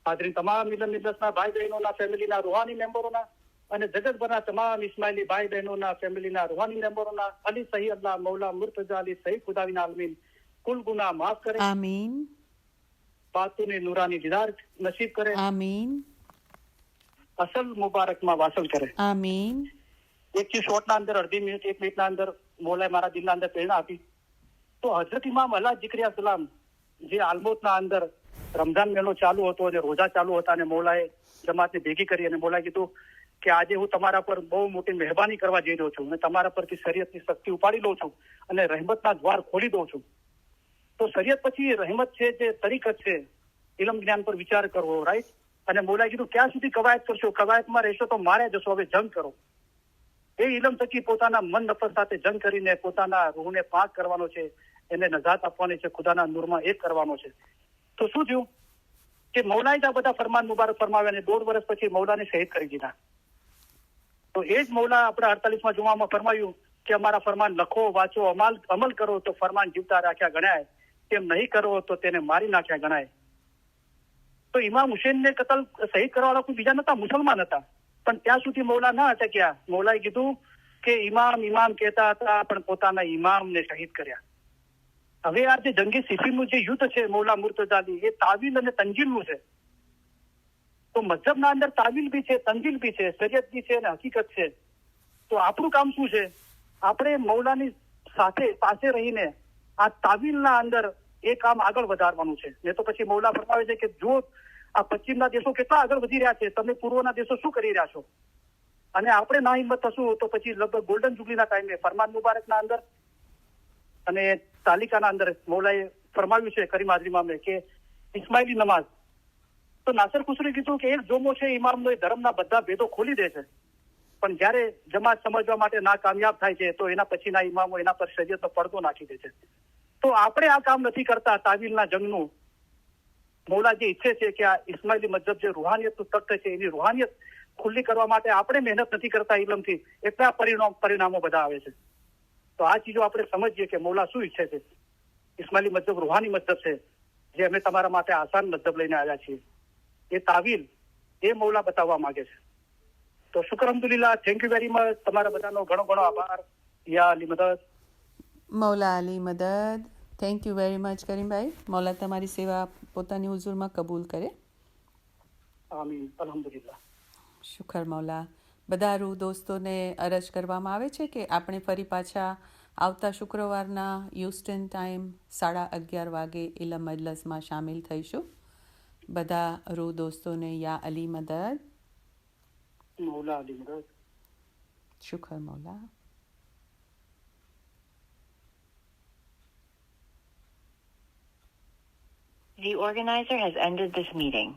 હાજરીન તમામ ઇલમ મિલ્લતના ભાઈ બહેનોના, ફેમિલીના રૂહાની મેમ્બરોના અને જગતભરના તમામ ઇસ્માઇલી ભાઈ બહેનોના, ફેમિલીના રૂહાની મેમ્બરોના અલી સહી અલ્લાહ મૌલા મુર્તજા અલી સહી ખુદાવીન આલમીન કુલ ગુનાહ માફ કરે. આમીન, બાતુની નૂરાની દીદાર નસીબ કરે. આમીન, અસલ મુબારકમાં વાસલ કરે. આમીન, એક થી શોર્ટના અંદર અડધી મિનિટ, 1 મિનિટના અંદર મોલાએ મારા દિલના અંદર પ્રેરણા આપી. તો હઝરત ઇમામ અલા જીક્રિયા સલામ જે આલમોતના અંદર રમઝાન મહિનો ચાલુ હતો અને રોજા ચાલુ હતા અને મોલાએ જમાતને ભેગી કરી અને મોલાએ કીધું કે આજે હું તમારા પર બહુ મોટી મહેરબાની કરવા જઈ રહ્યો છું અને તમારા પરથી શરીયતની શક્તિ ઉપાડી લઉં છું અને રહેમતના દ્વાર ખોલી દઉં છું. તો શરીયત પછી રહેમત છે, જે તરીકત છે, ઇલમ જ્ઞાન પર વિચાર કરવો, રાઈટ. અને મોલાએ કીધું ક્યાં સુધી કવાયત કરશો? કવાયતમાં રહેશો તો મારે જશો, હવે જંગ કરો. એ ઇલમ થકી પોતાના મન નફસ સાથે જંગ કરીને પોતાના રૂહને પાક કરવાનો છે, એને નજાત આપવાની છે, ખુદાના નૂરમાં એક કરવાનો છે. તો શું થયું કે મૌલાએ જ આ બધા ફરમાન મુબારક ફરમાવ્યા અને 1.5 વર્ષ પછી મૌલાને શહીદ કરી દીધા. તો એ જ મૌલા આપણા 48માં જુમામાં ફરમાયું કે અમારા ફરમાન લખો, વાંચો, અમલ કરો તો ફરમાન જીવતા રાખ્યા ગણાય, તેમ નહીં કરો તો તેને મારી નાખ્યા ગણાય. તો ઇમામ હુસેનને શહીદ કરવાવાળા કોઈ બીજા નતા, મુસલમાન હતા. પણ ત્યાં સુધી મૌલા ના અટક્યા. મૌલાએ કીધું કે ઇમામ કહેતા હતા, પણ પોતાના ઇમામને શહીદ કર્યા. હવે આ જે જંગી સિફીનનું જે યુદ્ધ છે મૌલા મુર્તઝાની, એ તાવીલ અને તંજીલનું છે. તો મઝહબના અંદર તાવીલ બી છે, તંજીલ બી છે, શરીયત બી છે અને હકીકત છે. તો આપણું કામ શું છે? આપણે મૌલાની પાસે રહીને આ તાવીલના અંદર એ કામ આગળ વધારવાનું છે. ને તો પછી મૌલા ફરમાવે છે કે જો આ પશ્ચિમના દેશો કેટલા આગળ વધી રહ્યા છે, તમે પૂર્વના દેશો શું કરી રહ્યા છો? અને આપણે ના હિંમત થશું તો પછી લગભગ ગોલ્ડન જુબલીના ટાઈમે ફરમાન મુબારકના અંદર અને તાલિકાના અંદર મૌલાએ ફરમાવ્યું છે કરીમ હાજરી મામલે કે ઇસ્માઇલી નમાઝ. તો નાસર ખુસરી કીધું કે એક જોમો છે ઇમામનો, એ ધર્મના બધા ભેદો ખોલી દે છે, પણ જ્યારે જમાત સમજવા માટે નાકામયાબ થાય છે તો એના પછીના ઇમામો એના પર શરીયતનો પડદો નાખી દે છે. તો આપણે આ કામ નથી કરતા તાવીલના જંગનું. મૌલા જે ઈચ્છે છે કે આ ઇસ્માઇલી મજહબ જે રૂહાનિયતનું તખ્ત છે એની રૂહાનિયત ખુલ્લી કરવા માટે આપણે મહેનત નથી કરતા ઇલમથી, એટલા પરિણામો બધા આવે છે. તો આ ચીજો આપણે સમજીએ કે મૌલા શું ઈચ્છે છે. ઇસ્માઇલી મજહબ રૂહાની મજહબ છે, જે અમે તમારા માટે આસાન મજહબ લઈને આવ્યા છીએ. એ તાવીલ એ મૌલા બતાવવા માંગે છે. તો શુક્ર અલ્હમ્દુલિલ્લાહ, થેન્ક યુ વેરી મચ. તમારા બધાનો ઘણો ઘણો આભાર. યા અલી મદદ. મૌલા અલી મદદ. થેન્ક યુ વેરી મચ કરીમભાઈ. મૌલા તમારી સેવા પોતાની હુઝુરમાં કબૂલ કરે. આમીન. અલ્હમ્દુલિલ્લાહ. શુક્ર મૌલા. બધા રૂહ દોસ્તોને અરજ કરવામાં આવે છે કે આપણે ફરી પાછા આવતા શુક્રવારના હ્યુસ્ટન ટાઈમ 11:30 વાગે ઇલમ મજલસમાં સામેલ થઈશું. બધા રૂહ દોસ્તોને યા અલી મદદ. મૌલા અલી મદદ. શુક્ર મૌલા. The organizer has ended this meeting.